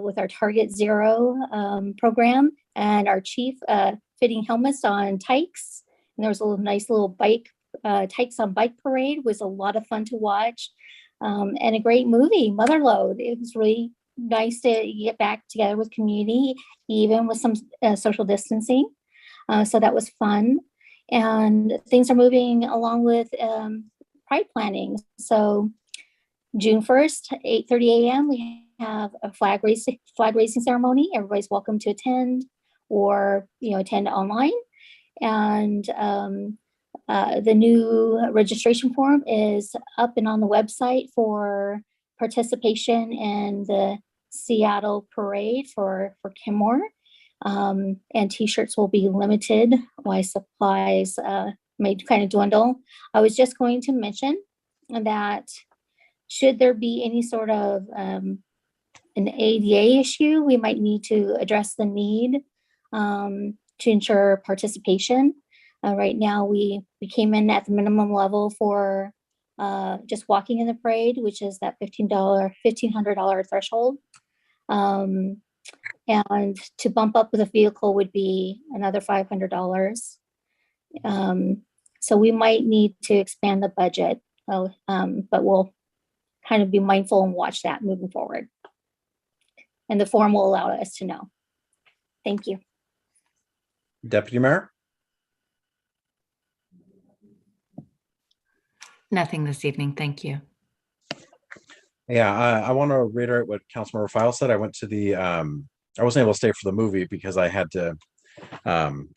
with our Target Zero program and our chief fitting helmets on Tykes. And there was a nice little bike, Tykes on Bike Parade was a lot of fun to watch. And a great movie, Motherload. It was really nice to get back together with community, even with some social distancing. So that was fun. And things are moving along with pride planning. So June 1st, 8:30 a.m., we have a flag raising ceremony. Everybody's welcome to attend or, attend online. And the new registration form is up and on the website for participation in the Seattle parade for Kenmore. And t-shirts will be limited while supplies may kind of dwindle. I was just going to mention that should there be any sort of an ADA issue, we might need to address the need to ensure participation. Right now, we came in at the minimum level for just walking in the parade, which is that $1,500 threshold. And to bump up with a vehicle would be another $500. So we might need to expand the budget, but we'll kind of be mindful and watch that moving forward. And the form will allow us to know. Thank you. Deputy Mayor? Nothing this evening. Thank you. Yeah, I want to reiterate what Councilmember File said. I went to the, I wasn't able to stay for the movie because I had to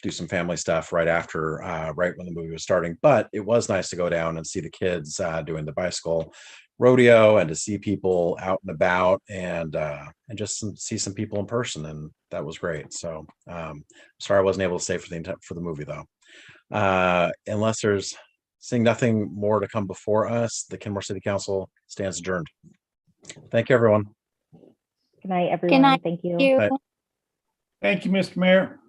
do some family stuff right after, right when the movie was starting. But it was nice to go down and see the kids doing the bicycle rodeo and to see people out and about and just see some people in person, and that was great. So sorry I wasn't able to stay for the movie though. Unless there's seeing nothing more to come before us, the Kenmore City Council stands adjourned. Thank you, everyone. Good night, everyone. Good night. Thank you. Thank you. Bye. Thank you, Mr. Mayor.